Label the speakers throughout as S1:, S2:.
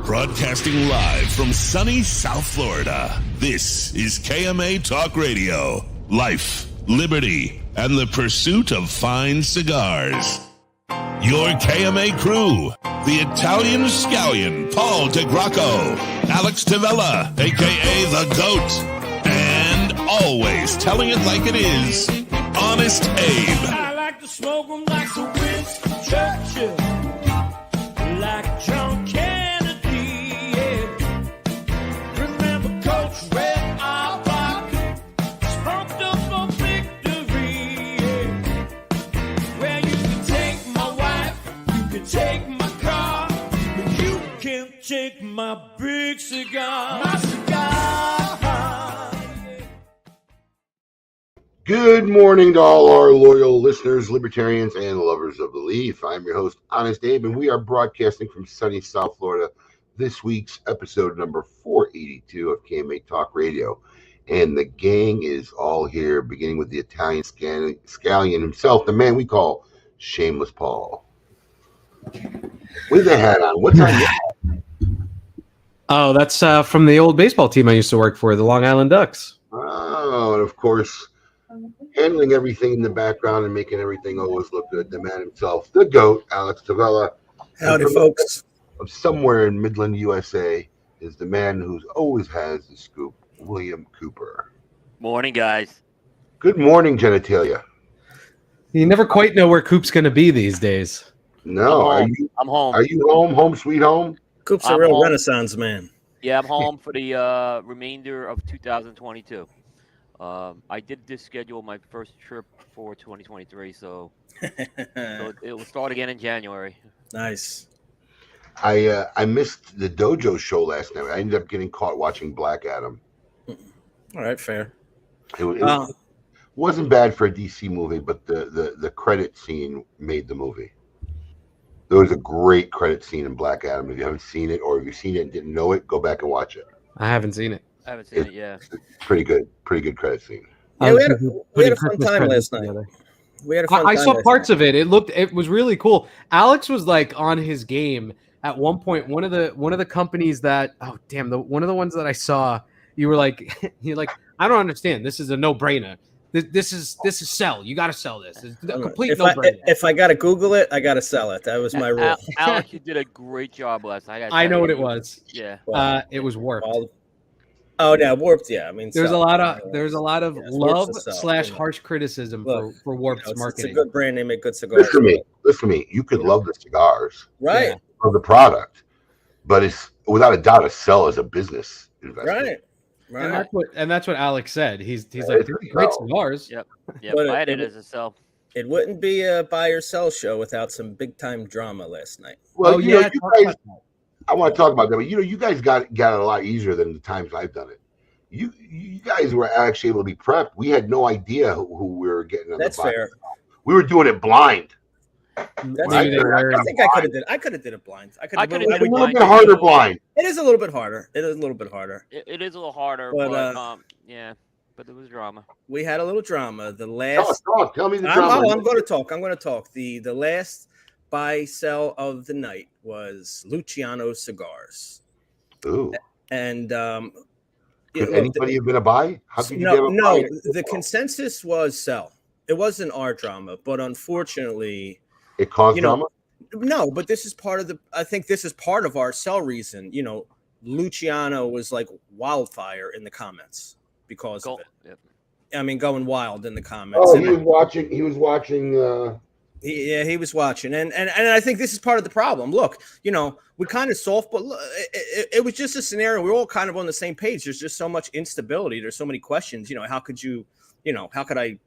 S1: Broadcasting live from sunny South Florida, this is KMA Talk Radio. Life, liberty, and the pursuit of fine cigars. Your KMA crew, the Italian Scallion, Paul DeGracco, Alex Tavella, a.k.a. The Goat, and always telling it like it is, Honest Abe.
S2: I like to smoke them like the Winston Churchill, like John Kennedy, yeah. Remember Coach Red Auerbach, smoked up for victory, yeah. Well, you can take my wife, you can take my car, but you can't take my big cigar. My cigar.
S3: Good morning to all our loyal listeners, libertarians, and lovers of the leaf. I'm your host, Honest Abe, and we are broadcasting from sunny South Florida, this week's episode number 482 of KMA Talk Radio. And the gang is all here, beginning with the Italian scallion himself, the man we call Shameless Paul. With the hat on. What's on your hat?
S4: Oh, that's from the old baseball team I used to work for, the Long Island Ducks.
S3: Oh, and of course, handling everything in the background and making everything always look good, the man himself, the GOAT, Alex Tavella.
S5: Howdy, folks.
S3: Of somewhere in Midland, USA, is the man who always has the scoop, William Cooper.
S6: Morning, guys.
S3: Good morning, genitalia.
S4: You never quite know where Coop's going to be these days.
S3: No,
S6: I'm home.
S3: Are you home sweet home?
S5: Coop's a real Renaissance man.
S6: Yeah, I'm home for the remainder of 2022. I did just schedule my first trip for 2023, so it will start again in January.
S5: Nice.
S3: I missed the dojo show last night. I ended up getting caught watching Black Adam.
S5: All right, fair.
S3: It wasn't bad for a DC movie, but the credit scene made the movie. There was a great credit scene in Black Adam. If you haven't seen it, or if you've seen it and didn't know it, go back and watch it.
S4: I haven't seen it.
S6: I haven't seen it yet.
S3: It's pretty good credit scene.
S5: Yeah, we had a fun time last night.
S4: I saw parts of it. It was really cool. Alex was like on his game at one point. One of the companies that one of the ones that I saw, you were like you're like, I don't understand. This is a no-brainer. This is sell. You got to sell this. It's a complete no-brainer.
S5: If I got to Google it, I got to sell it. That was my rule.
S6: Alex, you did a great job last night.
S4: I know what it was.
S6: Yeah.
S4: It was Warped.
S5: Oh, yeah, Warped. Yeah, I mean,
S4: there's a lot of love /
S5: sell,
S4: harsh criticism for Warped's marketing.
S5: It's a good brand. They make good cigars.
S3: Listen to me. You could love the cigars,
S5: right?
S3: Of the product, but it's without a doubt a sell as a business investment.
S5: Right.
S4: And that's what Alex said. He's like, great cigars.
S6: Yep. I had it as a sell.
S5: It wouldn't be a buy or sell show without some big time drama last night.
S3: Well, you guys, I want to talk about that, but you guys got it a lot easier than the times I've done it. You guys were actually able to be prepped. We had no idea who we were getting.
S5: That's fair.
S3: We were doing it blind.
S5: I think I could have did it blind. I could have
S3: a little bit harder blind.
S5: It is a little bit harder. It is a little harder,
S6: but there was drama.
S5: We had a little drama. The last
S3: tell me the drama.
S5: I'm going to talk. The last buy sell of the night was Luciano Cigars.
S3: Ooh.
S5: And
S3: could anybody have been a buy? How could you
S5: the consensus was sell. It wasn't our drama, but unfortunately
S3: it caused drama.
S5: No, but this is part of I think this is part of our sell reason. Luciano was like wildfire in the comments because of it.
S6: Yep.
S5: I mean, going wild in the comments.
S3: Oh, he was watching. He was watching.
S5: He was watching, and I think this is part of the problem. Look, we kind of soft, but it was just a scenario. We're all kind of on the same page. There's just so much instability. There's so many questions. How could how could I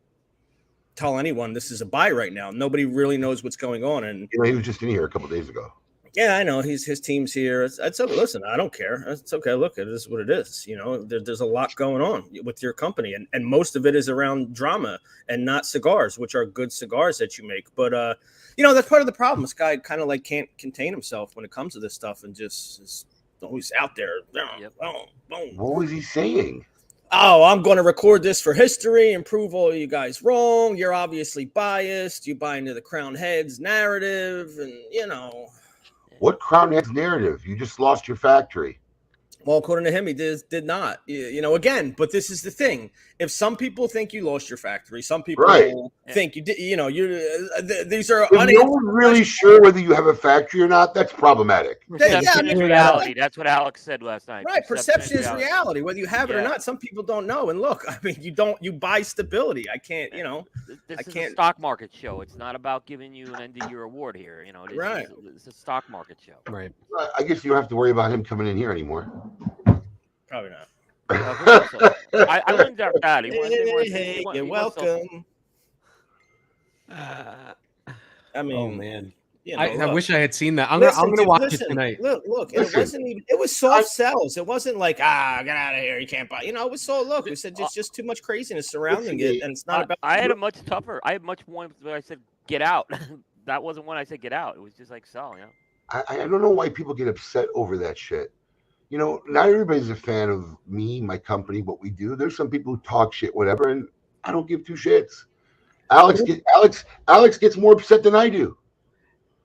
S5: tell anyone this is a buy right now? Nobody really knows what's going on. And
S3: he was just in here a couple of days ago.
S5: Yeah, I know his team's here. It's okay. Listen, I don't care. It's okay. Look, it is what it is. There's a lot going on with your company, and most of it is around drama and not cigars, which are good cigars that you make. But that's part of the problem. This guy kind of like can't contain himself when it comes to this stuff, and just is always out there.
S6: Yep.
S3: What was he saying?
S5: Oh, I'm going to record this for history and prove all you guys wrong. You're obviously biased. You buy into the Crown Heads narrative, and
S3: What Crown Heads narrative? You just lost your factory.
S5: Well, according to him, he did not. Again, but this is the thing. If some people think you lost your factory, some people think you did. These are.
S3: If no one's really sure whether you have a factory or not, that's problematic.
S6: Perception is reality. That's what Alex said last night.
S5: Right, perception is reality. Whether you have it or not, some people don't know. And look, I mean, you buy stability. I can't.
S6: This is a stock market show. It's not about giving you an end of year award here.
S5: Right.
S6: It's a stock market show.
S4: Right.
S3: I guess you don't have to worry about him coming in here anymore.
S5: Probably not.
S6: I wouldn't doubt that.
S5: Hey, you're welcome. I mean,
S4: oh man,
S5: I
S4: wish I had seen that. I'm gonna watch it tonight.
S5: Look, it wasn't even. It was soft sells. It wasn't like get out of here. You can't buy. It was so. Look, we said it's just too much craziness surrounding it, and it's not about.
S6: I had a much tougher. I had much more where I said get out. That wasn't when I said get out. It was just like sell.
S3: I don't know why people get upset over that shit. You know, not everybody's a fan of me, my company, what we do. There's some people who talk shit, whatever, and I don't give two shits. Alex gets more upset than I do.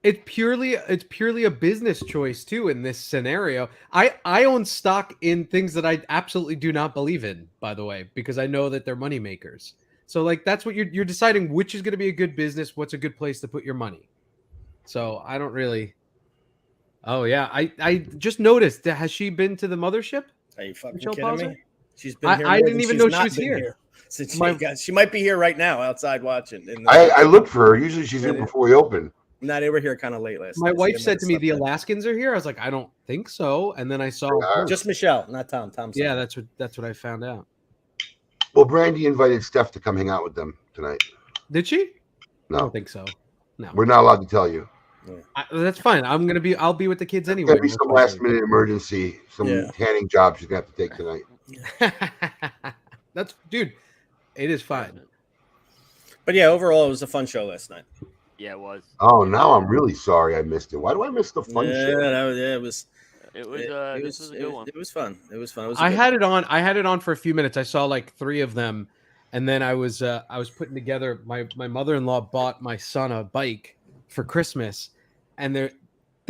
S4: It's purely a business choice too in this scenario. I own stock in things that I absolutely do not believe in, by the way, because I know that they're money makers. So like that's what you're deciding which is going to be a good business, what's a good place to put your money. So I don't really. Oh yeah, I just noticed. Has she been to the mothership?
S5: Are you fucking
S4: Michelle
S5: kidding
S4: Pauser?
S5: me? She's been here.
S4: I
S5: more
S4: didn't
S5: than
S4: even
S5: she's
S4: know she
S5: not
S4: was
S5: been
S4: here.
S5: Since
S4: My-
S5: she might be here right now outside watching.
S3: I look for her. Usually she's here before we open.
S5: No, they were here kind of late last
S4: My
S5: night.
S4: wife said to me, "The Alaskans are here." I was like, "I don't think so." And then I saw
S5: just Michelle, not Tom. Tom's
S4: yeah, that's what I found out.
S3: Well, Brandy invited Steph to come hang out with them tonight.
S4: Did she?
S3: No.
S4: I don't think so. No,
S3: we're not allowed to tell you.
S4: That's fine. I'll be with the kids anyway.
S3: There'll be some last minute emergency, some tanning job she's gonna have to take tonight.
S4: That's dude. It is fine.
S5: But yeah, overall, it was a fun show last night.
S6: Yeah, it was.
S3: Oh, now I'm really sorry I missed it. Why do I miss the fun show?
S5: It was.
S6: This was a good one.
S5: It was fun. It was fun.
S4: I had it on. I had it on for a few minutes. I saw like 3 of them, and then I was putting together. My mother-in-law bought my son a bike for Christmas, and there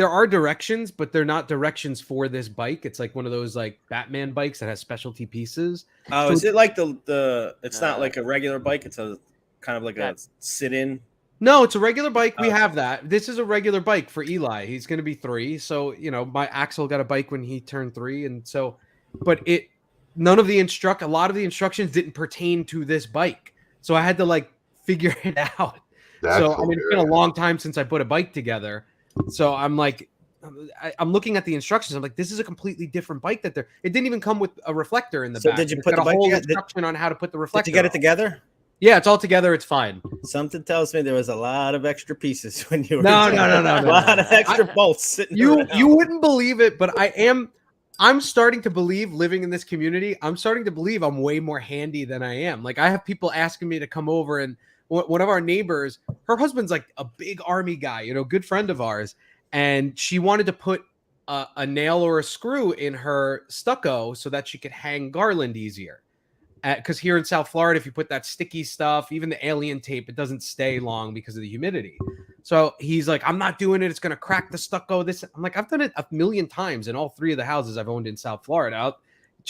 S4: are directions, but they're not directions for this bike. It's like one of those like Batman bikes that has specialty pieces.
S5: Oh, so is it like the? It's not like a regular bike. It's a kind of like a sit-in.
S4: No, it's a regular bike. We have that. This is a regular bike for Eli. He's going to be 3. So, my Axel got a bike when he turned 3. And so, but a lot of the instructions didn't pertain to this bike. So I had to like figure it out. It's been a long time since I put a bike together. So I'm like, I'm looking at the instructions. I'm like, this is a completely different bike it didn't even come with a reflector in the back.
S5: Did you put the bike together?
S4: Instruction on how to put the reflector.
S5: Did you get it together?
S4: Yeah, it's all together. It's fine.
S5: Something tells me there was a lot of extra pieces when you were
S4: No.
S5: A lot of extra bolts sitting around.
S4: You wouldn't believe it, but I'm starting to believe, living in this community, I'm starting to believe I'm way more handy than I am. Like I have people asking me to come over, and one of our neighbors, her husband's like a big army guy, good friend of ours, and she wanted to put a nail or a screw in her stucco so that she could hang garland easier. Because here in South Florida, if you put that sticky stuff, even the alien tape, it doesn't stay long because of the humidity. So he's like, I'm not doing it. It's going to crack the stucco. I'm like, I've done it 1,000,000 times in all 3 of the houses I've owned in South Florida.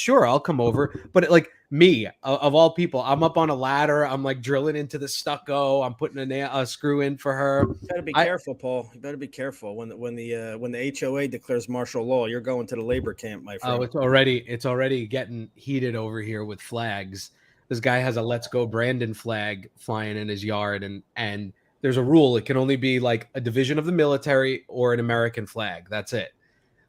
S4: I'll come over. But like me, of all people, I'm up on a ladder. I'm like drilling into the stucco. I'm putting a screw in for her.
S5: You better be careful, Paul. You better be careful when the HOA declares martial law. You're going to the labor camp, my friend.
S4: Oh, it's already getting heated over here with flags. This guy has a "Let's Go Brandon" flag flying in his yard, and there's a rule: it can only be like a division of the military or an American flag. That's it.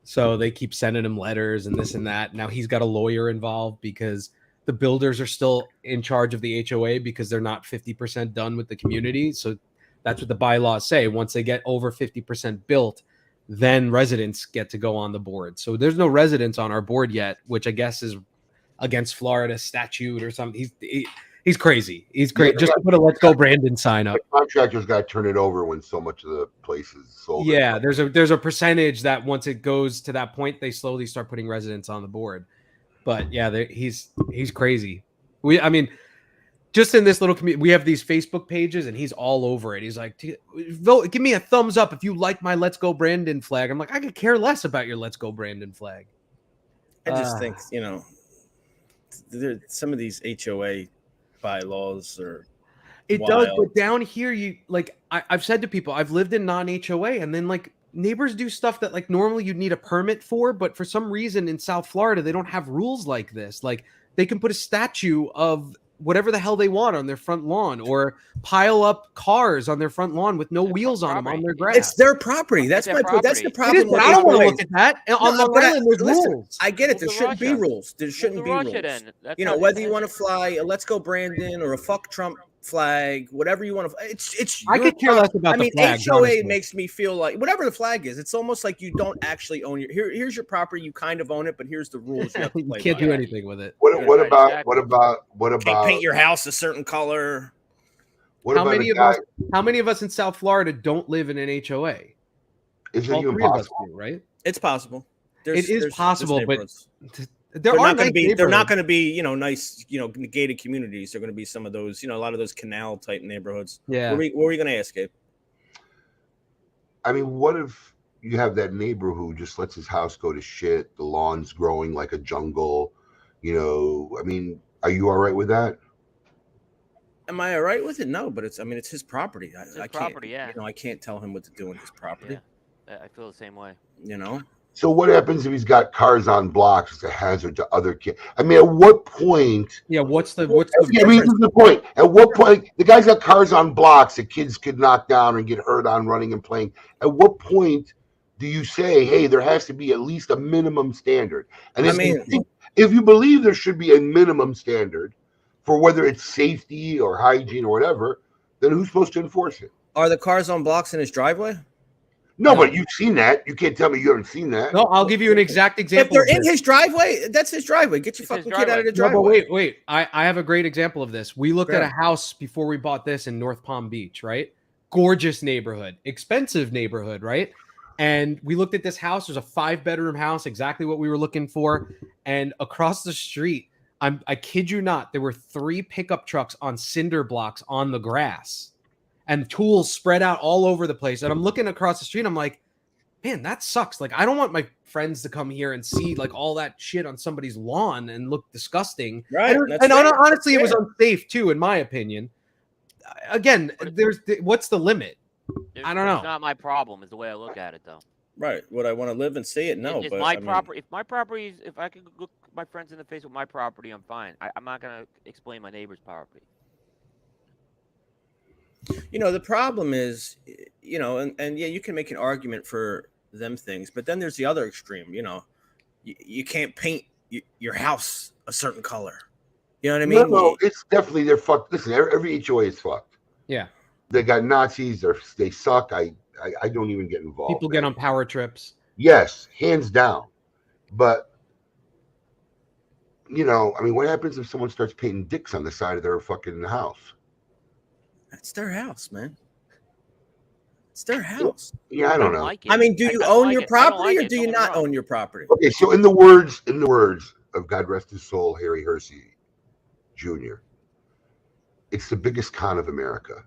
S4: So they keep sending him letters and this and that. Now he's got a lawyer involved because the builders are still in charge of the HOA because they're not 50% done with the community. So that's what the bylaws say. Once they get over 50% built, then residents get to go on the board. So there's no residents on our board yet, which I guess is against Florida statute or something. He's crazy. He's great. Just to put a "Let's Go Brandon" sign up.
S3: The contractors got to turn it over when so much of the place is sold.
S4: Yeah, there's a percentage that once it goes to that point, they slowly start putting residents on the board. But yeah, he's crazy. Just in this little community, we have these Facebook pages, and he's all over it. He's like, vote, give me a thumbs up if you like my "Let's Go Brandon" flag. I'm like, I could care less about your "Let's Go Brandon" flag.
S5: I just think some of these HOA bylaws are
S4: does, but down here, I've said to people, I've lived in non-HOA, and then like neighbors do stuff that like normally you'd need a permit for, but for some reason in South Florida they don't have rules like this. Like they can put a statue of whatever the hell they want on their front lawn, or pile up cars on their front lawn with no wheels on them on their grass.
S5: It's their property. That's my point. That's the problem.
S4: I don't want to look at that. On Long Island, there's rules.
S5: I get it. There shouldn't be rules. There shouldn't be rules. Whether you want to fly a "Let's Go Brandon" or a "Fuck Trump" flag, whatever you want to. It's.
S4: I could care less about the flag.
S5: HOA honestly makes me feel like whatever the flag is. It's almost like you don't actually own here's your property. You kind of own it, but here's the rules. You have to play
S4: can't do anything with it.
S3: What about?
S5: Can't paint your house a certain color.
S3: How
S4: many of us in South Florida don't live in an HOA?
S3: Is it
S4: All
S3: even
S4: three of us
S3: possible?
S4: do, right?
S5: It's possible.
S4: It is possible, but
S5: neighborhoods.
S4: there
S5: They're
S4: are
S5: not going
S4: nice
S5: to be. They're not
S4: neighborhoods.
S5: going to be. Nice. Gated communities. They're going to be some of those. A lot of those canal type neighborhoods.
S4: Yeah.
S5: What were you going to ask, Gabe?
S3: I mean, what if you have that neighbor who just lets his house go to shit? The lawn's growing like a jungle. I mean, are you all right with that?
S5: Am I all right with it? No, but it's his property.
S6: It's his
S5: I
S6: property,
S5: can't.
S6: yeah.
S5: I can't tell him what to do in his property.
S6: Yeah, I feel the same way.
S3: So what happens if he's got cars on blocks? It's a hazard to other kids. I mean, at what point?
S4: Yeah, what's the
S3: I mean, this is the point. At what point the guy's got cars on blocks that kids could knock down and get hurt on running and playing? At what point do you say, hey, there has to be at least a minimum standard? And if you believe there should be a minimum standard for whether it's safety or hygiene or whatever, then who's supposed to enforce it?
S5: Are the cars on blocks in his driveway?
S3: No, but you've seen that. You can't tell me you haven't seen that.
S4: No, I'll give you an exact example.
S5: If they're in his driveway, that's his driveway. Get your fucking kid out of the driveway.
S4: No, but wait. I have a great example of this. We looked at a house before we bought this in North Palm Beach, right? Gorgeous neighborhood, expensive neighborhood, right? And we looked at this house. There's a 5-bedroom house, exactly what we were looking for. And across the street, I kid you not, there were 3 pickup trucks on cinder blocks on the grass. And tools spread out all over the place. And I'm looking across the street. I'm like, man, that sucks. Like, I don't want my friends to come here and see like all that shit on somebody's lawn and look disgusting.
S5: Right.
S4: And honestly, it was unsafe too, in my opinion. Again, what's the limit? I don't know.
S6: It's not my problem. Is the way I look at it, though.
S5: Right. Would I want to live and see it? No.
S6: It's my property. If my property is, if I can look my friends in the face with my property, I'm fine. I'm not gonna explain my neighbor's property.
S5: The problem is, and yeah, you can make an argument for them things, but then there's the other extreme. You can't paint your house a certain color. You know what I mean?
S3: No, it's definitely they're fucked. Listen, every HOA is fucked.
S4: Yeah,
S3: they got Nazis. They suck. I don't even get involved.
S4: People get on power trips.
S3: Yes, hands down. But I mean, what happens if someone starts painting dicks on the side of their fucking house?
S5: That's their house, man. It's their house.
S3: Yeah, I don't know.
S6: Like
S5: I mean, do you own your property or do you not own your property?
S3: Okay, so in the words of God rest his soul, Harry Hersey Jr., it's the biggest con of America.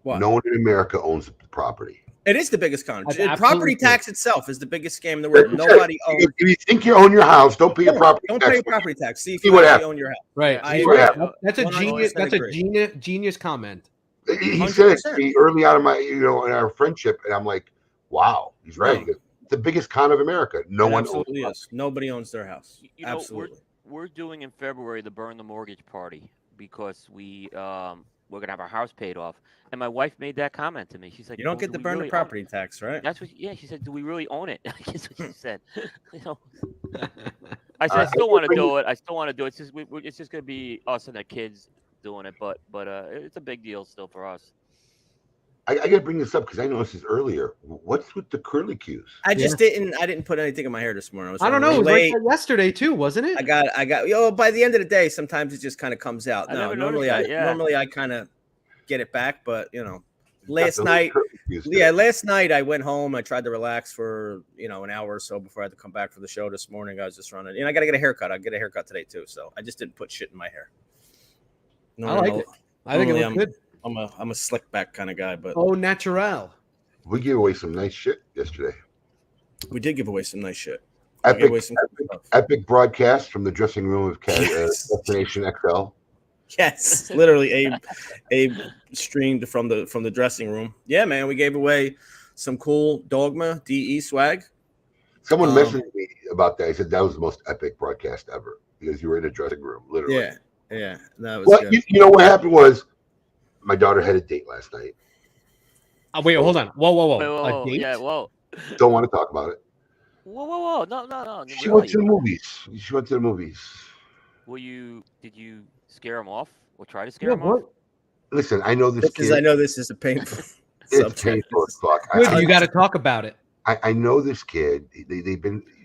S5: What?
S3: No one in America owns the property.
S5: It is the biggest con.
S4: That's
S5: Property tax itself is the biggest scam in the world. Nobody owns.
S3: If you think you own your house, don't pay your property tax.
S5: Don't pay your property tax. See if
S3: See
S5: you
S3: what
S5: actually
S3: happens.
S5: own your house.
S4: Right.
S5: I
S3: See what
S5: agree.
S3: happens.
S4: That's a
S5: 100%
S4: genius. Genius comment.
S3: He said it
S5: 100%.
S3: to me early on in my, in our friendship, and I'm like, wow, he's right.
S5: No.
S3: It's the biggest con of America. No
S5: It
S3: one
S5: absolutely
S3: owns
S5: is. Nobody owns their house. Absolutely.
S6: We're doing in February the burn the mortgage party because we're gonna have our house paid off. And my wife made that comment to me. She's like,
S5: You don't get to burn the property tax, right?
S6: That's what. Yeah, she said, "Do we really own it?" That's what she said. I said, "I still want to do it. I still want to do it. It's just gonna be us and the kids doing it, but it's a big deal still for us."
S3: I got to bring this up because I noticed this earlier. What's with the curlicues?
S5: I didn't put anything in my hair this morning.
S4: I don't know. It was like that yesterday too, wasn't it?
S5: I got. By the end of the day, sometimes it just kind of comes out. No, normally I kind of get it back, but last night I went home. I tried to relax for an hour or so before I had to come back for the show this morning. I was just running. I got to get a haircut. I'll get a haircut today too. So I just didn't put shit in my hair.
S4: I like it. I think it looks good.
S5: I'm a slick back kind of guy, but
S4: natural.
S3: We gave away some nice shit yesterday.
S5: We did give away some nice shit.
S3: Epic broadcast from the dressing room of Destination XL.
S5: Yes, literally Abe streamed from the dressing room. Yeah, man, we gave away some cool Dogma DE swag.
S3: Someone messaged me about that. He said that was the most epic broadcast ever because you were in a dressing room, literally.
S5: Yeah, that was.
S3: Well,
S5: good.
S3: You know what happened was my daughter had a date last night.
S4: Oh, wait, hold on. Whoa.
S6: A date? Yeah, whoa.
S3: Don't want to talk about it.
S6: Whoa. No.
S3: She went to the movies.
S6: Did you scare him off or try to scare him off?
S3: Listen, I know this kid.
S5: I know this is a painful
S3: It's painful as fuck.
S4: Good, you got to talk about it.
S3: I know this kid.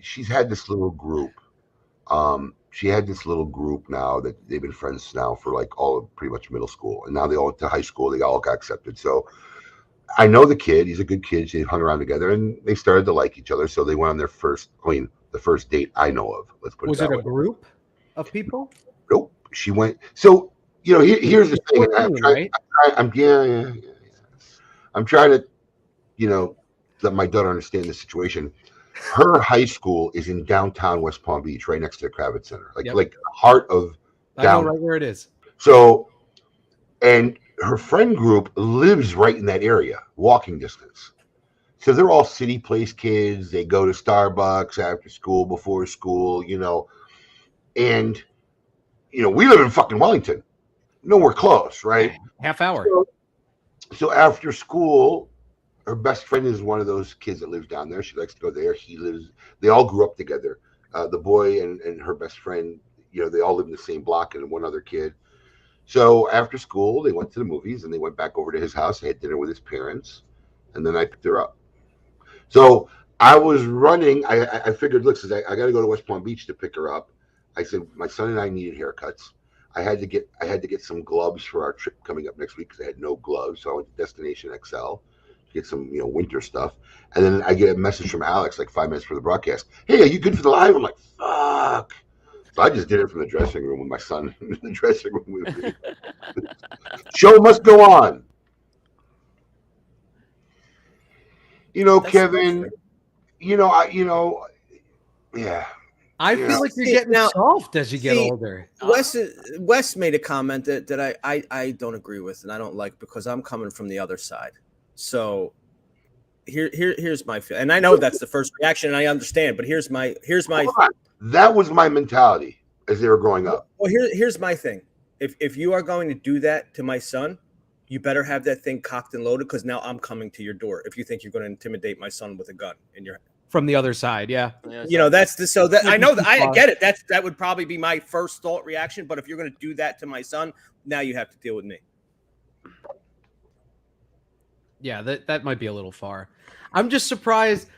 S3: She's had this little group. She had this little group now that they've been friends now for like all of pretty much middle school, and now they all went to high school. They all got accepted. So I know the kid. He's a good kid. They hung around together, and they started to like each other. So they went on their first. I mean, the first date I know of. Let's put
S4: Was
S3: it
S4: it
S3: that
S4: a
S3: way.
S4: group of people?
S3: Nope. She went. So here's the thing.
S4: 14, right?
S3: I'm trying to, let my daughter understand the situation. Her high school is in downtown West Palm Beach, right next to the Kravitz Center, like
S4: Yep.
S3: like the heart of
S4: I know
S3: down.
S4: right where it is.
S3: So, and her friend group lives right in that area, walking distance. So they're all City Place kids. They go to Starbucks after school, before school, and we live in fucking Wellington. Nowhere close, right?
S4: Half hour.
S3: So after school, her best friend is one of those kids that lives down there. She likes to go there. They all grew up together. The boy and her best friend, they all live in the same block, and one other kid. So after school, they went to the movies, and they went back over to his house. They had dinner with his parents, and then I picked her up. So I was running. I figured, look, I got to go to West Palm Beach to pick her up. I said my son and I needed haircuts. I had to get some gloves for our trip coming up next week because I had no gloves. So I went to Destination XL to get some winter stuff. And then I get a message from Alex like 5 minutes for the broadcast. Hey, are you good for the live? I'm like, fuck. So I just did it from the dressing room with my son in the dressing room with me. Show must go on.
S5: That's
S3: Kevin. Yeah.
S4: I feel like you're getting soft as you get older.
S5: Wes made a comment that I don't agree with and I don't like because I'm coming from the other side. So here's my feel, and I know that's the first reaction, and I understand. But here's my.
S3: That was my mentality as they were growing up.
S5: Well, here's my thing. If you are going to do that to my son, you better have that thing cocked and loaded because now I'm coming to your door. If you think you're going to intimidate my son with a gun in your
S4: from the other side, yeah.
S5: That's I know that I get it. That would probably be my first thought reaction. But if you're going to do that to my son, now you have to deal with me.
S4: Yeah, that might be a little far. I'm just surprised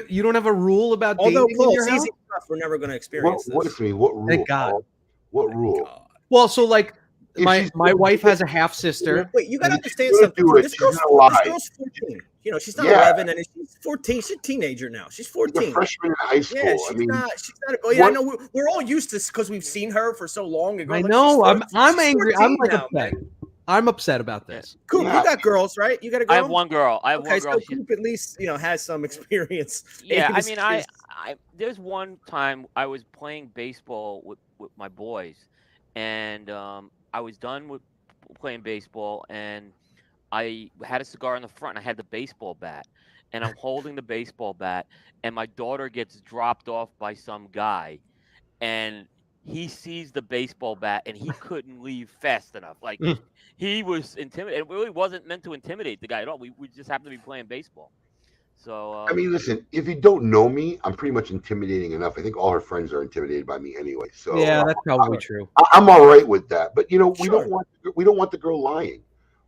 S4: you don't have a rule about dating in your house?
S5: We're never going to experience this.
S3: What rule?
S4: Thank God.
S3: Paul? What rule?
S5: God.
S4: Well, so like my wife has a half sister.
S5: Wait, you got to understand something. This girl's 14. She's not 11, and she's 14. She's a teenager now. She's 14.
S3: A freshman in high school.
S5: Yeah, she's not. I know we're all used to this because we've seen her for so long ago.
S4: I know. I'm angry. I'm like upset. I'm upset about this.
S5: Cool. You got girls, right? You got a girl?
S6: I have one girl. One girl.
S5: So Coop at least has some experience.
S6: Yeah, I mean, I there's one time I was playing baseball with my boys, and I was done with playing baseball, and I had a cigar in the front, and I had the baseball bat, and I'm holding the baseball bat, and my daughter gets dropped off by some guy, and he sees the baseball bat, and he couldn't leave fast enough. Like, he was intimidated. It really wasn't meant to intimidate the guy at all. We just happened to be playing baseball. So
S3: I mean, listen, if you don't know me, I'm pretty much intimidating enough. I think all her friends are intimidated by me anyway. So
S4: yeah, that's probably true.
S3: I'm all right with that. But we don't want the girl lying.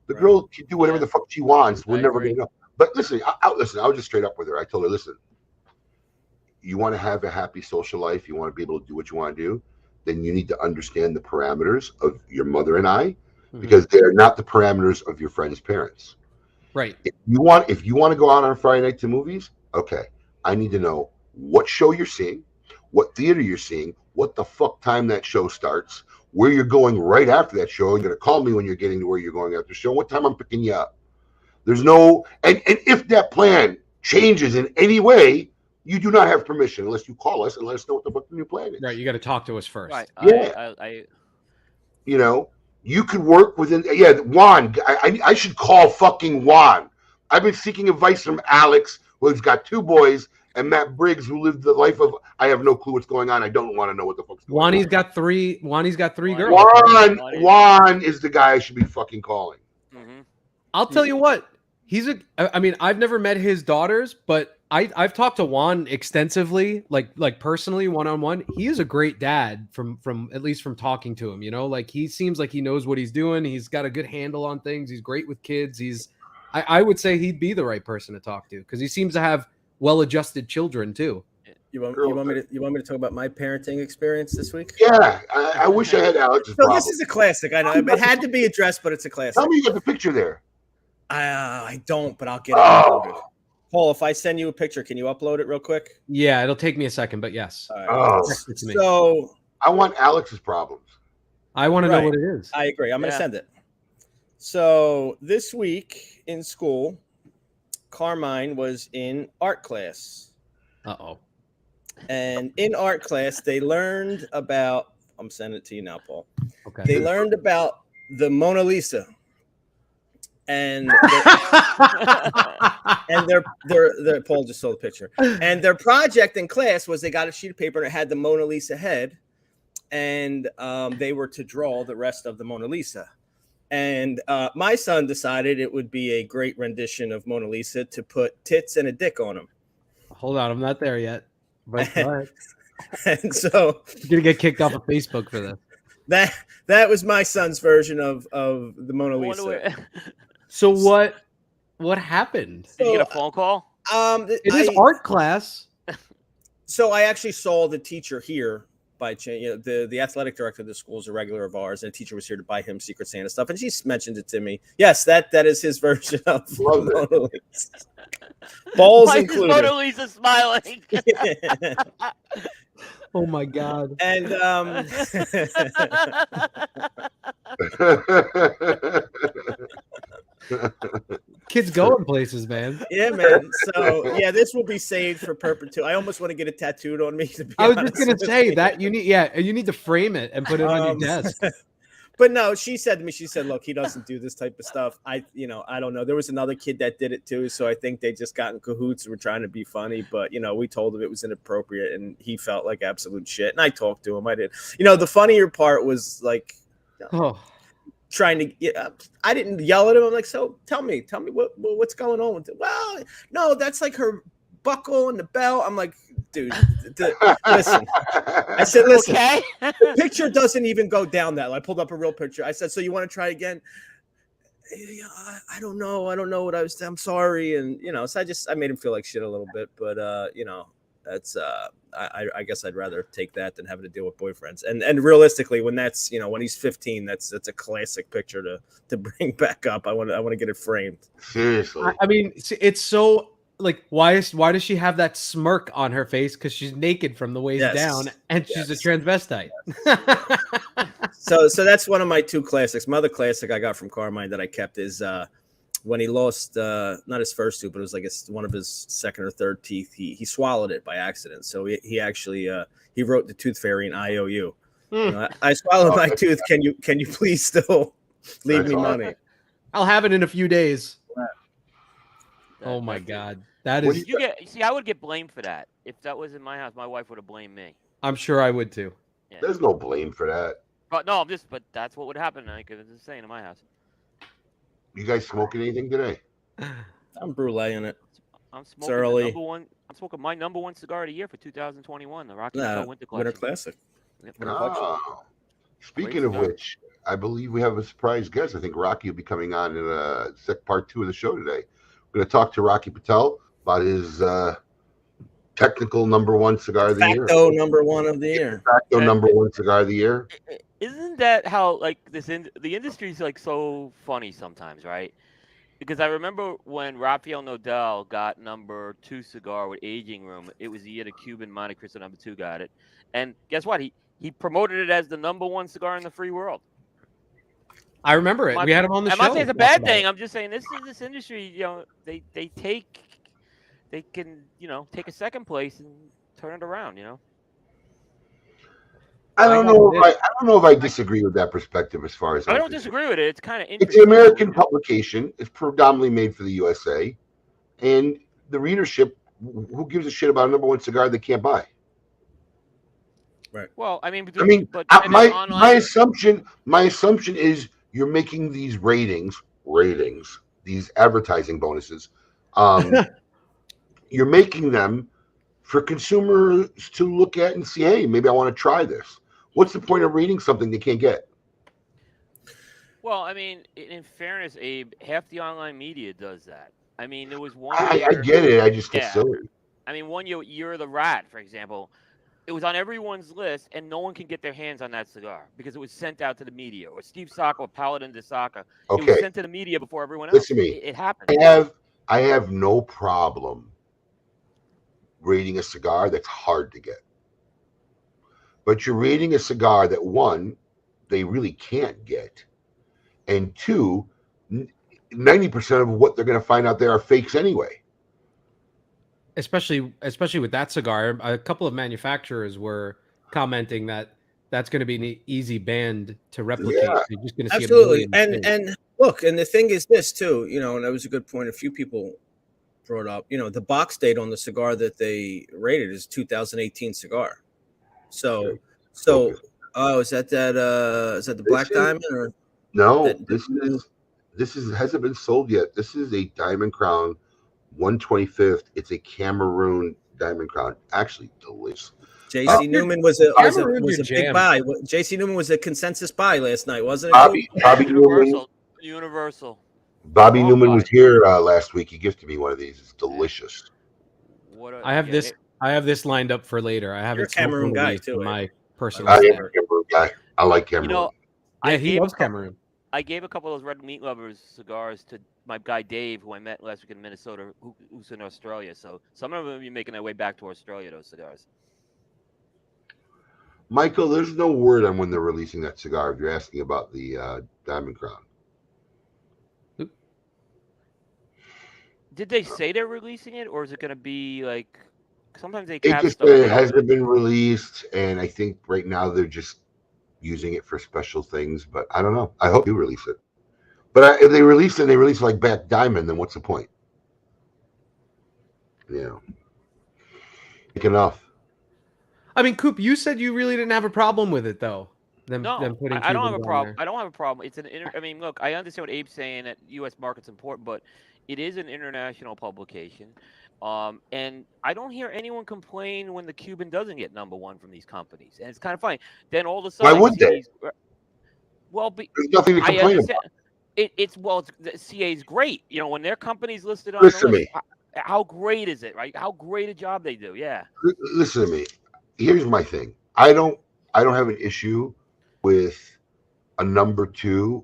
S3: The girl can do whatever the fuck she wants. We're never gonna know. But listen, I was just straight up with her. I told her, listen, you want to have a happy social life, you want to be able to do what you want to do, then you need to understand the parameters of your mother and I, because they're not the parameters of your friend's parents.
S4: Right.
S3: If you want to go out on Friday night to movies, okay, I need to know what show you're seeing, what theater you're seeing, what the fuck time that show starts, where you're going right after that show. You're going to call me when you're getting to where you're going after the show, what time I'm picking you up. There's no, and if that plan changes in any way, you do not have permission unless you call us and let us know what the fuck the new plan is.
S4: Right. You got to talk to us first.
S6: Right.
S3: Yeah. You could work within. Yeah, Juan. I should call fucking Juan. I've been seeking advice from Alex, who's got 2 boys, and Matt Briggs, who lived the life of I have no clue what's going on. I don't want to know what the fuck's going on.
S4: Juan's got 3 girls.
S3: Juan is the guy I should be fucking calling.
S6: Mm-hmm.
S4: I'll tell you what. I mean, I've never met his daughters, but I've talked to Juan extensively, like personally, one-on-one. He is a great dad from at least from talking to him, like he seems like he knows what he's doing. He's got a good handle on things. He's great with kids. I would say he'd be the right person to talk to because he seems to have well-adjusted children too.
S5: You want me to talk about my parenting experience this week?
S3: Yeah, I wish I had Alex's problem.
S5: This is a classic. I know it had to be addressed, but it's a classic.
S3: Tell me you got the picture there.
S5: I don't, but I'll get it uploaded. Paul, if I send you a picture, can you upload it real quick?
S4: Yeah, it'll take me a second, but yes.
S5: All right.
S3: Oh,
S4: Text it to me.
S5: So
S3: I want Alex's problems.
S4: I want to know
S5: Right.
S4: what it is.
S5: I agree. I'm going
S6: Yeah.
S5: to send it. So this week in school, Carmine was in art class.
S4: Uh-oh.
S5: And in art class, they learned about, I'm sending it to you now, Paul.
S4: Okay.
S5: They learned about the Mona Lisa. And they're Paul just saw the picture. And their project in class was they got a sheet of paper and it had the Mona Lisa head, and they were to draw the rest of the Mona Lisa. And my son decided it would be a great rendition of Mona Lisa to put tits and a dick on him.
S4: Hold on, I'm not there yet. But go ahead.
S5: And so
S4: You're gonna get kicked off of Facebook for this.
S5: that was my son's version of the Mona Lisa.
S4: So what happened?
S6: Did you get a phone call?
S4: It is art class.
S5: So I actually saw the teacher here by chance. You know, the athletic director of the school is a regular of ours, and the teacher was here to buy him Secret Santa stuff, and she mentioned it to me. Yes, that is his version of Mona Lisa. Balls
S6: Why
S5: included.
S6: is Mona Lisa smiling?
S4: Oh my god.
S5: And
S4: Kids going places, man.
S5: yeah, man. So yeah, this will be saved for perpetuity. I almost want to get it tattooed on me. To be
S4: I was
S5: honest
S4: just gonna
S5: with
S4: say
S5: you.
S4: that you need to frame it and put it on your desk.
S5: But no, she said to me, she said, look, he doesn't do this type of stuff. I don't know. There was another kid that did it too. So I think they just got in cahoots and were trying to be funny. But, we told him it was inappropriate and he felt like absolute shit. And I talked to him. I did. The funnier part was like trying to, I didn't yell at him. I'm like, so tell me what's going on with it? Well, no, that's like her buckle and the bell. I'm like, dude, listen. I said, listen,
S6: Okay.
S5: the picture doesn't even go down that. I pulled up a real picture. I said, so you want to try again? Yeah, I don't know. I don't know what I'm sorry. And, so I made him feel like shit a little bit, but, that's, I guess I'd rather take that than having to deal with boyfriends. And realistically, when that's, when he's 15, that's a classic picture to bring back up. I want to get it framed.
S3: Seriously.
S4: I mean, it's so like, why does she have that smirk on her face? Because she's naked from the waist down, and she's a transvestite.
S5: So that's one of my two classics. My other classic I got from Carmine that I kept is when he lost not his first tooth, but it was like one of his second or third teeth. He swallowed it by accident. So he actually he wrote the Tooth Fairy an IOU. I swallowed my tooth. Can you please still leave me money?
S4: I'll have it in a few days. Oh my god, that is.
S6: I would get blamed for that. If that was in my house, my wife would have blamed me.
S4: I'm sure I would too.
S6: Yeah.
S3: There's no blame for that.
S6: But no, but that's what would happen. Like it's the same in my house.
S3: You guys smoking anything today?
S5: I'm bruleeing it.
S6: I'm smoking
S5: early.
S6: I'm smoking my number one cigar of the year for 2021, the Rocky Winter Collection.
S5: Winter Classic.
S3: Speaking of which, I believe we have a surprise guest. I think Rocky will be coming on in part 2 of the show today. We're going to talk to Rocky Patel about his technical number one cigar of the year.
S5: Number one of the year.
S3: Number one cigar of the year.
S6: Isn't that how like the industry is like so funny sometimes, right? Because I remember when Rafael Nodal got number 2 cigar with Aging Room, it was the year the Cuban Monte Cristo number 2 got it, and guess what? He promoted it as the number 1 cigar in the free world. I remember it. We had him on the show. I'm not saying it's a bad thing. I'm just saying this industry, they can, take a second place and turn it around,
S3: I don't know if I disagree with that perspective as far as
S6: I don't disagree with it. It's kind of interesting.
S3: It's an American publication. It's predominantly made for the USA, and the readership, who gives a shit about a number one cigar they can't buy?
S5: Right.
S6: Well, I mean,
S3: my assumption is you're making these ratings, these advertising bonuses. You're making them for consumers to look at and see, hey, maybe I want to try this. What's the point of reading something they can't get?
S6: Well, I mean, in fairness, Abe, half the online media does that. I mean, there was one.
S3: I get it. I just get silly.
S6: I mean, one year of the Rat, for example, It was on everyone's list, and no one can get their hands on that cigar because it was sent out to the media. Or Steve Saka or Paladin de Saka. It was
S3: Okay,
S6: sent to the media before everyone else.
S3: listen to me.
S6: It happened.
S3: I have no problem rating a cigar that's hard to get. But you're rating a cigar that, one, they really can't get, and two, 90% of what they're going to find out there are fakes anyway.
S4: Especially with that cigar, a couple of manufacturers were commenting that that's going to be an easy band to replicate.
S3: Yeah.
S4: You're just going to see
S5: Absolutely. And look, and the thing is this too, and that was a good point. A few people brought up, the box date on the cigar that they rated is 2018 cigar. So, is that the Black Diamond or
S3: no? This hasn't been sold yet. This is a Diamond Crown 125th. It's a Cameroon Diamond Crown. Actually, delicious.
S5: JC Newman was a big buy. JC Newman was a consensus buy last night, wasn't it?
S3: Bobby
S6: Universal.
S3: Bobby Newman was here last week. He gifted me one of these. It's delicious.
S4: I have this lined up for later. I have a
S5: Cameroon guy too.
S4: My personal.
S3: I am a Cameroon guy. I like Cameroon.
S4: He loves Cameroon.
S6: I gave a couple of those Red Meat Lovers cigars to my guy Dave, who I met last week in Minnesota, who's in Australia. So some of them will be making their way back to Australia, those cigars.
S3: Michael, there's no word on when they're releasing that cigar if you're asking about the Diamond Crown.
S6: Did they say they're releasing it, or is it going to be like sometimes they?
S3: It hasn't been released, and I think right now they're just using it for special things. But I don't know. I hope you release it. But if they release it, like Black Diamond, then what's the point? Enough.
S4: I mean, Coop, you said you really didn't have a problem with it, though.
S6: I don't have a problem. I don't have a problem. It's I mean, look, I understand what Abe's saying that U.S. market's important, but it is an international publication, and I don't hear anyone complain when the Cuban doesn't get #1 from these companies, and it's kind of funny. Then all of a sudden,
S3: why would they? There's nothing to complain about.
S6: The CA is great. When their company's listed on
S3: Listen
S6: the
S3: list,
S6: to me. How great is it, right? How great a job they do. Yeah.
S3: Listen to me. Here's my thing. I don't have an issue with a #2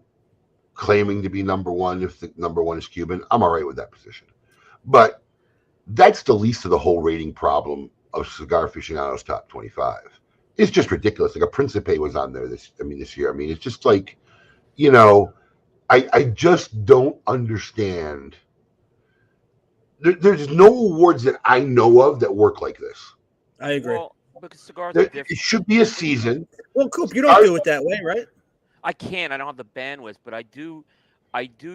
S3: claiming to be #1 if the #1 is Cuban. I'm all right with that position. But that's the least of the whole rating problem of Cigar Aficionado's Top 25. It's just ridiculous. Like a Principe was on there this year. I mean, it's just like, I just don't understand. There's no awards that I know of that work like this.
S5: I agree.
S6: Well, because cigars are different.
S3: It should be a season.
S5: Well, Coop, you don't do it that way, right?
S6: I can't. I don't have the bandwidth, but I do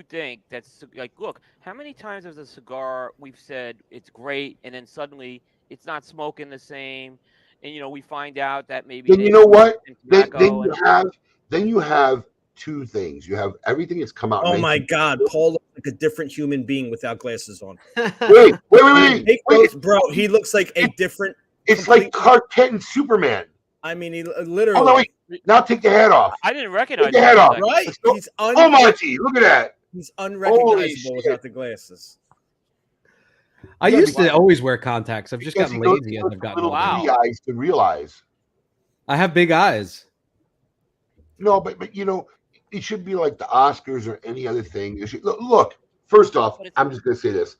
S6: think that's like, look, how many times has a cigar we've said it's great, and then suddenly it's not smoking the same, and we find out that maybe.
S3: Then you know what? Then you have two things. You have everything that's come out.
S5: Oh my God, Paul looks like a different human being without glasses on.
S3: Wait,
S5: bro, he looks like a different.
S3: It's like Clark Kent and Superman.
S5: I mean, he literally.
S3: Oh no, wait! Now take the hat off.
S6: I didn't recognize.
S3: Take the hat off.
S5: Right? He's
S3: oh, Monty, look at that.
S5: He's unrecognizable without the glasses.
S4: I used to always wear contacts. I've just gotten lazy as I've gotten older.
S3: Wow. Eyes to realize.
S4: I have big eyes.
S3: No, but it should be like the Oscars or any other thing. It should, look, first off, I'm just going to say this.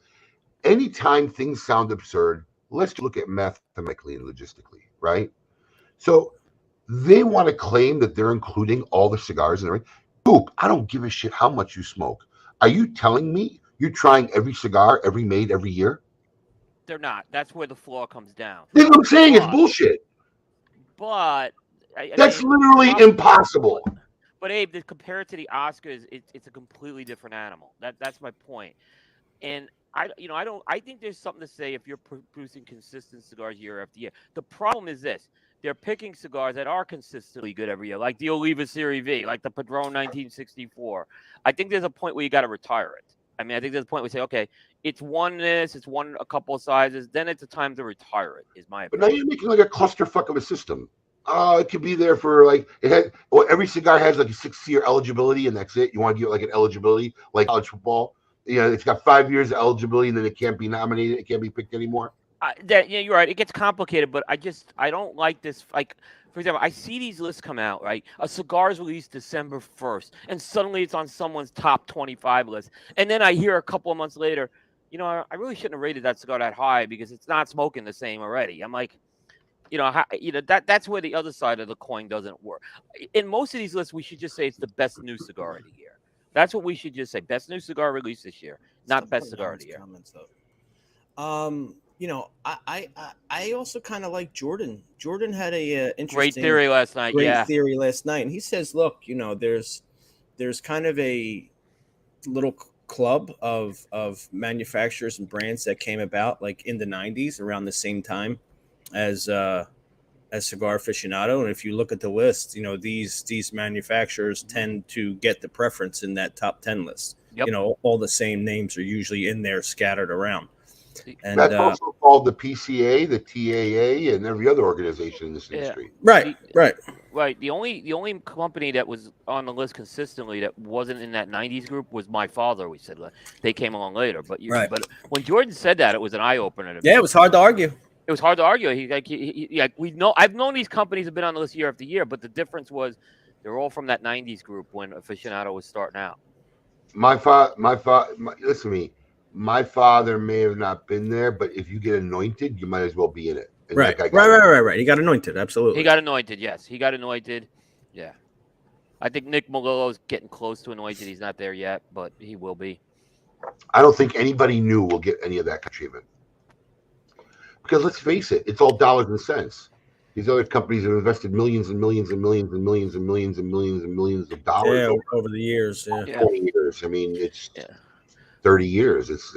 S3: Anytime things sound absurd, let's look at mathematically and logistically, right? So they want to claim that they're including all the cigars in the ring. Coop, I don't give a shit how much you smoke. Are you telling me you're trying every cigar, made every year?
S6: They're not. That's where the flaw comes down.
S3: That's what I'm saying. It's bullshit.
S6: But
S3: that's literally impossible.
S6: But Abe, compared to the Oscars, it's a completely different animal. That's my point. And I think there's something to say if you're producing consistent cigars year after year. The problem is this: they're picking cigars that are consistently good every year, like the Oliva Serie V, like the Padron 1964. I think there's a point where you got to retire it. I mean, I think there's a point where we say, okay, it's won a couple of sizes, then it's a time to retire it, is my opinion.
S3: But now you're making like a clusterfuck of a system. It could be there for every cigar has like a 6-year eligibility, and that's it. You want to give it like an eligibility, like college football. It's got 5 years of eligibility, and then it can't be nominated, it can't be picked anymore.
S6: Yeah, you're right. It gets complicated, but I don't like this. Like, for example, I see these lists come out, right? A cigar's released December 1st, and suddenly it's on someone's top 25 list. And then I hear a couple of months later, I really shouldn't have rated that cigar that high because it's not smoking the same already. I'm like, that's where the other side of the coin doesn't work. In most of these lists, we should just say it's the best new cigar of the year. That's what we should just say. Best new cigar released this year, not best cigar of the year.
S5: Comments, I also kind of like Jordan. Jordan had a interesting
S6: great theory last night.
S5: Theory last night, and he says, "Look, there's kind of a little club of manufacturers and brands that came about like in the '90s, around the same time as Cigar Aficionado. And if you look at the list, these manufacturers tend to get the preference in that top 10 list.
S6: Yep.
S5: All the same names are usually in there, scattered around." And
S3: that's also called the PCA, the TAA, and every other organization in this industry.
S5: Right.
S6: The only company that was on the list consistently that wasn't in that '90s group was My Father. We said they came along later, but but when Jordan said that, it was an eye opener.
S5: Yeah, it was hard to argue.
S6: It was hard to argue. I've known these companies have been on the list year after year, but the difference was they're all from that '90s group when Aficionado was starting out.
S3: Listen to me. My father may have not been there, but if you get anointed, you might as well be in it. And
S5: right. He got anointed. Absolutely.
S6: He got anointed. Yes, he got anointed. Yeah. I think Nick Malillo's getting close to anointed. He's not there yet, but he will be.
S3: I don't think anybody new will get any of that treatment. Because let's face it, it's all dollars and cents. These other companies have invested millions and millions and millions and millions and millions and millions and millions of dollars
S5: over the years.
S3: 20 years. I mean, it's 30 years. It's,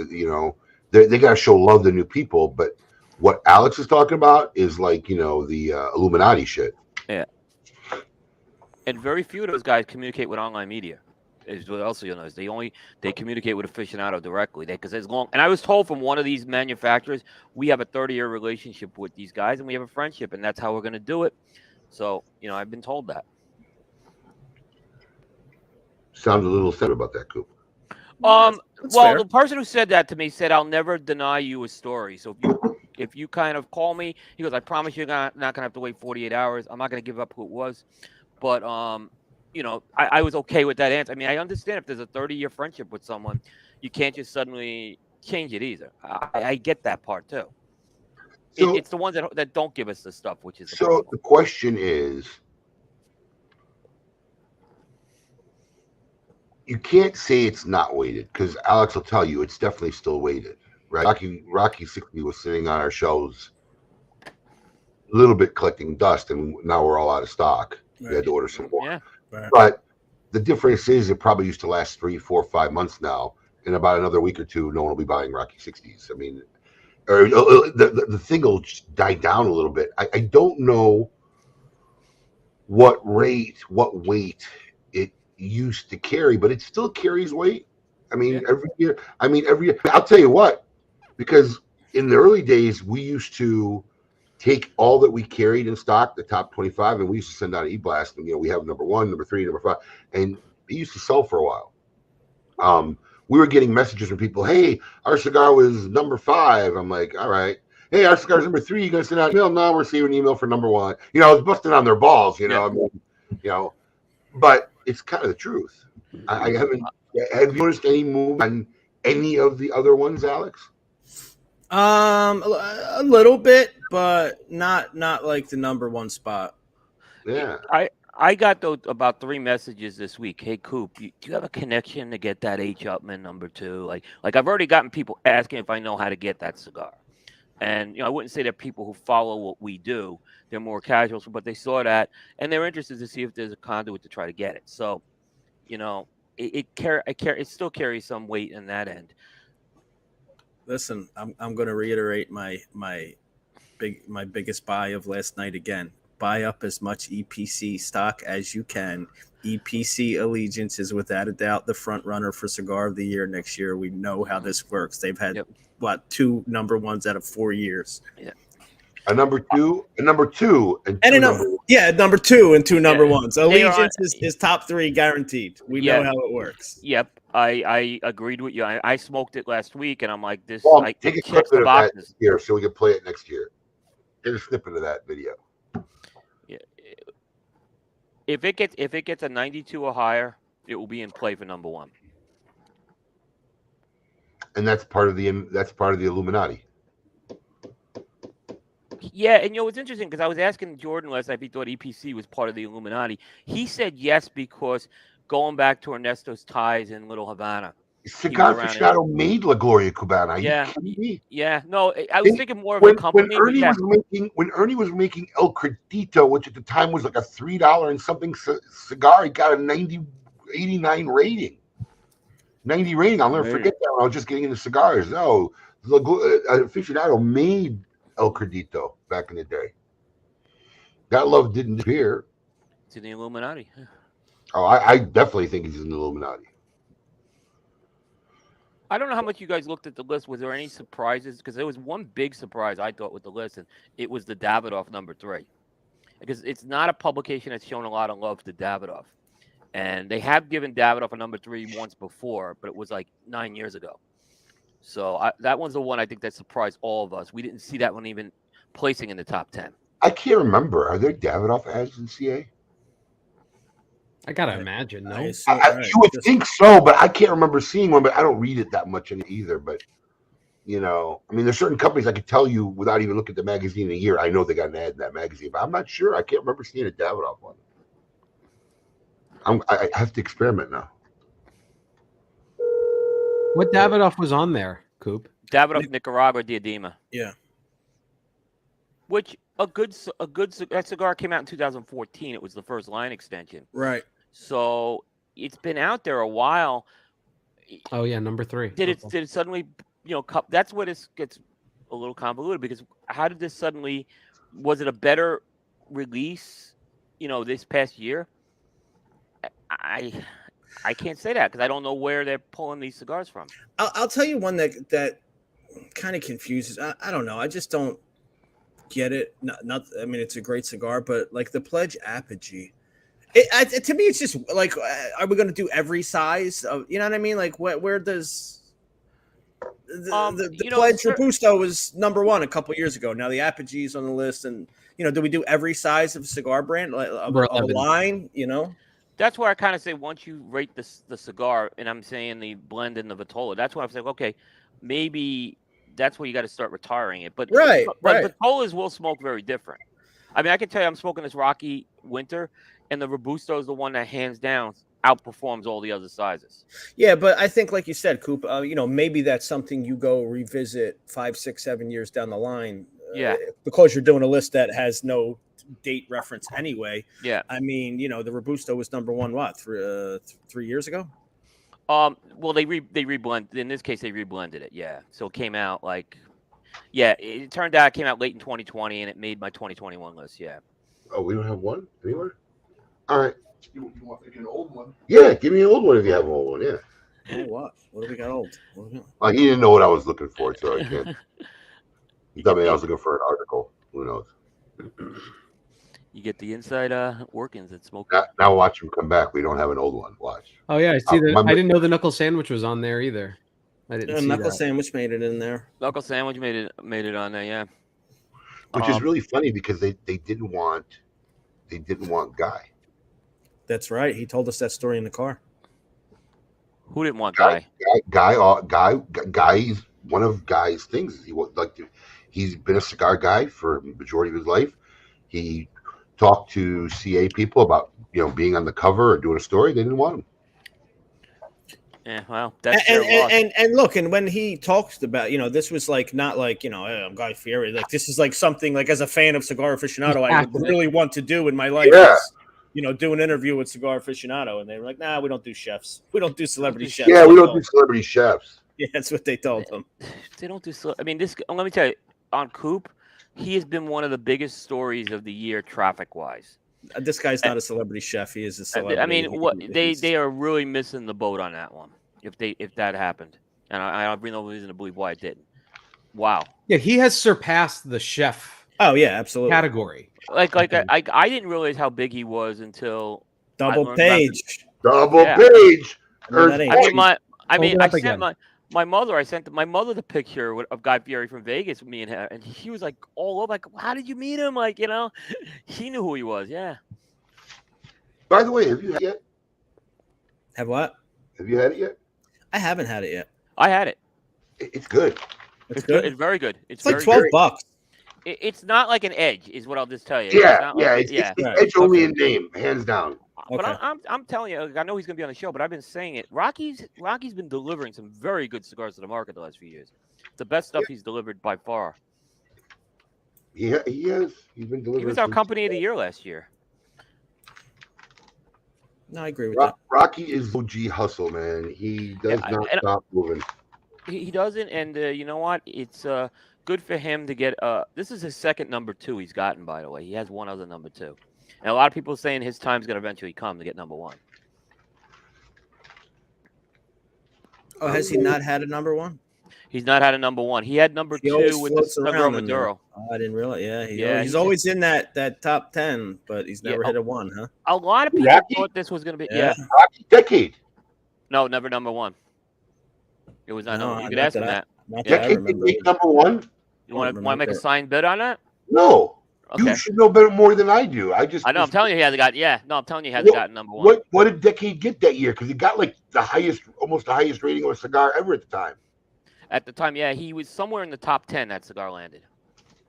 S3: they got to show love to new people. But what Alex is talking about is like, the Illuminati shit.
S6: Yeah. And very few of those guys communicate with online media. Is what else you'll notice. They communicate with Aficionado directly. Because as long, and I was told from one of these manufacturers, we have a 30-year relationship with these guys and we have a friendship, and that's how we're going to do it. So, I've been told that.
S3: Sounds a little sad about that, Coop.
S6: The person who said that to me said, "I'll never deny you a story. So if you kind of call me," he goes, "I promise you're not going to have to wait 48 hours. I'm not going to give up who it was." But, I was okay with that answer. I mean, I understand if there's a 30-year friendship with someone, you can't just suddenly change it either. I get that part too. So, it's the ones that don't give us the stuff, which is
S3: the question is, you can't say it's not weighted because Alex will tell you it's definitely still weighted, right? Rocky 60 was sitting on our shelves a little bit collecting dust, and now we're all out of stock. We had to order some more.
S6: Yeah. Right.
S3: But the difference is it probably used to last 3, 4, 5 months now. In about another week or two, no one will be buying Rocky 60s. I mean, or the thing will die down a little bit. I don't know what weight it used to carry, but it still carries weight. I mean, every year. I'll tell you what, because in the early days, we used to take all that we carried in stock, the top 25, and we used to send out an e-blast. And, we have number 1, number 3, number 5, and it used to sell for a while. We were getting messages from people, "Hey, our cigar was number 5. I'm like, all right. "Hey, our cigar's number 3. You gonna send out an email?" "No, we're receiving an email for number 1. I was busting on their balls, but it's kind of the truth. I haven't. Have you noticed any move on any of the other ones, Alex?
S5: A little bit, but not like the number 1 spot.
S3: Yeah.
S6: I got about 3 messages this week. "Hey, Coop, do you have a connection to get that H. Upman number 2? Like I've already gotten people asking if I know how to get that cigar. And I wouldn't say they're people who follow what we do. They're more casuals, but they saw that and they're interested to see if there's a conduit to try to get it. So, it still carries some weight in that end.
S5: Listen, I'm going to reiterate my biggest buy of last night again. Buy up as much EPC stock as you can. EPC Allegiance is without a doubt the front runner for Cigar of the Year next year. We know how this works. They've had 2 number 1s out of 4 years.
S6: Yeah.
S3: A number 2, and number 2 and
S5: number 2 and 2 number 1s. Allegiance is top 3 guaranteed. We know how it works.
S6: Yep. I agreed with you. I smoked it last week, and I'm like, this.
S3: Well,
S6: I
S3: take a
S6: checks
S3: clip
S6: the
S3: of that
S6: boxes.
S3: here so we can play it next year. Get a snippet of that video.
S6: Yeah. If it gets a 92 or higher, it will be in play for number one.
S3: And that's part of the Illuminati.
S6: Yeah, and what's interesting, because I was asking Jordan last night if he thought EPC was part of the Illuminati. He said yes, because going back to Ernesto's ties in Little Havana.
S3: Cigar Aficionado made La Gloria Cubana. Are you kidding me?
S6: Yeah. No, I was thinking more of a company.
S3: When Ernie was making El Credito, which at the time was like a $3 and something cigar, he got a 89 rating. 90 rating. I'll never forget that when I was just getting into cigars. No, Aficionado made El Credito back in the day. That love didn't disappear.
S6: It's in the Illuminati.
S3: Oh, I definitely think he's in the Illuminati.
S6: I don't know how much you guys looked at the list. Was there any surprises? Because there was one big surprise I thought with the list, and it was the Davidoff number 3. Because it's not a publication that's shown a lot of love to Davidoff. And they have given Davidoff a number 3 once before, but it was like 9 years ago. So that one's the one I think that surprised all of us. We didn't see that one even placing in the top 10.
S3: I can't remember. Are there Davidoff ads in CA?
S4: I gotta imagine. No,
S3: you would think so, but I can't remember seeing one. But I don't read it that much in either. But I mean, there's certain companies I could tell you without even looking at the magazine in a year. I know they got an ad in that magazine, but I'm not sure. I can't remember seeing a Davidoff one. I have to experiment now.
S4: What Davidoff was on there, Coop?
S6: Davidoff Nicaragua Diadema.
S5: Yeah.
S6: Which that cigar came out in 2014. It was the first line extension.
S5: Right.
S6: So it's been out there a while.
S4: Oh yeah, number 3.
S6: Did it suddenly, that's what it gets a little convoluted, because how did this suddenly, was it a better release, this past year? I can't say that because I don't know where they're pulling these cigars from.
S5: I'll tell you one that kind of confuses. I don't know. I just don't get it. I mean, it's a great cigar, but like the Pledge Apogee, to me, it's just like, are we going to do every size of? You know what I mean? Like, where does the Pledge Robusto was number 1 a couple years ago. Now the Apogee's on the list, and do we do every size of cigar brand, of a line?
S6: That's where I kind of say, once you rate the cigar, and I'm saying the blend and the Vitola, that's why I'm saying, okay, maybe that's where you got to start retiring it. But
S5: right.
S6: Vitolas will smoke very different. I mean, I can tell you, I'm smoking this Rocky Winter, and the Robusto is the one that hands down outperforms all the other sizes.
S5: Yeah, but I think, like you said, Coop, maybe that's something you go revisit 5, 6, 7 years down the line.
S6: Yeah,
S5: because you're doing a list that has no date reference anyway.
S6: Yeah,
S5: I mean, the Robusto was number 1 what 3 years ago.
S6: Well, they reblend. In this case, they reblended it. Yeah, so it came out it turned out it came out late in 2020, and it made my 2021 list. Yeah.
S3: Oh, we don't have one anywhere. All right.
S7: You want to get an old one?
S3: Yeah, give me an old one if you have an old one. Yeah.
S5: Oh, what? What do we got old?
S3: He didn't know what I was looking for, so I can't. He thought maybe I was looking for an article. Who knows?
S6: You get the inside workings at smoking.
S3: Now watch him come back. We don't have an old one. Watch.
S4: Oh yeah, I see that. I didn't know the knuckle sandwich was on there either. I didn't see
S5: knuckle
S4: that.
S5: Sandwich made it in there.
S6: Knuckle sandwich made it on there. Yeah.
S3: Which is really funny because they didn't want Guy.
S5: That's right. He told us that story in the car.
S6: Who didn't want Guy?
S3: Guy is one of Guy's things. He's been a cigar guy for the majority of his life. He talked to CA people about being on the cover or doing a story. They didn't want him.
S6: Yeah, well, that's
S5: and look, and when he talks about, this was like not like hey, I'm Guy Fieri. Like this is like something like as a fan of Cigar Aficionado, I would really want to do in my life.
S3: Yeah.
S5: Is, do an interview with Cigar Aficionado, and they were like, "Nah, we don't do chefs. We don't do celebrity chefs."
S3: Yeah, we don't do celebrity chefs.
S5: Yeah, that's what they told them.
S6: They don't do. I mean, let me tell you, on Coop, he has been one of the biggest stories of the year traffic-wise.
S5: This guy's not a celebrity chef. He is a celebrity.
S6: I mean, they are really missing the boat on that one. If that happened, and I have no reason to believe why it didn't. Wow.
S4: Yeah, he has surpassed the chef.
S5: Oh yeah, absolutely.
S4: Category.
S6: I didn't realize how big he was until
S5: Double Page.
S3: Double Page.
S6: I mean, I mean,
S4: Hold it
S6: I
S4: up
S6: sent
S4: again.
S6: my mother. I sent my mother the picture of Guy Fieri from Vegas with me and her, and she was like all over. Like, how did you meet him? Like, she knew who he was. Yeah.
S3: By the way, have you had it yet?
S5: Have what?
S3: Have you had it yet?
S5: I haven't had it yet.
S6: I had it.
S3: It's good.
S5: It's
S6: good.
S5: good.
S6: It's very good. It's
S5: It's like
S6: very
S5: $12.
S6: good. It's not like an Edge, is what I'll just tell you.
S3: Yeah,
S6: It's
S3: it's
S5: Right.
S3: Edge only
S5: Okay.
S3: in name, hands down.
S6: But
S5: Okay.
S6: I'm telling you, I know he's going to be on the show, but I've been saying it. Rocky's been delivering some very good cigars to the market the last few years. The best stuff he's delivered by far.
S3: He has. He's been delivering.
S6: He was our company of the year last year.
S5: No, I agree with that.
S3: Rocky is OG hustle, man. He does not stop moving.
S6: He doesn't, and you know what? It's good for him to get. This is his second number 2 he's gotten, by the way. He has one other number 2, and a lot of people are saying his time's going to eventually come to get number 1.
S5: Oh, has he not had a number 1?
S6: He's not had a number 1. He had number 2 with the Sun Maduro.
S5: Oh, I didn't realize.
S6: Yeah,
S5: he's always in that top 10, but he's never hit a 1, huh?
S6: A lot of people thought this was going to be. Yeah.
S3: Rocky decade.
S6: No, never number 1. It was not.
S5: No,
S6: you could ask him that.
S3: Decade number 1.
S6: You want to make a signed bid on that?
S3: No.
S6: Okay.
S3: You should know better more than I do. I
S6: know. I'm telling you, he hasn't got. Yeah. No, I'm telling you, he hasn't gotten number 1.
S3: What did Decade get that year? Because he got like almost the highest rating of a cigar ever at the time.
S6: At the time, yeah, he was somewhere in the top 10. That cigar landed.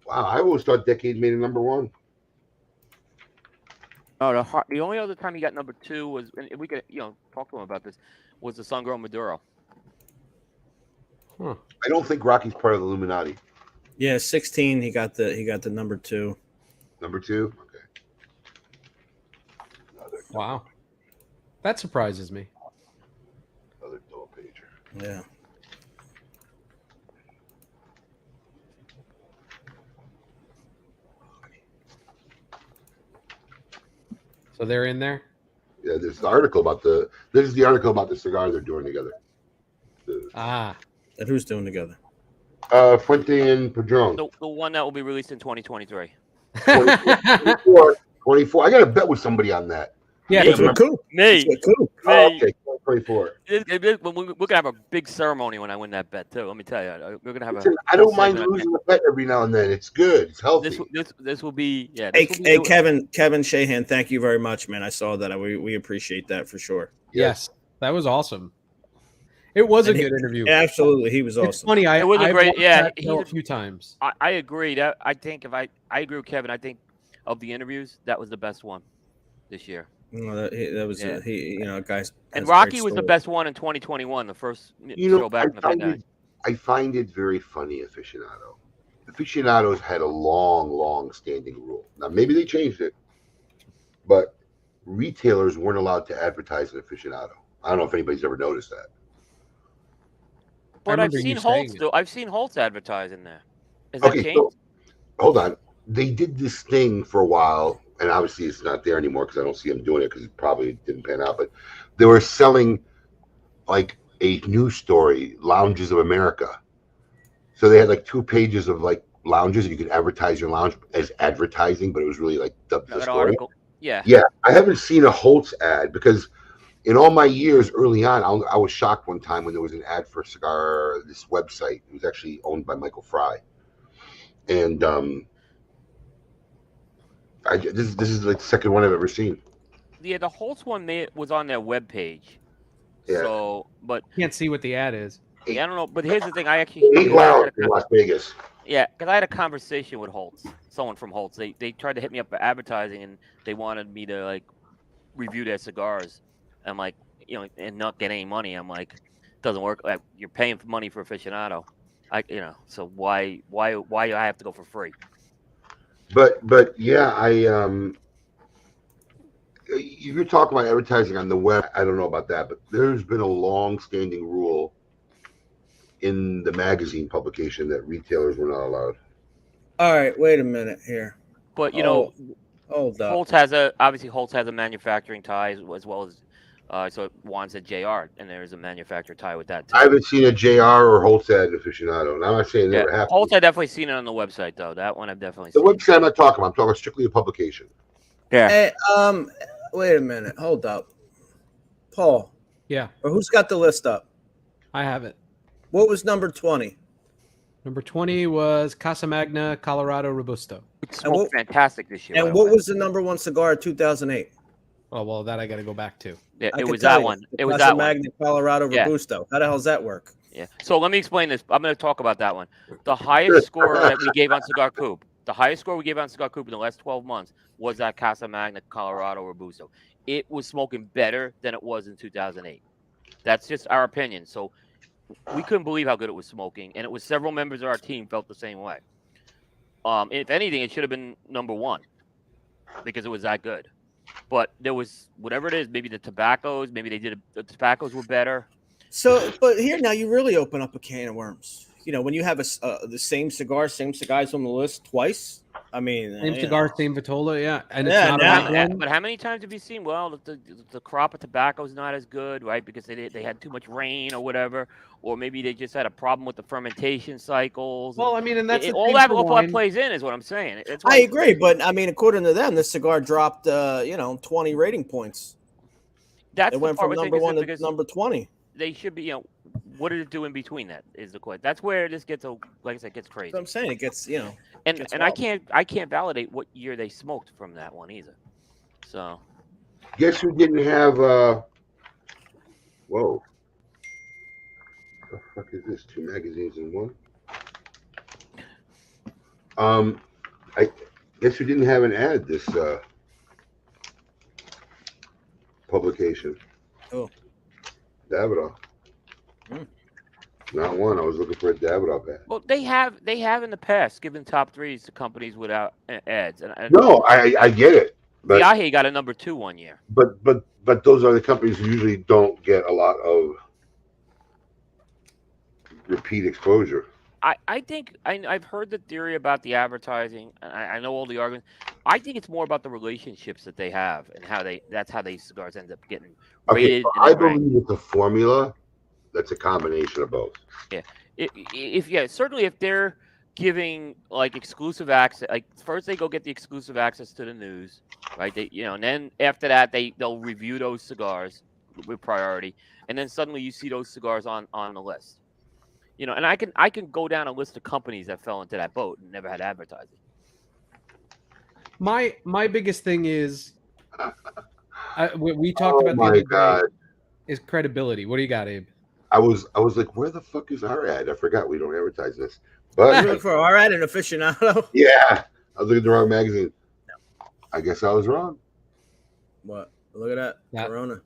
S3: Wow, I always thought Decade made it number 1.
S6: Oh, the only other time he got number 2 was, and we could talk to him about this, was the Sun Maduro.
S3: I don't think Rocky's part of the Illuminati.
S5: Yeah, 16. He got the number 2.
S3: Number 2. Okay.
S4: Wow, that surprises me.
S3: Another double pager.
S5: Yeah.
S4: So they're in there.
S3: Yeah, there's the article about the cigar they're doing together.
S4: Ah.
S5: And who's doing together?
S3: Fuente and Padron.
S6: The one that will be released in 2023.
S3: 24. I got to bet with somebody on that.
S4: Yeah,
S5: cool.
S6: Me.
S5: Cool.
S3: Oh, okay, 24.
S6: We're gonna have a big ceremony when I win that bet too. Let me tell you, we're gonna have
S3: Listen, I don't mind losing a bet every now and then. It's good. It's healthy.
S6: This will be
S5: Hey, Kevin Shahan, thank you very much, man. I saw that. We appreciate that for sure.
S4: Yes, that was awesome. It was a good interview.
S5: Absolutely, he was awesome.
S4: It's funny.
S6: It was a great. Yeah,
S4: a few times.
S6: I agree. I think I agree with Kevin. I think of the interviews, that was the best one this year.
S5: No, that was guys.
S6: And Rocky was the best one in 2021, the first show back in the pandemic.
S3: I find it very funny, aficionado. Aficionados had a long standing rule. Now maybe they changed it, but retailers weren't allowed to advertise an aficionado. I don't know if anybody's ever noticed that.
S6: But I've seen Holtz do. I've seen Holtz advertise in there. Has
S3: that
S6: changed?
S3: So, hold on. They did this thing for a while. And obviously it's not there anymore because I don't see them doing it because it probably didn't pan out. But they were selling like a news story, Lounges of America. So they had like 2 pages of like lounges. You could advertise your lounge as advertising, but it was really like the story.
S6: Article. Yeah.
S3: Yeah. I haven't seen a Holtz ad because in all my years early on, I was shocked one time when there was an ad for a cigar, this website. It was actually owned by Michael Fry. And this is like the second one I've ever seen.
S6: Yeah, the Holtz one was on their webpage.
S3: Yeah.
S6: So, but
S4: can't see what the ad is.
S6: Yeah, I don't know. But here's the thing: I actually
S3: 8 Lounge in Las Vegas.
S6: Yeah, because I had a conversation with Holtz, someone from Holtz. They tried to hit me up for advertising, and they wanted me to like review their cigars. I'm like, and not get any money. I'm like, doesn't work. Like, you're paying money for aficionado. So why I have to go for free?
S3: But yeah, you're talking about advertising on the web. I don't know about that, but there's been a long-standing rule in the magazine publication that retailers were not allowed.
S5: All right, wait a minute here.
S6: But
S5: hold up.
S6: Holtz has a manufacturing tie as well as so Juan said JR, and there's a manufacturer tie with that too.
S3: I haven't seen a JR or Holtz ad aficionado, and I'm not saying never happened.
S6: Holtz, I've definitely seen it on the website though. That one I've definitely
S3: seen.
S6: The
S3: website I'm not talking about. I'm talking strictly the publication.
S6: Yeah.
S5: Hey, wait a minute. Hold up. Paul.
S4: Yeah.
S5: Or who's got the list up?
S4: I have it.
S5: What was number 20?
S4: Number 20 was Casa Magna Colorado Robusto.
S6: It smoked fantastic this year.
S5: And what was the number one cigar in 2008?
S4: Oh, well, that I got to go back to.
S6: Yeah,
S5: I
S6: it
S5: can
S6: was
S5: tell
S6: that
S5: you,
S6: one.
S5: the
S6: It was
S5: Casa
S6: that one.
S5: Magna Colorado
S6: Yeah.
S5: Robusto. How the hell does that work?
S6: Yeah. So let me explain this. I'm going to talk about that one. The highest score that we gave on Cigar Coop, the highest score we gave on Cigar Coop in the last 12 months was that Casa Magna Colorado Robusto. It was smoking better than it was in 2008. That's just our opinion. So we couldn't believe how good it was smoking, and it was several members of our team felt the same way. If anything, it should have been number one because it was that good. But there was whatever it is, maybe the tobaccos, maybe the tobaccos were better.
S5: So, but here now you really open up a can of worms. You know, when you have the same cigars on the list twice. I mean,
S4: Same cigar, same Vitola, yeah. And it's
S5: Yeah,
S4: not
S5: now-
S4: a red blend.
S6: But how many times have you seen? Well, the crop of tobacco is not as good, right? Because they had too much rain or whatever, or maybe they just had a problem with the fermentation cycles.
S4: Well, I mean, and that's the
S6: all
S4: thing
S6: that
S4: for
S6: all that
S4: wine.
S6: plays in is what I'm saying. It's
S5: I agree, but I mean, according to them, this cigar dropped, 20 rating points.
S6: That's
S5: It
S6: the
S5: went
S6: part
S5: from
S6: we're
S5: number
S6: thinking,
S5: one to
S6: because
S5: number 20.
S6: they should be. What did it do in between? That is the question. That's where this gets, like I said, gets crazy.
S5: That's what I'm saying. It gets,
S6: And
S5: gets
S6: I
S5: wild.
S6: can't validate what year they smoked from that one either. So
S3: Guess who didn't have? Whoa. What the fuck is this? 2 magazines in one. I guess who didn't have an ad this publication?
S5: Oh.
S3: Davidoff. Not one. I was looking for a Davidoff ad.
S6: well, they have in the past given top threes to companies without ads. And
S3: No, I get it. But
S6: Viaje got a number 2 one year.
S3: but those are the companies who usually don't get a lot of repeat exposure.
S6: I think I've heard the theory about the advertising. And I know all the arguments. I think it's more about the relationships that they have and that's how these cigars end up getting rated.
S3: Okay,
S6: and
S3: I
S6: ranked.
S3: believe it's a formula that's a combination of both.
S6: Certainly if they're giving like exclusive access, like first they go get the exclusive access to the news, right? And then after that they'll review those cigars with priority, and then suddenly you see those cigars on the list. And I can go down a list of companies that fell into that boat and never had advertising.
S4: My biggest thing is we talked about the
S3: my
S4: other
S3: God.
S4: day is credibility. What do you got, Abe?
S3: I was like, where the fuck is our ad? I forgot we don't advertise this.
S5: You
S3: But
S5: look for our ad, an aficionado.
S3: yeah, I was looking at the wrong magazine. I guess I was wrong.
S5: What? Look at that.
S4: Yeah.
S5: Corona.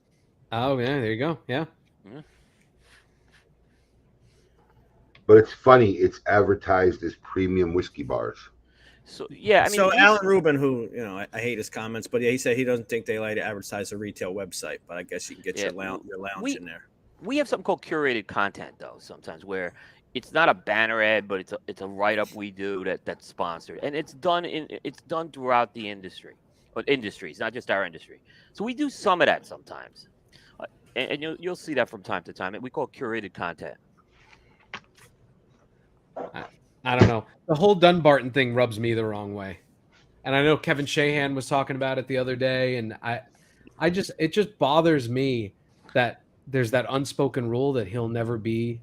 S4: Oh, yeah, there you go. Yeah.
S3: But it's funny. It's advertised as premium whiskey bars.
S6: So yeah, I mean,
S5: So Alan Rubin, who I hate his comments, but he said he doesn't think they like to advertise a retail website. But I guess you can get your lounge in there.
S6: We have something called curated content though. Sometimes where it's not a banner ad, but it's a write up we do that's sponsored, and it's done throughout the industry, but industries, not just our industry. So we do some of that sometimes, and you'll see that from time to time. And we call it curated content.
S4: I don't know. The whole Dunbarton thing rubs me the wrong way. And I know Kevin Shahan was talking about it the other day, and it just bothers me that there's that unspoken rule that he'll never be.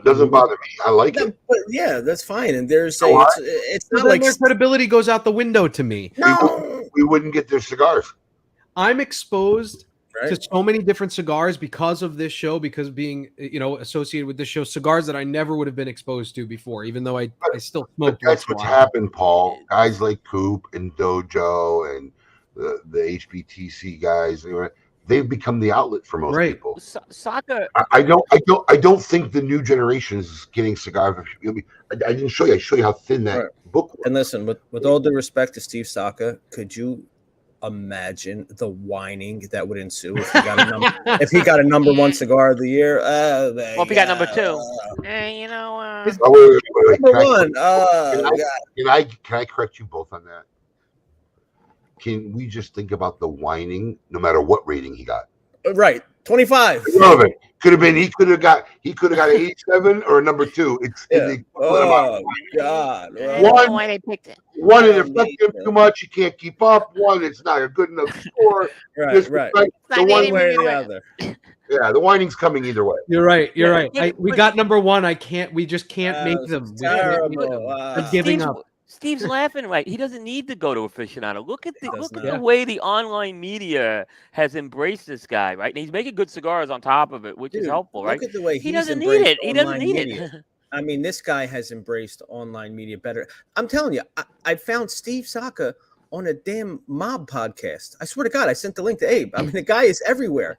S3: Doesn't bother me. I like it.
S5: But yeah, that's fine. And there's it's
S4: So
S5: not
S4: then
S5: like
S4: their credibility goes out the window to me.
S5: no.
S3: We wouldn't get their cigars.
S4: I'm exposed
S5: Right.
S4: to so many different cigars because of this show, because being associated with this show, cigars that I never would have been exposed to before, even though I still
S3: But
S4: smoked.
S3: that's what's happened, Paul. Guys like Coop and Dojo and the HBTC guys, they've become the outlet for most people.
S6: Saka.
S3: I don't think the new generation is getting cigars. I didn't show you. I show you how thin that book was.
S5: And listen, with all due respect to Steve Saka, could you imagine the whining that would ensue if he got a number one cigar of the year?
S6: Well, if he got number 2,
S3: Wait.
S5: number one.
S3: Can I correct you both on that? Can we just think about the whining, no matter what rating he got?
S5: Right, 25.
S3: Irrelevant. Could have been. He could have got an 87 or a number 2. It's the
S5: Oh God!
S6: why they picked it.
S3: One, it affects him too much. He can't keep up. One, it's not a good enough score.
S5: Right.
S3: The
S5: One
S3: one
S5: way or the other.
S3: Yeah, the whining's coming either way.
S4: You're right. You're
S6: Yeah,
S4: right. We
S6: but-
S4: got number one. We just can't make them. We can't make
S5: terrible.
S4: them. I'm giving
S6: Steve's,
S4: up.
S6: Steve's laughing. Right? He doesn't need to go to aficionado. Look at
S5: does
S6: the
S5: not.
S6: way the online media has embraced this guy. Right, and he's making good cigars on top of it, which is
S5: Dude,
S6: helpful. Right?
S5: Look at the way
S6: He
S5: he's
S6: doesn't need
S5: embraced
S6: it. He doesn't
S5: online
S6: need
S5: media.
S6: it.
S5: I mean, this guy has embraced online media better. I'm telling you, I found Steve Saka on a damn mob podcast. I swear to God, I sent the link to Abe. I mean, the guy is everywhere.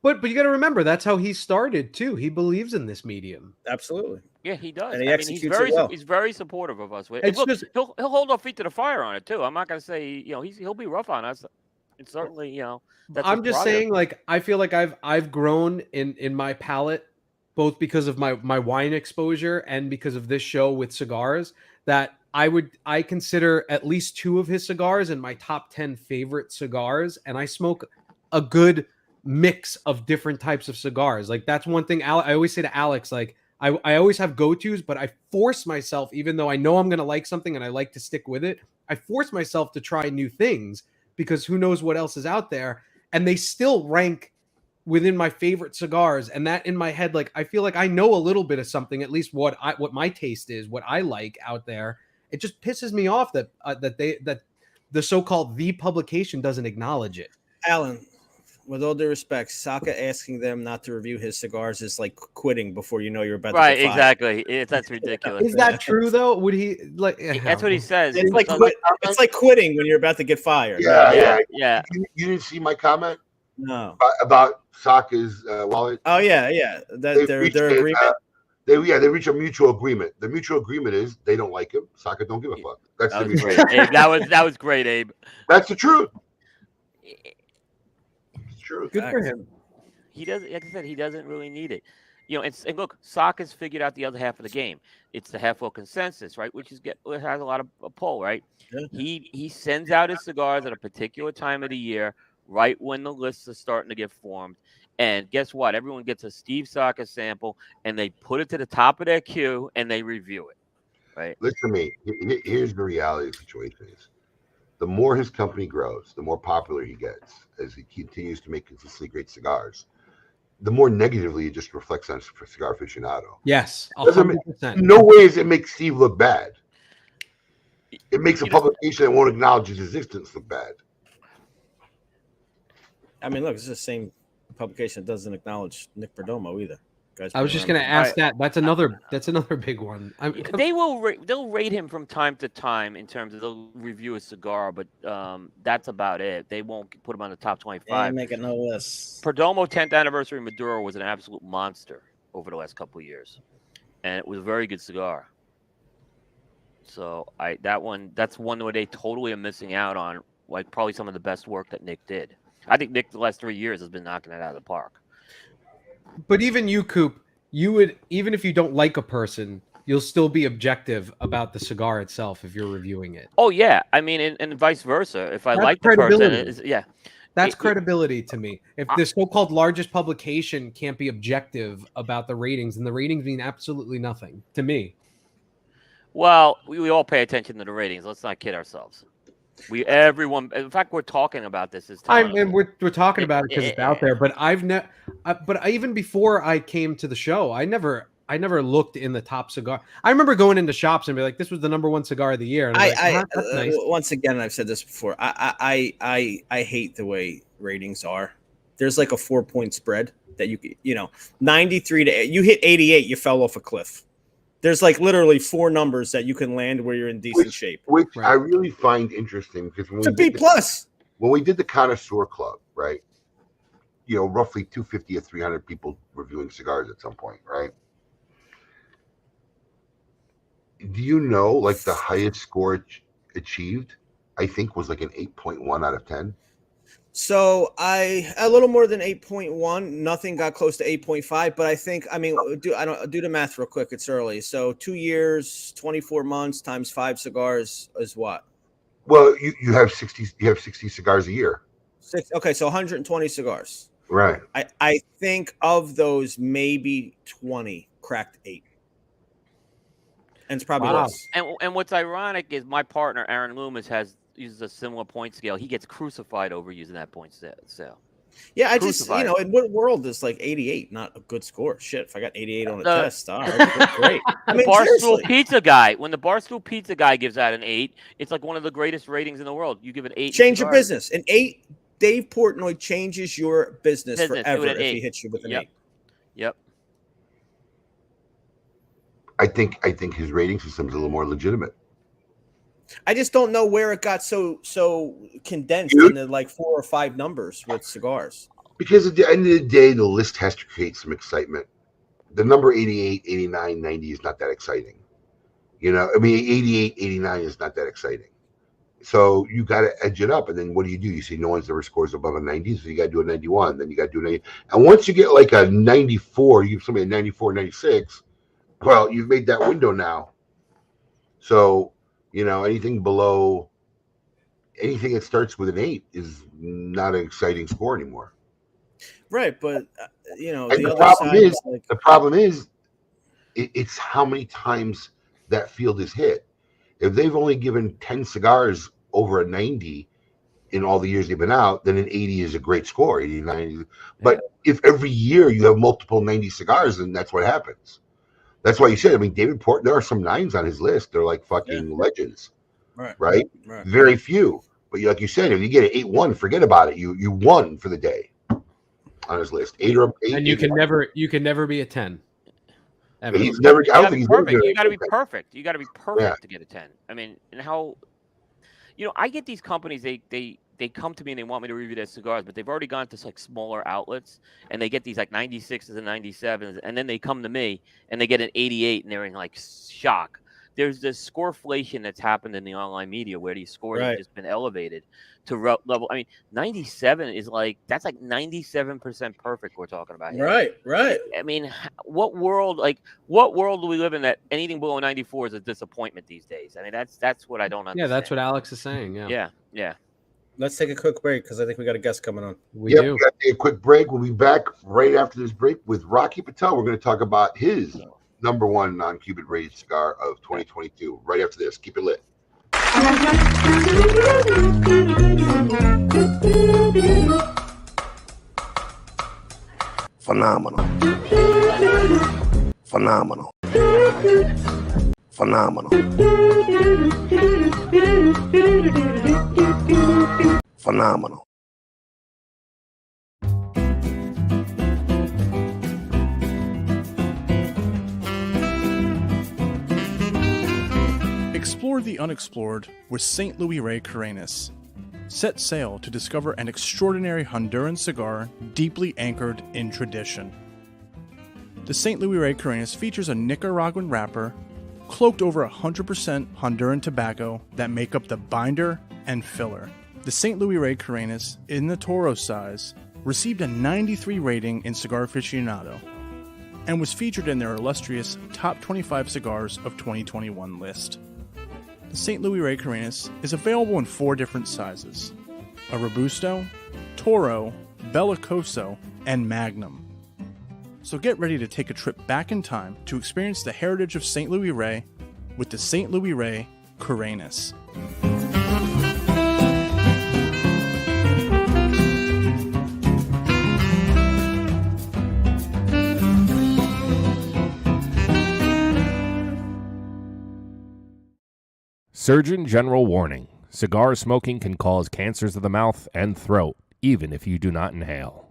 S4: But you got to remember that's how he started too. He believes in this medium.
S5: Absolutely.
S6: Yeah, he does.
S5: And he
S6: I mean,
S5: executes it well.
S6: he's very supportive of us.
S4: It's
S6: Look,
S4: just-
S6: he'll hold our feet to the fire on it too. I'm not going to say he'll be rough on us. It's certainly that's
S4: I'm
S6: his
S4: just
S6: prerogative.
S4: saying, like, I feel like I've grown in my palate, both because of my wine exposure and because of this show with cigars, that I consider at least 2 of his cigars in my top 10 favorite cigars, and I smoke a good mix of different types of cigars. Like, that's one thing I always say to Alex, like, I always have go-tos, but I force myself, even though I know I'm going to like something and I like to stick with it, I force myself to try new things because who knows what else is out there. And they still rank within my favorite cigars. And that in my head, like, I feel like I know a little bit of something, at least what my taste is, what I like out there. It just pisses me off that the so-called the publication doesn't acknowledge it.
S5: Alan, with all due respect, Saka asking them not to review his cigars is like quitting before you know you're about to
S6: Right,
S5: get fired.
S6: exactly. That's ridiculous.
S4: Is that true though? Would he like?
S6: That's what he says.
S5: It's like it's like quitting when you're about to get fired.
S6: Yeah.
S3: You didn't see my comment
S5: No.
S3: about Saka's wallet?
S5: Oh yeah. Their agreement.
S3: They reach a mutual agreement. The mutual agreement is they don't like him. Saka don't give a fuck. That's
S6: That
S3: the
S6: was
S3: mutual.
S6: great, Abe. That was great, Abe.
S3: That's the truth. It's true.
S4: Good for him.
S6: He doesn't, like I said, he doesn't really need it. And look, Saka's figured out the other half of the game. It's the half-full consensus, right? Which has a lot of pull, right?
S5: Yeah.
S6: He sends out his cigars at a particular time of the year, right when the lists are starting to get formed. And guess what? Everyone gets a Steve Saka sample, and they put it to the top of their queue, and they review it, right?
S3: Listen to me. Here's the reality of the situation is the more his company grows, the more popular he gets as he continues to make consistently great cigars, the more negatively it just reflects on Cigar Aficionado.
S4: Yes,
S3: Doesn't make-
S4: 100%.
S3: No way does it make Steve look bad. It makes a publication that won't acknowledge his existence look bad.
S5: I mean, look, it's the same publication that doesn't acknowledge Nick Perdomo either. Guys,
S4: I was just going to ask that. That's another big one.
S6: They'll rate him from time to time in terms of they'll review a cigar, but that's about it. They won't put him on the top 25.
S5: make it no less.
S6: Perdomo 10th anniversary Maduro was an absolute monster over the last couple of years, and it was a very good cigar. So that's one where they totally are missing out on, like, probably some of the best work that Nick did. I think Nick the last 3 years has been knocking it out of the park.
S4: But even you, Coop, you would, even if you don't like a person, you'll still be objective about the cigar itself if you're reviewing it.
S6: Oh yeah, I mean, and vice versa. If I
S4: That's
S6: like the person,
S4: credibility. That's credibility to me. If the so-called largest publication can't be objective about the ratings, then the ratings mean absolutely nothing to me.
S6: Well, we all pay attention to the ratings. Let's not kid ourselves. Everyone. In fact, we're talking about this.
S4: And we're talking about it because it's out there. But even before I came to the show, I never looked in the top cigar. I remember going into shops and be like, "This was the number 1 cigar of the year." And that's nice.
S5: Once again, I've said this before. I hate the way ratings are. There's like a 4-point spread that you 93 to you hit 88, you fell off a cliff. There's like literally 4 numbers that you can land where you're in decent shape.
S3: Which I really find interesting because
S5: it's a B plus.
S3: When we did the Connoisseur Club, right? Roughly 250 or 300 people reviewing cigars at some point, right? Do you know, like, the highest score achieved, I think, was like an 8.1 out of 10?
S5: So a little more than 8.1. Nothing got close to 8.5, but I think, do the math real quick. It's early. So 2 years, 24 months times 5 cigars is what?
S3: Well, you have 60. You have 60 cigars a year.
S5: Okay, so 120 cigars.
S3: Right.
S5: I think of those, maybe 20 cracked 8. And it's probably less.
S6: And what's ironic is my partner Aaron Loomis uses a similar point scale. He gets crucified over using that point scale.
S5: Yeah, I
S6: Crucified.
S5: just, in what world is like 88 not a good score? Shit, if I got 88 on a test, all right, great. I mean,
S6: Barstool Pizza guy, when the Barstool Pizza guy gives out an 8, it's like one of the greatest ratings in the world. You give an 8.
S5: Change your business. An 8, Dave Portnoy changes your business forever if he hits you with an 8.
S6: Yep.
S3: I think his rating system is a little more legitimate.
S5: I just don't know where it got so condensed into like 4 or 5 numbers with cigars.
S3: Because at the end of the day, the list has to create some excitement. The number 88, 89, 90 is not that exciting. You know, I mean, 88, 89 is not that exciting. So you got to edge it up. And then what do? You say no one's ever scores above a 90, so you got to do a 91. Then you got to do a 90. And once you get like a 94, you give somebody a 94, 96, well, you've made that window now. So, anything that starts with an 8 is not an exciting score anymore.
S5: Right, but
S3: the problem is it's how many times that field is hit. If they've only given 10 cigars over a 90 in all the years they've been out, then an 80 is a great score, 89. But if every year you have multiple 90 cigars, then that's what happens. That's why you said, I mean, David Port, there are some 9s on his list. They're like fucking legends. Right? Very few. But like you said, if you get an 8-1, forget about it. You won for the day on his list. 8 or 8.
S4: And you can never be a 10.
S3: He's never. I don't think he's
S6: perfect. You got to be perfect. You got to be perfect to get a 10. I mean, and how, I get these companies. They come to me and they want me to review their cigars, but they've already gone to like smaller outlets and they get these like 96s and 97s, and then they come to me and they get an 88 and they're in like shock. There's this scoreflation that's happened in the online media where these scores have just been elevated to level. I mean, 97 is that's like 97% perfect we're talking about here.
S5: Right.
S6: I mean, what world do we live in that anything below 94 is a disappointment these days? I mean, that's what I don't understand.
S4: Yeah, that's what Alex is saying.
S6: Yeah.
S5: Let's take a quick break because I think we got a guest coming on.
S3: We got to take a quick break. We'll be back right after this break with Rocky Patel. We're going to talk about his number 1 non-Cuban rated cigar of 2022. Right after this. Keep it lit.
S8: Phenomenal. Phenomenal. Phenomenal. Phenomenal.
S9: Explore the unexplored with St. Louis Rey Carrenas. Set sail to discover an extraordinary Honduran cigar deeply anchored in tradition. The St. Louis Rey Carrenas features a Nicaraguan wrapper cloaked over 100% Honduran tobacco that make up the binder and filler. The St. Louis Rey Carrenas, in the Toro size, received a 93 rating in Cigar Aficionado and was featured in their illustrious Top 25 Cigars of 2021 list. The St. Louis Rey Carrenas is available in 4 different sizes: a Robusto, Toro, Bellicoso, and Magnum. So get ready to take a trip back in time to experience the heritage of St. Louis Rey with the St. Louis Rey Carrenas.
S10: Surgeon General warning: cigar smoking can cause cancers of the mouth and throat, even if you do not inhale.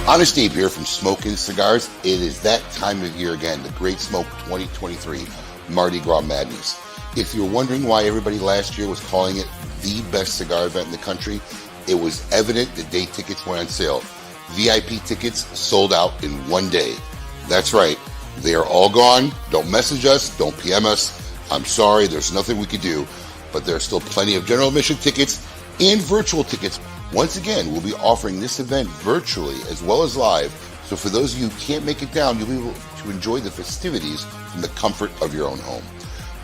S3: Honest Steve here from Smoking Cigars. It is that time of year again, the Great Smoke 2023 Mardi Gras Madness. If you're wondering why everybody last year was calling it the best cigar event in the country, it was evident the day tickets went on sale. VIP tickets sold out in one day. That's right. They are all gone. Don't message us. Don't PM us. I'm sorry. There's nothing we could do. But there are still plenty of general admission tickets and virtual tickets. Once again, we'll be offering this event virtually as well as live. So for those of you who can't make it down, you'll be able to enjoy the festivities from the comfort of your own home.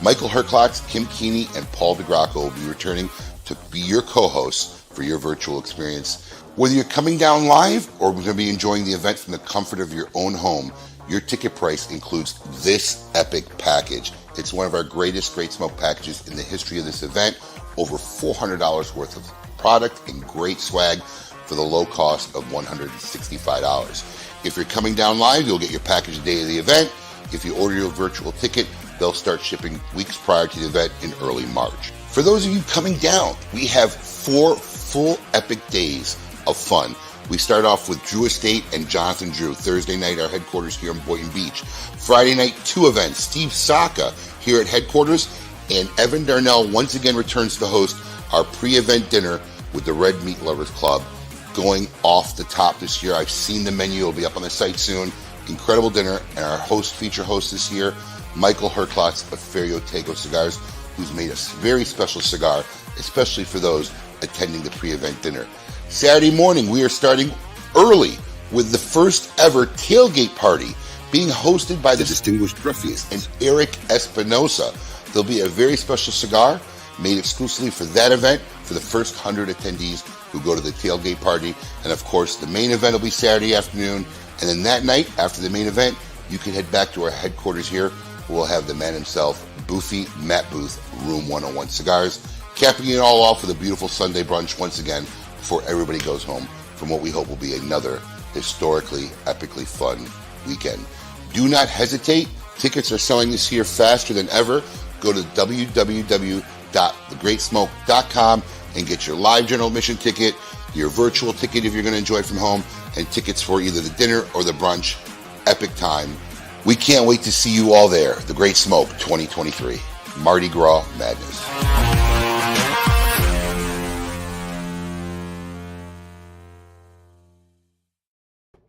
S3: Michael Herklotz, Kim Keeney, and Paul DeGracco will be returning to be your co-hosts for your virtual experience. Whether you're coming down live or going to be enjoying the event from the comfort of your own home, your ticket price includes this epic package. It's one of our greatest Great Smoke packages in the history of this event. Over $400 worth of product and great swag for the low cost of $165. If you're coming down live, you'll get your package the day of the event. If you order your virtual ticket, they'll start shipping weeks prior to the event in early March. For those of you coming down, we have 4 full epic days of fun. We start off with Drew Estate and Jonathan Drew, Thursday night, our headquarters here in Boynton Beach. Friday night, 2 events, Steve Saka here at headquarters, and Evan Darnell once again returns to host our pre-event dinner with the Red Meat Lovers Club, going off the top this year. I've seen the menu. It'll be up on the site soon. Incredible dinner. And our feature host this year, Michael Herklotz of Ferio Tego Cigars, who's made a very special cigar, especially for those attending the pre-event dinner. Saturday morning, we are starting early with the first ever tailgate party being hosted by the distinguished Gruffiest and Eric Espinosa. There'll be a very special cigar made exclusively for that event for the first 100 attendees who go to the tailgate party. And of course, the main event will be Saturday afternoon. And then that night, after the main event, you can head back to our headquarters here. We'll have the man himself, Boofy Matt Booth, Room 101 Cigars, capping it all off with a beautiful Sunday brunch once again before everybody goes home from what we hope will be another historically, epically fun weekend. Do not hesitate. Tickets are selling this year faster than ever. Go to www.thegreatsmoke.com and get your live general admission ticket, your virtual ticket if you're going to enjoy it from home, and tickets for either the dinner or the brunch. Epic time. We can't wait to see you all there. The Great Smoke 2023. Mardi Gras Madness.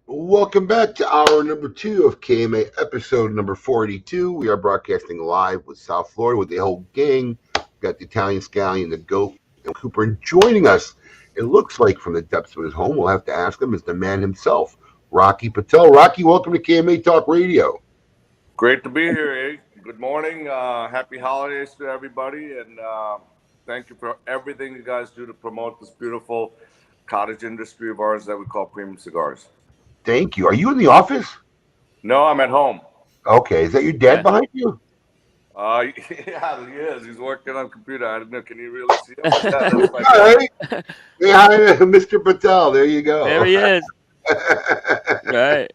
S3: Welcome back to hour number 2 of KMA episode number 482. We are broadcasting live with South Florida with the whole gang. We've got the Italian Scallion, the Goat, and Cooper. And joining us, it looks like from the depths of his home, we'll have to ask him, is the man himself, Rocky Patel. Rocky, welcome to KMA Talk Radio.
S11: Great to be here, Ig. Good morning. Happy holidays to everybody. And thank you for everything you guys do to promote this beautiful cottage industry of ours that we call premium cigars.
S3: Thank you. Are you in the office?
S11: No, I'm at home.
S3: Okay. Is that your dad behind you?
S11: Yeah, he is. He's working on the computer. I don't know. Can you really see him? Yeah,
S3: All right. Say hi to Mr. Patel. There you go.
S6: There he is. Right.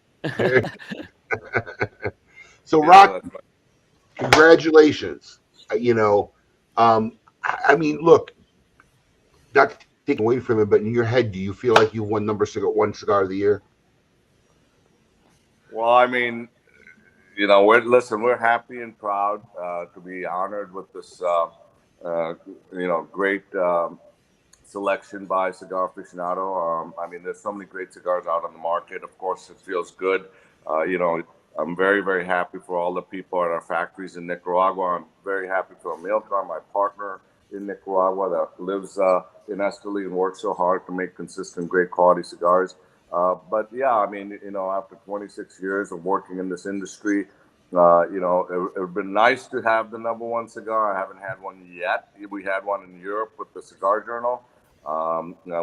S3: So, Rock, congratulations. I mean, look, not to take away from it, but in your head, do you feel like you won one cigar of the year?
S11: Well, I mean, we're happy and proud to be honored with this, great selection by Cigar Aficionado. I mean, there's so many great cigars out on the market. Of course, it feels good. I'm very, very happy for all the people at our factories in Nicaragua. I'm very happy for Amilcar, my partner in Nicaragua that lives in Esteli and works so hard to make consistent, great quality cigars. But yeah, I mean, after 26 years of working in this industry, it would been nice to have the number one cigar. I haven't had one yet. We had one in Europe with the Cigar Journal.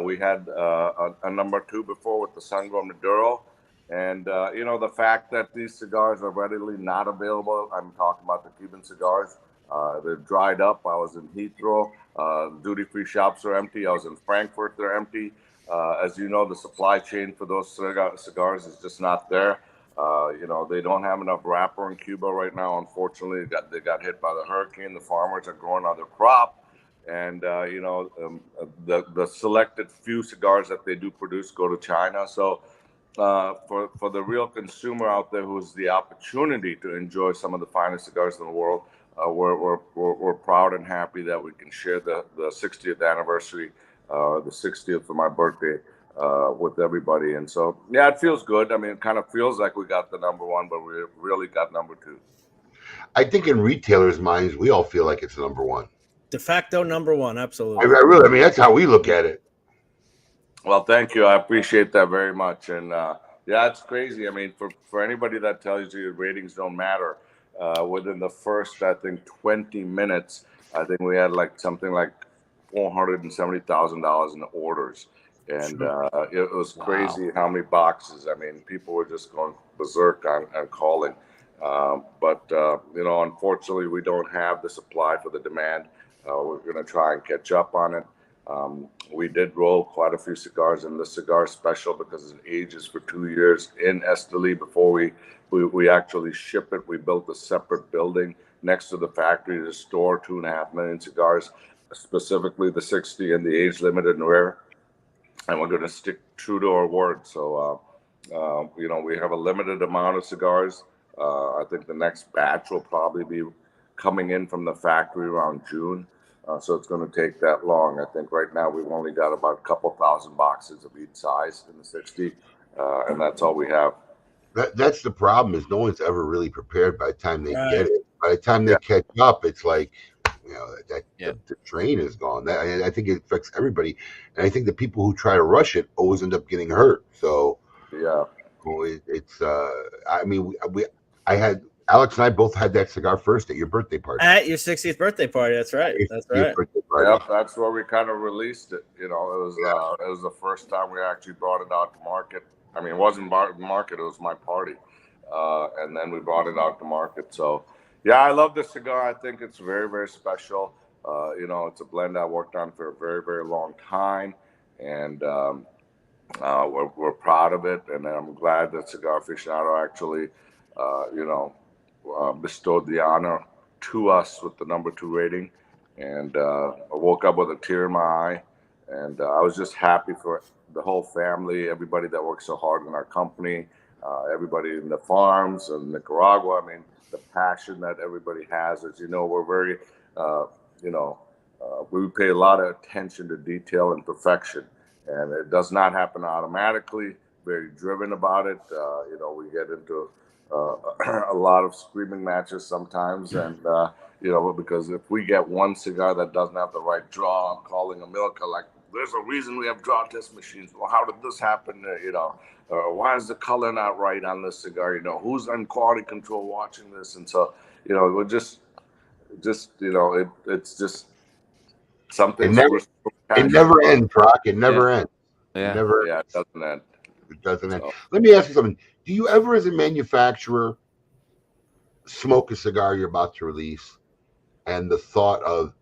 S11: We had a number 2 before with the Sangro Maduro. And, the fact that these cigars are readily not available, I'm talking about the Cuban cigars, they're dried up. I was in Heathrow. Duty-free shops are empty. I was in Frankfurt. They're empty. As you know, the supply chain for those cigars is just not there. They don't have enough wrapper in Cuba right now. Unfortunately, they got hit by the hurricane. The farmers are growing out their crop. And, the selected few cigars that they do produce go to China. So for the real consumer out there who has the opportunity to enjoy some of the finest cigars in the world, we're proud and happy that we can share the 60th anniversary, the 60th for my birthday, with everybody. And so, yeah, it feels good. I mean, it kind of feels like we got the number one, but we really got number 2.
S3: I think in retailers' minds, we all feel like it's the number one.
S5: De facto number 1, absolutely.
S3: I mean, that's how we look at it.
S11: Well, thank you. I appreciate that very much. And yeah, it's crazy. I mean, for anybody that tells you ratings don't matter, within the first, I think, 20 minutes, I think we had something like $470,000 in orders. And it was crazy how many boxes. I mean, people were just going berserk on calling. But unfortunately, we don't have the supply for the demand. We're going to try and catch up on it. We did roll quite a few cigars in the cigar special because it ages for 2 years in Esteli before we actually ship it. We built a separate building next to the factory to store 2.5 million cigars, specifically the 60 and the age limited and rare. And we're going to stick true to our word. So, we have a limited amount of cigars. I think the next batch will probably be coming in from the factory around June. So it's going to take that long. I think right now we've only got about a couple thousand boxes of each size in the 60, and that's all we have.
S3: That's the problem, is no one's ever really prepared by the time they get it. By the time they catch up, it's like, the train is gone. I think it affects everybody, and I think the people who try to rush it always end up getting hurt. So I had Alex and I both had that cigar first at your birthday party.
S5: At your 60th birthday party, that's right. That's right.
S11: Yep, that's where we kind of released it. It was the first time we actually brought it out to market. I mean, it wasn't market; it was my party, and then we brought it out to market. So, yeah, I love this cigar. I think it's very, very special. It's a blend I worked on for a very, very long time, and we're proud of it. And I'm glad that Cigar Aficionado actually, bestowed the honor to us with the number 2 rating. And I woke up with a tear in my eye, and I was just happy for the whole family, everybody that works so hard in our company, everybody in the farms in Nicaragua. I mean, the passion that everybody has. As you know, we're very, we pay a lot of attention to detail and perfection, and it does not happen automatically. Very driven about it. We get into a lot of screaming matches sometimes, and because if we get one cigar that doesn't have the right draw, I'm calling a Milka like, there's a reason we have draw test machines. Well, how did this happen? Why is the color not right on this cigar? Who's on quality control watching this? And so, we're just it's just something.
S3: It never ends, Rock. It never ends.
S11: Yeah. It doesn't end.
S3: It doesn't end. Let me ask you something. Do you ever, as a manufacturer, smoke a cigar you're about to release, and the thought of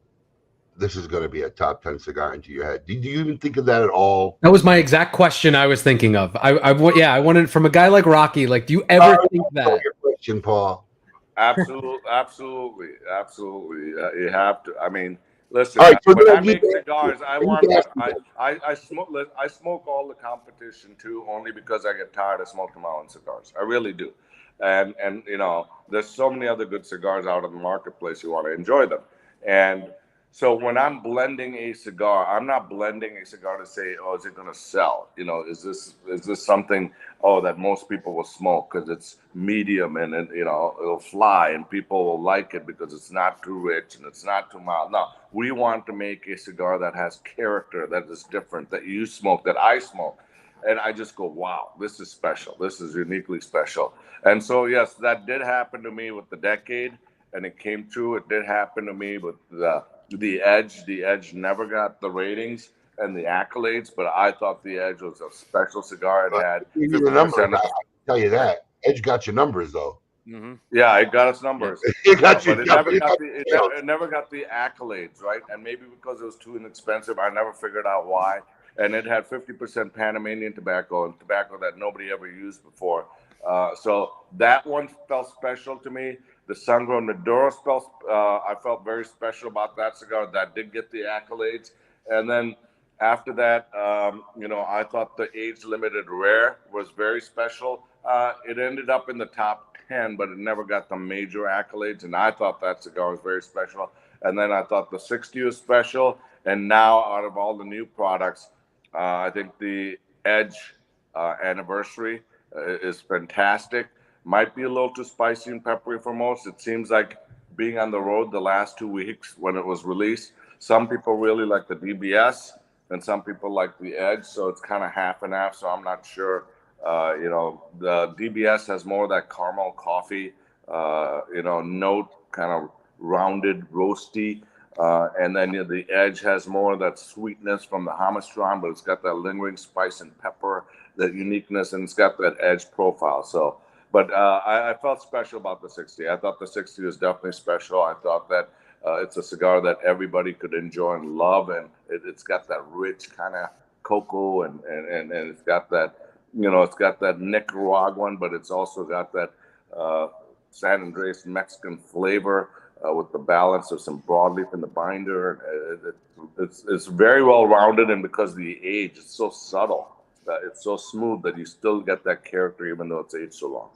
S3: this is going to be a top 10 cigar into your head? Do you even think of that at all?
S4: That was my exact question I was thinking of. I wanted from a guy like Rocky. Like, do you ever think that?
S3: Your question, Paul.
S11: Absolutely. You have to. I mean, listen.
S3: All right, so
S11: when I make cigars, I smoke all the competition too, only because I get tired of smoking my own cigars. I really do. And there's so many other good cigars out in the marketplace. You want to enjoy them, and so when I'm blending a cigar, I'm not blending a cigar to say, oh, is it going to sell? Is this something, that most people will smoke because it's medium and it'll fly and people will like it because it's not too rich and it's not too mild. No, we want to make a cigar that has character, that is different, that you smoke, that I smoke. And I just go, wow, this is special. This is uniquely special. And so, yes, that did happen to me with the Decade, and it came true. It did happen to me with the Edge. The Edge never got the ratings and the accolades, but I thought the Edge was a special cigar. It had 50%.
S3: I'll tell you that. Edge got your numbers, though.
S11: Mm-hmm. Yeah, it got us numbers. It never got the accolades, right? And maybe because it was too inexpensive, I never figured out why. And it had 50% Panamanian tobacco, and tobacco that nobody ever used before. So that one felt special to me. The Sangro Maduro I felt very special about that cigar. That did get the accolades. And then after that, I thought the Age Limited Rare was very special. It ended up in the top 10, but it never got the major accolades. And I thought that cigar was very special. And then I thought the 60 was special. And now, out of all the new products, I think the Edge Anniversary is fantastic. Might be a little too spicy and peppery for most. It seems like being on the road the last 2 weeks when it was released, some people really like the DBS and some people like the Edge. So it's kind of half and half. So I'm not sure. The DBS has more of that caramel coffee, note, kind of rounded, roasty. And then the edge has more of that sweetness from the Hamastron, but it's got that lingering spice and pepper, that uniqueness, and it's got that edge profile. So, but I felt special about the 60. I thought the 60 was definitely special. I thought that it's a cigar that everybody could enjoy and love, and it's got that rich kind of cocoa, and it's got that, it's got that Nicaraguan, but it's also got that San Andres Mexican flavor with the balance of some broadleaf in the binder. It's very well rounded, and because of the age, it's so subtle. It's so smooth that you still get that character even though it's aged so long.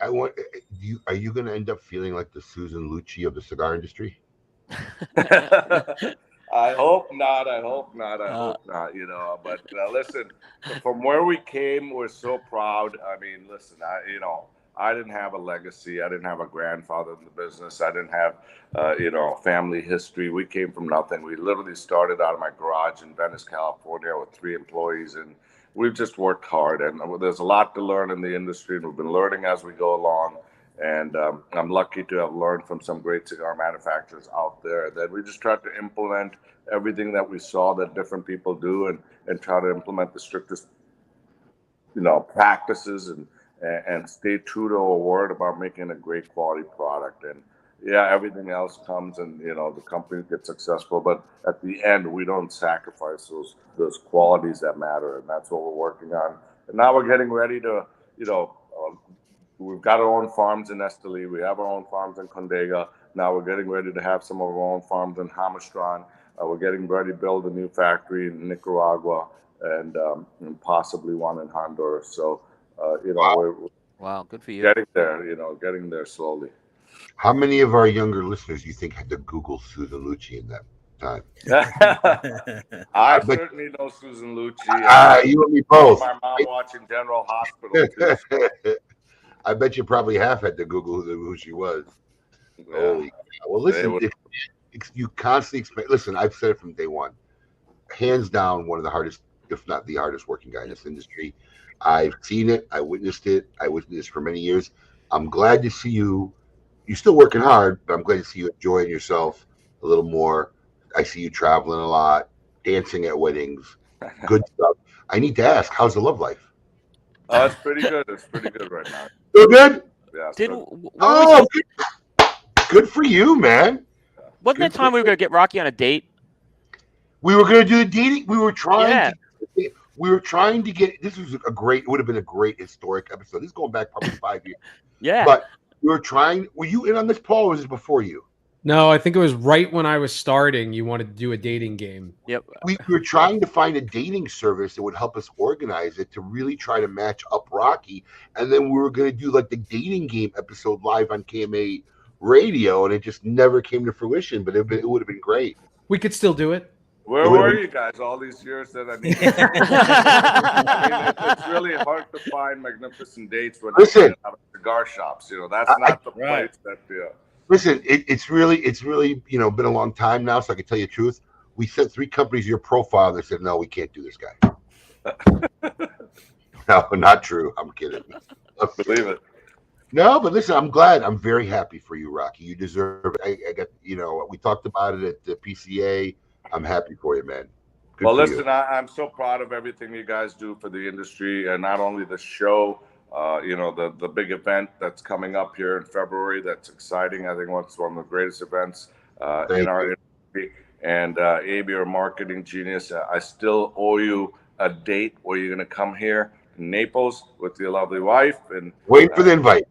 S3: I want you. Are you going to end up feeling like the Susan Lucci of the cigar industry?
S11: I hope not. I hope not. But listen, from where we came, we're so proud. I mean, listen, I didn't have a legacy. I didn't have a grandfather in the business. I didn't have, family history. We came from nothing. We literally started out of my garage in Venice, California with 3 employees, and we've just worked hard. And there's a lot to learn in the industry, and we've been learning as we go along. And I'm lucky to have learned from some great cigar manufacturers out there that we just tried to implement everything that we saw that different people do, and try to implement the strictest, practices, and stay true to our word about making a great quality product. And everything else comes, and the company gets successful, but at the end we don't sacrifice those qualities that matter, and that's what we're working on. And now we're getting ready to, we've got our own farms in Esteli. We have our own farms in Condega. Now we're getting ready to have some of our own farms in Hamastron. We're getting ready to build a new factory in Nicaragua, and possibly one in Honduras. So,
S6: Wow, good for you.
S11: Getting there, getting there slowly.
S3: How many of our younger listeners do you think had to Google Susan Lucci in that time?
S11: I certainly know Susan Lucci.
S3: You and me both.
S11: My mom watching General Hospital too.
S3: I bet you probably half had to Google who she was.
S11: Yeah.
S3: Holy cow. Well, listen, you constantly expect. Listen, I've said it from day one. Hands down, one of the hardest, if not the hardest, working guy in this industry. I've seen it. I witnessed it. I witnessed this for many years. I'm glad to see you. You're still working hard, but I'm glad to see you enjoying yourself a little more. I see you traveling a lot, dancing at weddings, good stuff. I need to ask, how's the love life?
S11: It's pretty good. It's pretty good right now.
S3: So good?
S11: Yeah.
S3: Good for you, man.
S6: Wasn't that time we were going to get Rocky on a date?
S3: We were going to do the dating. We were trying to get, this was it would have been a great historic episode. This is going back probably 5 years.
S6: Yeah.
S3: But were you in on this, Paul, or was this before you?
S4: No, I think it was right when I was starting. You wanted to do a dating game.
S6: Yep.
S3: We were trying to find a dating service that would help us organize it to really try to match up Rocky. And then we were going to do like the dating game episode live on KMA radio, and it just never came to fruition, but it would have been great.
S4: We could still do it.
S11: Where were you guys all these years that I mean? It's really hard to find magnificent dates when you're out of cigar shops. That's not the place that.
S3: Listen, it's really been a long time now, so I can tell you the truth. We sent 3 companies your profile, and they said, no, we can't do this guy. No, not true. I'm kidding.
S11: Believe it.
S3: No, but listen, I'm glad. I'm very happy for you, Rocky. You deserve it. I got, we talked about it at the PCA. I'm happy for you, man. Good
S11: well,
S3: for
S11: listen, I'm so proud of everything you guys do for the industry, and not only the show, the big event that's coming up here in February. That's exciting. I think it's one of the greatest events in our industry. And Abe, you're a marketing genius. I still owe you a date where you're going to come here in Naples with your lovely wife. And
S3: wait for the invite.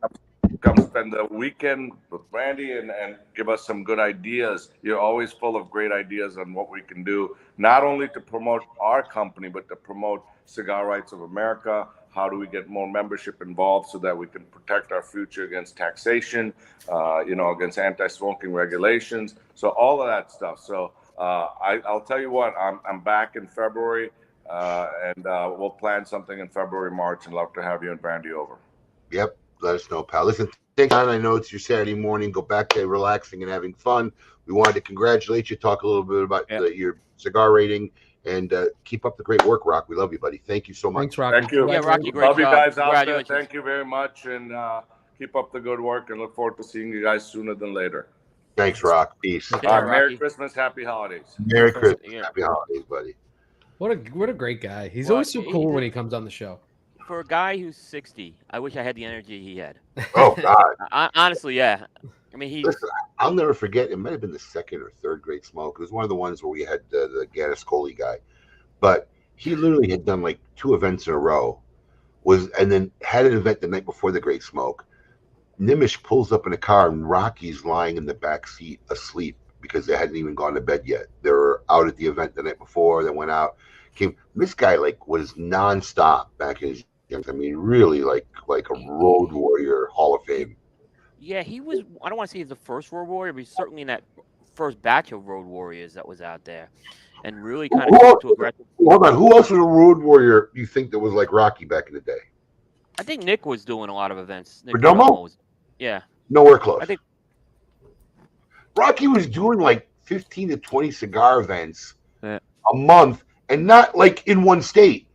S11: Come spend the weekend with Brandy and give us some good ideas. You're always full of great ideas on what we can do, not only to promote our company, but to promote Cigar Rights of America. How do we get more membership involved so that we can protect our future against taxation, against anti-smoking regulations. So all of that stuff. So I'll tell you what, I'm back in February, and we'll plan something in February, March, and love to have you and Brandy over.
S3: Yep. Let us know, pal. Listen, thanks, John. I know it's your Saturday morning. Go back to relaxing and having fun. We wanted to congratulate you, talk a little bit about your cigar rating, and keep up the great work, Rock. We love you, buddy. Thank you so much.
S4: Thanks, Rocky.
S11: Thank you.
S6: Yeah, Rocky, great
S11: love
S6: job.
S11: You guys out there. Thank you very much, and keep up the good work, and look forward to seeing you guys sooner than later.
S3: Thanks, Rock. Peace.
S6: Take care,
S11: Merry
S6: Rocky.
S11: Christmas, happy holidays.
S3: Merry Christmas.
S6: Yeah.
S3: Happy holidays, buddy.
S4: What a great guy. He's
S6: Well,
S4: always so cool when he comes on the show.
S6: For a guy who's 60, I wish I had the energy he had.
S3: Oh, God.
S6: Honestly, yeah. I mean, he's.
S3: Listen, I'll never forget. It might have been the second or third grade smoke. It was one of the ones where we had the Gaddiscoli guy. But he literally had done like 2 events in a row. And then had an event the night before the Great Smoke. Nimish pulls up in a car and Rocky's lying in the back seat asleep because they hadn't even gone to bed yet. They were out at the event the night before. They went out. This guy was nonstop back in his young. I mean, really like a road warrior, Hall of Fame.
S6: Yeah, he was. I don't want to say he's the first road warrior, but he's certainly in that first batch of road warriors that was out there, and really kind of too aggressive.
S3: Hold on, who else was a road warrior you think that was like Rocky back in the day?
S6: I think Nick was doing a lot of events.
S3: Perdomo?
S6: Yeah.
S3: Nowhere close.
S6: I think
S3: Rocky was doing like 15 to 20 cigar events
S6: a
S3: month, and not like in one state.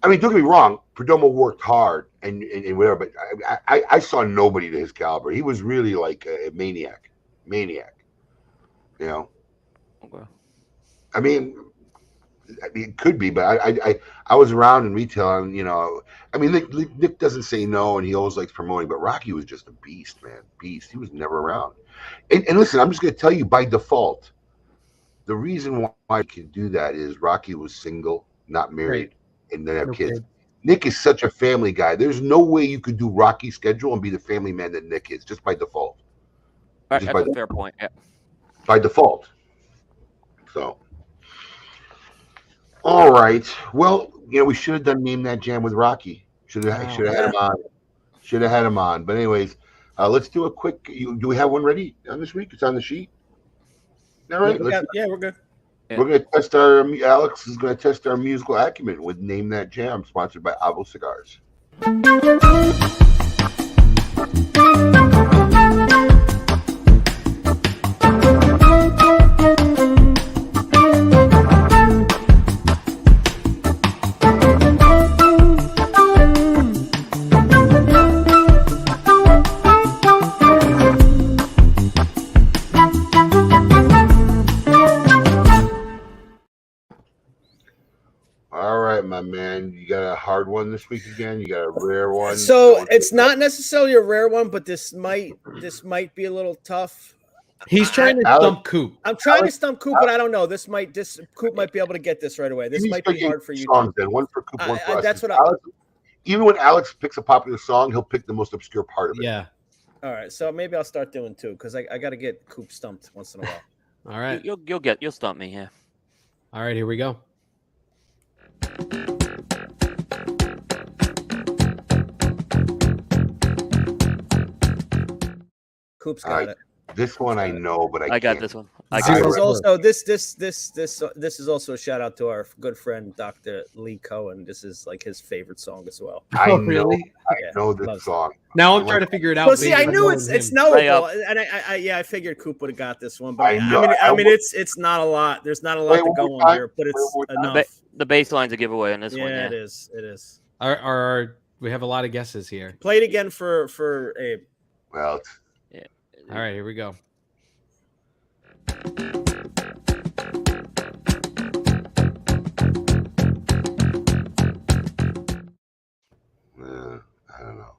S3: I mean, don't get me wrong, Perdomo worked hard and whatever, but I saw nobody to his caliber. He was really like a maniac. You know?
S6: Okay.
S3: I mean, it could be, but I was around in retail, and I mean, Nick doesn't say no, and he always likes promoting, but Rocky was just a beast, man, beast. He was never around. And listen, I'm just going to tell you by default, the reason why I can do that is Rocky was single, not married, and then have kids. Nick is such a family guy. There's no way you could do Rocky's schedule and be the family man that Nick is, just by default.
S6: That's a fair point. Yeah.
S3: By default. So. All right. Well, we should have done Name That Jam with Rocky. Should have had him on. Should have had him on. But anyways, let's do a quick. Do we have one ready on this week? It's on the sheet. All right.
S5: Yeah, we're good.
S3: We're going to test Alex is going to test our musical acumen with Name That Jam, sponsored by Avo Cigars. Man, you got a hard one this week again. You got a rare one.
S5: So it's not necessarily a rare one, but this might be a little tough.
S4: He's trying to stump Coop.
S5: I'm trying to stump Coop, but I don't know. This Coop might be able to get this right away. This might be hard for you.
S3: Songs, then. One for Coop, one for us.
S5: That's what
S3: even when Alex picks a popular song, he'll pick the most obscure part of it.
S4: Yeah.
S5: All right, so maybe I'll start doing 2 because I got to get Coop stumped once in a while.
S4: All right,
S6: you'll stump me. Yeah.
S4: All right, here we go.
S5: Coop's got it.
S3: This one I know, but I
S6: got this one.
S5: This is also a shout out to our good friend Dr. Lee Cohen. This is like his favorite song as well.
S3: I know this song.
S4: Now I'm trying to figure it out.
S5: Well, see, I knew it's knowable, and I figured Coop would have got this one, but I mean, it's not a lot. There's not a lot to go on here, but it's enough.
S6: The bass line's a giveaway on this one. Yeah,
S5: it is. It is.
S4: We have a lot of guesses here.
S5: Play it again for Abe.
S3: Well.
S4: All right, here we go.
S3: I don't know.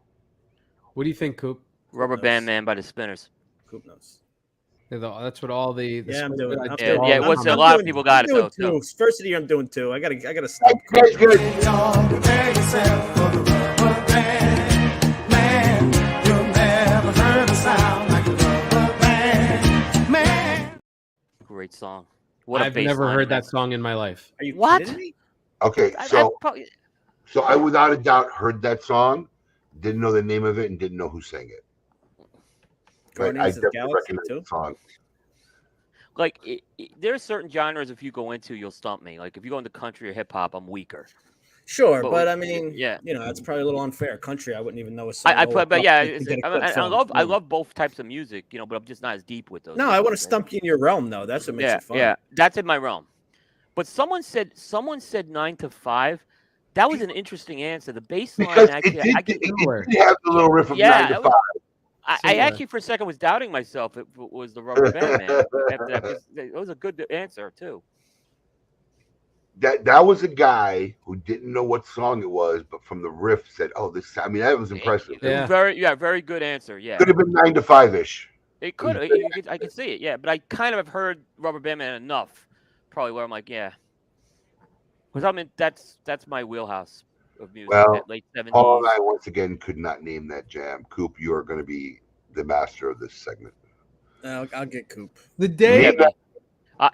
S4: What do you think, Coop?
S6: Rubber Band Man by the Spinners.
S5: Coop knows.
S4: That's what all the
S5: I'm doing.
S6: A lot of people got it though.
S5: Too. First of the year, I'm doing 2. I gotta stop.
S3: Good.
S6: Great song.
S4: I've never heard that song in my life.
S5: Are you
S6: kidding
S5: me?
S3: Okay, so I without a doubt heard that song, didn't know the name of it, and didn't know who sang it. But I definitely recognize the song.
S6: Like there are certain genres if you go into, you'll stump me. Like if you go into country or hip hop, I'm weaker.
S5: Sure, but I mean, it's probably a little unfair. Country, I wouldn't even know a song.
S6: I love both types of music, but I'm just not as deep with those.
S5: No, I want to stump you in your realm, though. That's what makes it fun.
S6: Yeah, that's in my realm. But someone said 9 to 5. That was an interesting answer. The bass line
S3: because it did have the little riff of 9 to 5.
S6: I actually for a second was doubting myself if it was the Rubber Band Man after that, because it was a good answer too.
S3: That was a guy who didn't know what song it was, but from the riff said, "Oh, this." I mean, that was impressive.
S4: Yeah.
S6: Very good answer. Yeah,
S3: Could have been 9 to 5 ish.
S6: it could. I could see it. Yeah, but I kind of have heard Rubber Band Man enough, probably where I'm like, yeah, because I mean that's my wheelhouse of music.
S3: Well,
S6: that late '70s.
S3: Paul and I once again could not name that jam. Coop, you are going to be the master of this segment.
S5: I'll get Coop.
S4: The day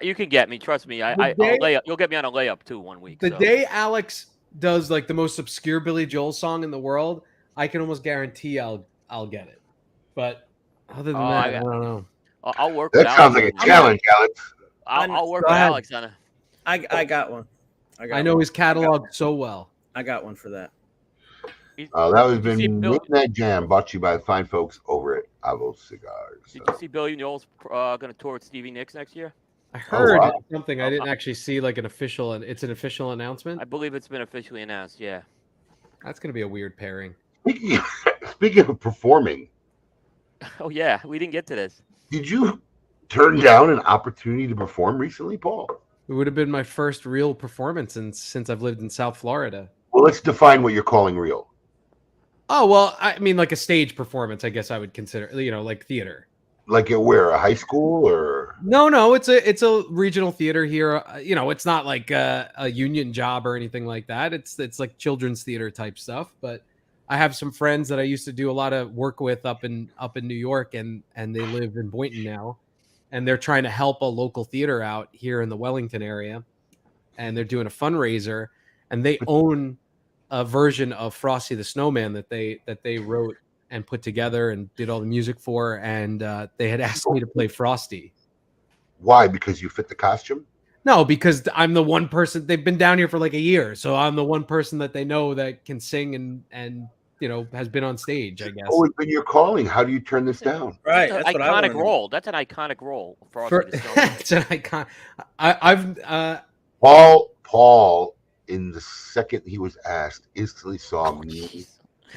S6: you can get me. Trust me. I'll lay up. You'll get me on a layup too 1 week.
S4: The day Alex does like the most obscure Billy Joel song in the world, I can almost guarantee I'll get it. But other than that, I don't know.
S6: I'll work.
S3: That
S6: with
S3: sounds
S6: Alex.
S3: like a challenge, Alex.
S6: I'll work with Alex on it.
S5: I got one.
S4: I know his catalog so well.
S5: I got one for that.
S3: That has been Midnight Jam, brought to you by the fine folks over at Avo Cigars.
S6: Did you see Billy Joel's going to tour with Stevie Nicks next year?
S4: I heard something. I didn't actually see like an official, and it's an official announcement.
S6: I believe it's been officially announced. Yeah,
S4: that's going to be a weird pairing.
S3: Speaking of performing,
S6: oh yeah, we didn't get to this.
S3: Did you turn down an opportunity to perform recently, Paul?
S4: It would have been my first real performance since I've lived in South Florida.
S3: Well, let's define what you're calling real.
S4: Oh well, I mean like a stage performance. I guess I would consider, like theater.
S3: Like at where? A high school or?
S4: No, it's a regional theater here. It's not like a union job or anything like that. It's like children's theater type stuff. But I have some friends that I used to do a lot of work with up in New York, and they live in Boynton now, and they're trying to help a local theater out here in the Wellington area, and they're doing a fundraiser, and they own a version of Frosty the Snowman that they wrote and put together and did all the music for, and they had asked me to play Frosty.
S3: Why? Because you fit the costume?
S4: No, because I'm the one person. They've been down here for like a year, so I'm the one person that they know that can sing and has been on stage, I guess.
S3: Oh, it's been your calling. How do you turn this down?
S5: Right,
S6: that's an iconic role. That's an iconic role.
S4: It's an icon. I've
S3: Paul, in the second he was asked, instantly saw me,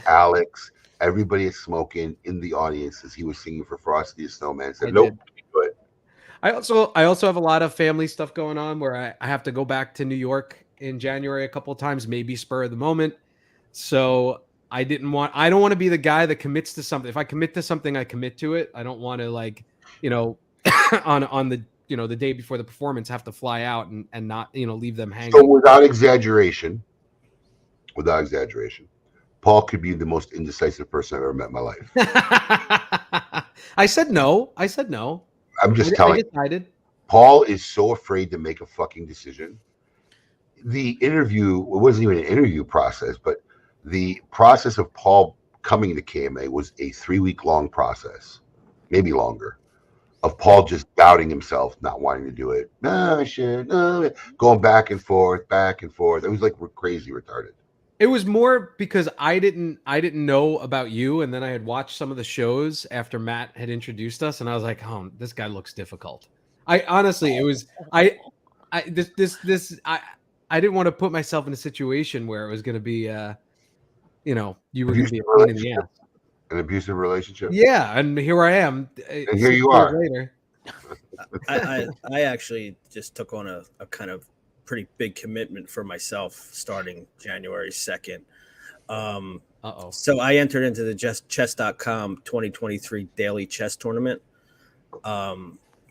S3: Alex, everybody is smoking in the audience as he was singing for Frosty the Snowman. Said, "Nope, do it."
S4: I also have a lot of family stuff going on where I have to go back to New York in January a couple of times, maybe spur of the moment. So I don't want to be the guy that commits to something. If I commit to something, I commit to it. I don't want to on the the day before the performance have to fly out and not leave them hanging.
S3: So without exaggeration, Paul could be the most indecisive person I've ever met in my life.
S4: I said no.
S3: I'm just telling you.
S4: I decided.
S3: Paul is so afraid to make a fucking decision. The interview, it wasn't even an interview process, but the process of Paul coming to KMA was a 3-week long process, maybe longer, of Paul just doubting himself, not wanting to do it. No, I should. No, going back and forth. It was like crazy retarded.
S4: It was more because I didn't know about you, and then I had watched some of the shows after Matt had introduced us, and I was like, "Oh, this guy looks difficult." I honestly, it was I didn't want to put myself in a situation where it was going to be, you were going to be a pain in the ass.
S3: An abusive relationship.
S4: Yeah, and here I am.
S3: And here you are.
S4: Later.
S5: I actually just took on a kind of pretty big commitment for myself starting January 2nd. So I entered into the chess.com 2023 daily chess tournament.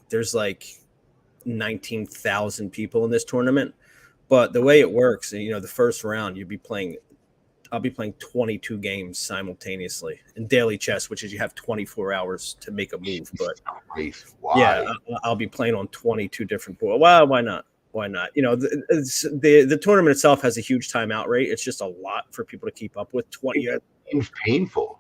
S5: There's like 19,000 people in this tournament, but the way it works, the first round I'll be playing 22 games simultaneously in daily chess, which is you have 24 hours to make a move. But yeah, I'll be playing on 22 different boards. Well, why not? The tournament itself has a huge timeout rate. It's just a lot for people to keep up with. 20.
S3: It's painful.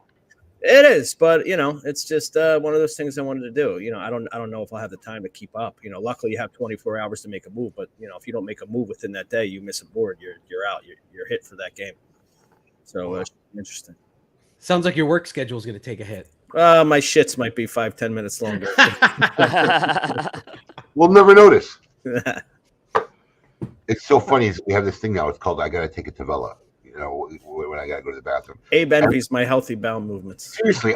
S5: It is, but it's just one of those things I wanted to do. I don't know if I'll have the time to keep up. Luckily you have 24 hours to make a move, but if you don't make a move within that day, you miss a board, you're out. You're hit for that game. So interesting.
S4: Sounds like your work schedule is going to take a hit.
S5: My shits might be 5-10 minutes longer.
S3: We'll never notice. It's so funny. We have this thing now. It's called "I Gotta Take It to Vela." when I gotta go to the bathroom.
S5: Abe envies my healthy bowel movements.
S3: Seriously,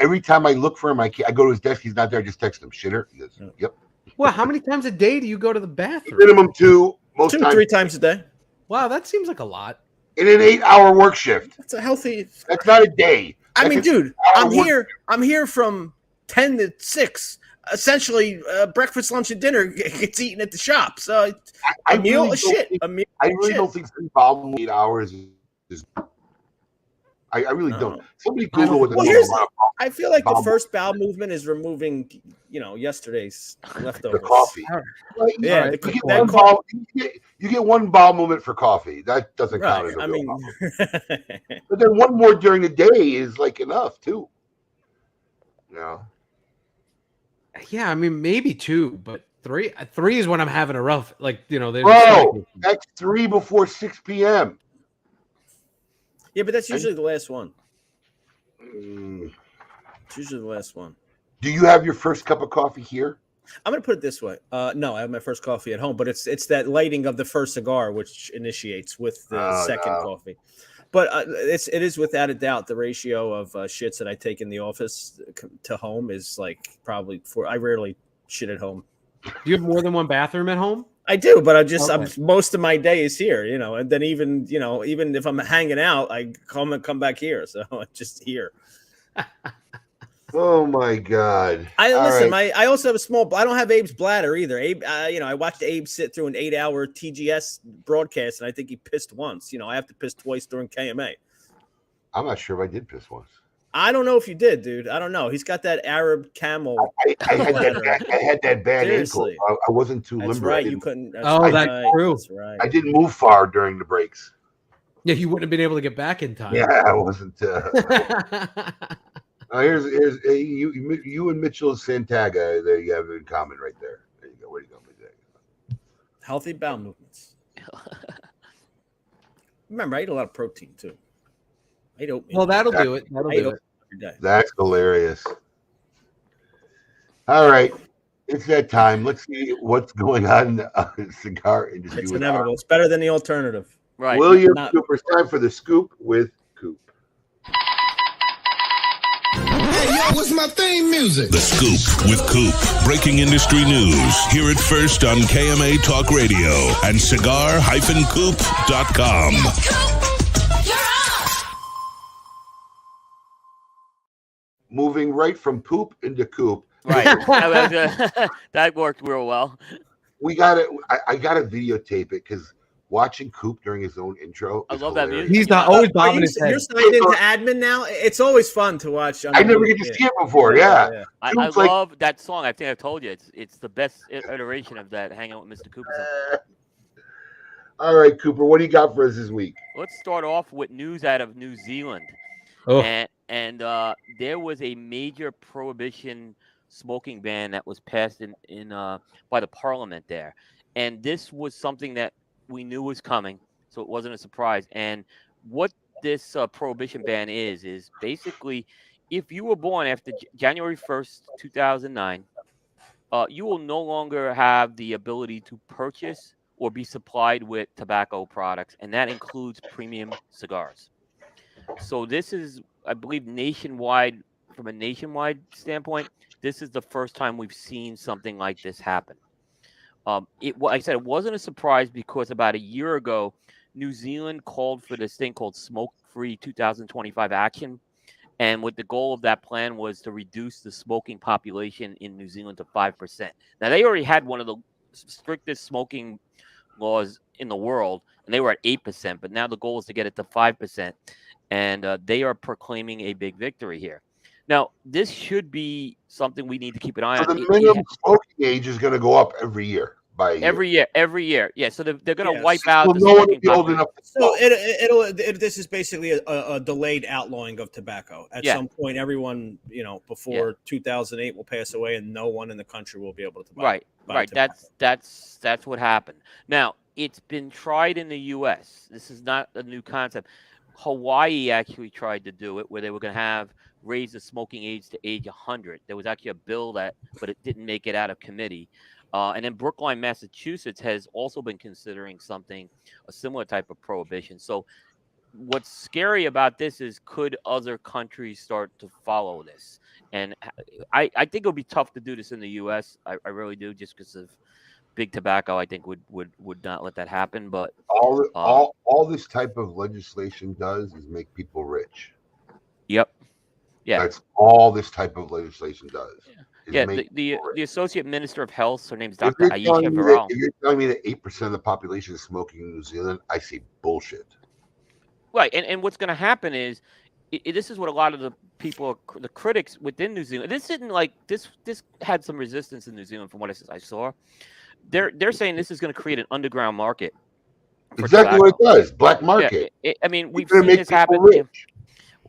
S3: every time I look for him, I go to his desk. He's not there. I just text him, shitter. He goes, "Yep."
S4: Well, how many times a day do you go to the bathroom?
S3: Minimum 2, most
S5: Two,
S3: times
S5: 3 times a day.
S4: Wow, that seems like a lot.
S3: in an 8-hour work shift.
S5: That's a healthy.
S3: That's not a day.
S5: I mean,
S3: That's an
S5: dude,
S3: 8-hour
S5: I'm
S3: work
S5: here. I'm here from 10 to 6. Essentially, breakfast, lunch, and dinner gets eaten at the shop. So
S3: I
S5: a meal,
S3: really
S5: a shit.
S3: think-
S5: A meal,
S3: I really don't think 3 bowel 8 hours is. I really don't. Somebody Google what the
S5: Well,
S3: number
S5: here's
S3: of
S5: I feel like the
S3: bowel
S5: first bowel movement is removing, yesterday's leftovers.
S3: the coffee.
S5: Right. Yeah,
S3: Right.
S5: the-
S3: You, get
S5: that
S3: one
S5: co-
S3: bowel, you get 1 bowel movement for coffee. That doesn't count as
S5: right.
S3: a
S5: I
S3: real
S5: mean,
S3: bowel movement. But then one more during the day is like enough too.
S4: Yeah, I mean maybe 2, but 3 is when I'm having a rough. Like there's
S3: Bro, that's 3 before 6 p.m.
S5: yeah, but that's usually the last one.
S3: Mm.
S5: It's usually the last one.
S3: Do you have your first cup of coffee here?
S5: I'm gonna put it this way. No, I have my first coffee at home, but it's that lighting of the first cigar which initiates with the second coffee. But it is without a doubt the ratio of shits that I take in the office to home is like probably 4. I rarely shit at home.
S4: Do you have more than one bathroom at home?
S5: I do, but I'm
S4: Okay.
S5: most of my day is here, and then even if I'm hanging out, I come back here, so I'm just here.
S3: Oh my God!
S5: I
S3: right.
S5: also have a small. I don't have Abe's bladder either. Abe, I watched Abe sit through an 8-hour TGS broadcast, and I think he pissed once. I have to piss twice during KMA.
S3: I'm not sure if I did piss once.
S5: I don't know if you did, dude. I don't know. He's got that Arab camel.
S3: I had that bad ankle.
S5: Seriously.
S3: I wasn't too
S5: That's
S3: limber.
S5: right. You couldn't. That's
S4: Oh,
S5: right.
S4: that's true.
S5: That's right.
S3: I didn't move far during the breaks.
S4: Yeah, you wouldn't have been able to get back in time.
S3: Yeah, I wasn't. Here's you and Mitchell Santaga. There you have it in common right there. There you go. Where do you go?
S5: Healthy bowel movements. Remember, I eat a lot of protein too. I eat oatmeal.
S4: Well, that'll do it. That'll
S5: I eat
S4: do it.
S5: every day.
S3: That's hilarious. All right, it's that time. Let's see what's going on in the cigar industry.
S5: It's
S3: with
S5: inevitable. It's better than the alternative.
S6: Right.
S3: William Cooper. It's time for the scoop with Coop.
S12: Hey, yo, what's my theme music?
S1: The Scoop with Coop. Breaking industry news. Hear it first on KMA Talk Radio and cigar-coop.com.
S3: Moving right from poop into Coop.
S6: Right. That worked real well.
S3: We got it. I got to videotape it because watching Coop during his own intro.
S6: I love that
S3: hilarious.
S6: music.
S4: He's not always bobbing his head.
S5: You're signed into admin now. It's always fun to watch.
S3: I never get to see it before. Yeah.
S6: I
S3: Coop's like-
S6: love that song. I think I've told you it's the best iteration of that Hang Out with Mr. Cooper.
S3: All right, Cooper, what do you got for us this week?
S6: Let's start off with news out of New Zealand.
S4: Oh.
S6: And there was a major prohibition smoking ban that was passed in by the parliament there. And this was something that we knew was coming, so it wasn't a surprise. And what this prohibition ban is basically if you were born after January 1st, 2009, you will no longer have the ability to purchase or be supplied with tobacco products, and that includes premium cigars. So this is, I believe, nationwide. From a nationwide standpoint, this is the first time we've seen something like this happen. Like I said, it wasn't a surprise because about a year ago, New Zealand called for this thing called Smoke-Free 2025 Action. And what the goal of that plan was to reduce the smoking population in New Zealand to 5%. Now, they already had one of the strictest smoking laws in the world, and they were at 8%. But now the goal is to get it to 5%. And they are proclaiming a big victory here. Now, this should be something we need to keep an eye on.
S3: The minimum smoking age is going to go up every year. Every
S6: year. Yeah, so they're going to wipe out the
S3: no one
S6: smoking
S3: will be old enough to
S5: So
S3: smoke.
S5: this is basically a delayed outlawing of tobacco. At some point, everyone before 2008 will pass away, and no one in the country will be able to buy.
S6: Right. That's what happened. Now, it's been tried in the U.S. This is not a new concept. Hawaii actually tried to do it, where they were going to raise the smoking age to age 100. There was actually a bill but it didn't make it out of committee. And then Brookline, Massachusetts has also been considering a similar type of prohibition. So what's scary about this is could other countries start to follow this? And I think it'll be tough to do this in the U.S. I really do, just because of big tobacco. I think would not let that happen. But
S3: all this type of legislation does is make people rich.
S6: Yep. Yeah.
S3: That's all this type of legislation does.
S6: Yeah. The Associate Minister of Health, her name's Dr. Aisha Varel.
S3: If you're telling me that 8% of the population is smoking in New Zealand, I see bullshit.
S6: Right, and what's going to happen is, this is what a lot of the people, the critics within New Zealand, this didn't like this. This had some resistance in New Zealand from what I saw. They're saying this is going to create an underground market.
S3: Exactly what it does, black market.
S6: Yeah, I mean, we've seen this happen.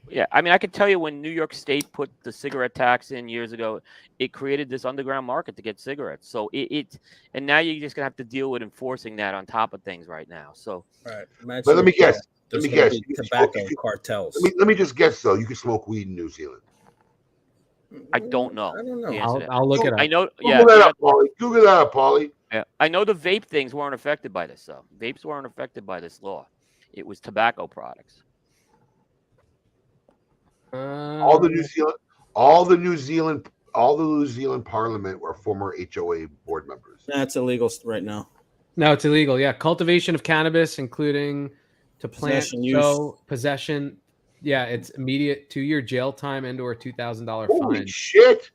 S6: Yeah, I mean, I can tell you when New York State put the cigarette tax in years ago, it created this underground market to get cigarettes. So and now you're just gonna have to deal with enforcing that on top of things right now. So,
S5: right.
S3: But let me guess. Let me guess.
S5: Tobacco cartels.
S3: Let me just guess though. You can smoke weed in New Zealand.
S6: I don't know.
S5: I don't know.
S4: I'll look it up.
S6: I know.
S3: Google that up, Paulie. Google that up, Paulie.
S6: Yeah, I know the vape things weren't affected by this though. Vapes weren't affected by this law. It was tobacco products.
S3: All the New Zealand Parliament were former HOA board members.
S5: That's illegal right now.
S4: No, it's illegal. Yeah, cultivation of cannabis, including to plant, possession. Yeah, it's immediate 2-year jail time and/or $2,000 fine.
S3: Holy shit!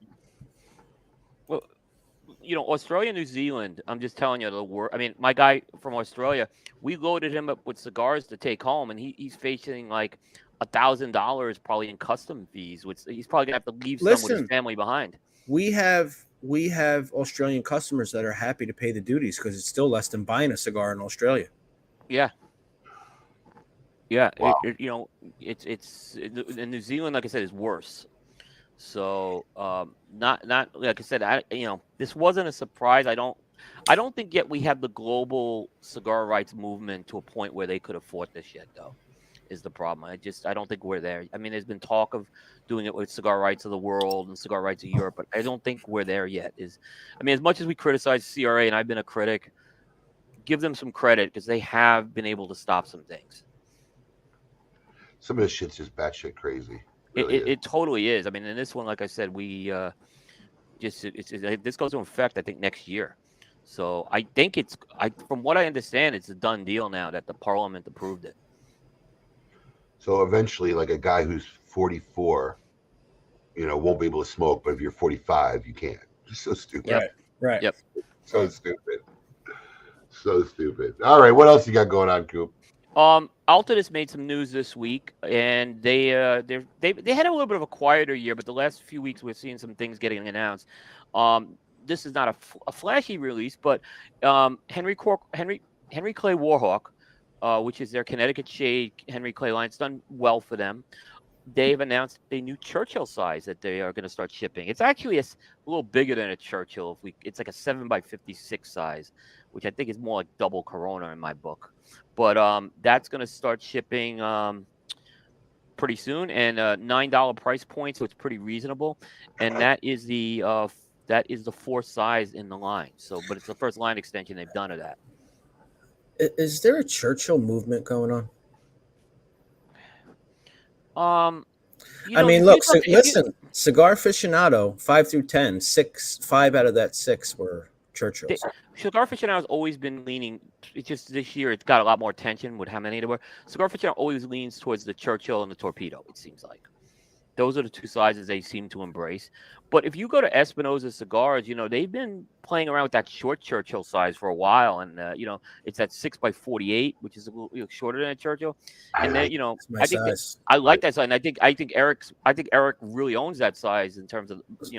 S6: Well, Australia, New Zealand. I'm just telling you the word. I mean, my guy from Australia, we loaded him up with cigars to take home, and he's facing like $1,000 probably in custom fees, which he's probably gonna have to leave some with his family behind.
S5: We have Australian customers that are happy to pay the duties because it's still less than buying a cigar in Australia.
S6: Yeah. Yeah.
S3: Wow.
S6: It's in New Zealand, like I said, is worse. So not like I said, this wasn't a surprise. I don't think yet we have the global cigar rights movement to a point where they could have fought this yet, though. Is the problem. I don't think we're there. I mean, there's been talk of doing it with cigar rights of the world and cigar rights of Europe, but I don't think we're there yet. As much as we criticize CRA, and I've been a critic, give them some credit because they have been able to stop some things.
S3: Some of this shit's just batshit crazy.
S6: It totally is. I mean, in this one, like I said, we this goes into effect, I think, next year. So I think from what I understand, it's a done deal now that the Parliament approved it.
S3: So eventually, like a guy who's 44, won't be able to smoke, but if you're 45, you can't. It's so stupid.
S5: Right.
S6: Yep.
S3: So stupid. So stupid. All right, what else you got going on, Coop?
S6: Altadis made some news this week, and they had a little bit of a quieter year, but the last few weeks we're seeing some things getting announced. This is not a flashy release, but Henry Clay Warhawk, which is their Connecticut shade Henry Clay line. It's done well for them. They've announced a new Churchill size that they are going to start shipping. It's actually a little bigger than a Churchill. It's like a 7x56 size, which I think is more like double Corona in my book. But that's going to start shipping pretty soon, and $9 price point, so it's pretty reasonable. And that is the fourth size in the line. So, but it's the first line extension they've done of that.
S5: Is there a Churchill movement going on? Look, listen, Cigar Aficionado 5 through 10, 5 out of that 6 were Churchills.
S6: Cigar Aficionado has always been leaning. It's just this year it's got a lot more attention with how many there were. Cigar Aficionado always leans towards the Churchill and the Torpedo. It seems like those are the two sizes they seem to embrace. But if you go to Espinosa Cigars, they've been playing around with that short Churchill size for a while, and it's that 6x48, which is a little shorter than a Churchill. And then I like that size, and I think Eric really owns that size in terms of it's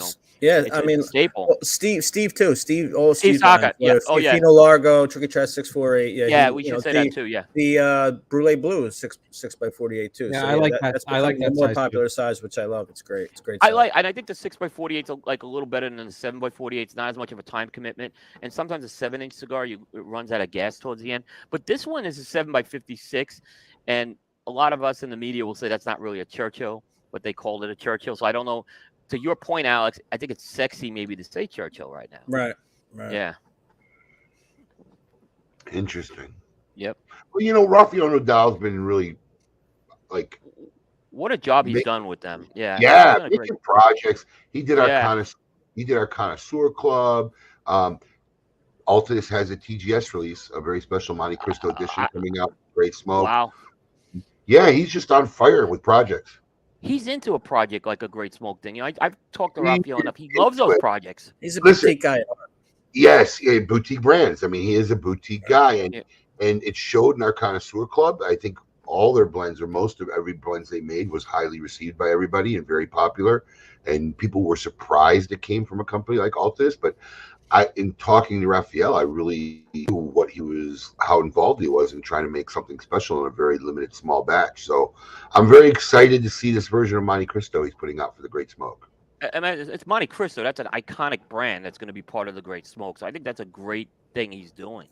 S6: a staple.
S5: Well, Steve too. Steve
S6: Saka. Yeah.
S5: Fino Largo, Tricky Chest 648.
S6: Yeah, we should say that too. Yeah.
S5: The Brulee Blue is 6x48 too.
S4: Yeah,
S5: so,
S4: I like that. I like that
S5: more
S4: size
S5: popular
S4: too.
S5: size, which I love. It's great. It's great.
S6: And I think the 6x48 is like a little better than the 7x48. It's not as much of a time commitment, and sometimes a 7-inch cigar it runs out of gas towards the end. But this one is a 7x56, and a lot of us in the media will say that's not really a Churchill, but they called it a Churchill. So I don't know. To your point, Alex, I think it's sexy maybe to say Churchill right now.
S5: Right.
S6: Yeah.
S3: Interesting.
S6: Yep.
S3: Well, Rafael Nadal's been really like
S6: what a job he's done with them. Yeah, he's
S3: yeah,
S6: done a
S3: making
S6: great.
S3: projects. He did
S6: Yeah.
S3: our connoisseur club. Altus has a TGS release, a very special Monte Cristo edition coming out. Great Smoke.
S6: Wow.
S3: Yeah, he's just on fire with projects.
S6: He's into a project like a Great Smoke thing. You know, I've talked to
S3: I mean,
S6: Raphael enough. He loves those projects.
S5: He's a
S3: Listen,
S5: boutique guy.
S3: Yes, boutique brands. I mean, he is a boutique guy, and it showed in our connoisseur club. I think all their blends, or most of every blends they made, was highly received by everybody and very popular. And people were surprised it came from a company like Altus. But in talking to Raphael, I really knew how involved he was in trying to make something special in a very limited, small batch. So I'm very excited to see this version of Monte Cristo he's putting out for the Great Smoke.
S6: I mean, it's Monte Cristo. That's an iconic brand that's going to be part of the Great Smoke. So I think that's a great thing he's doing.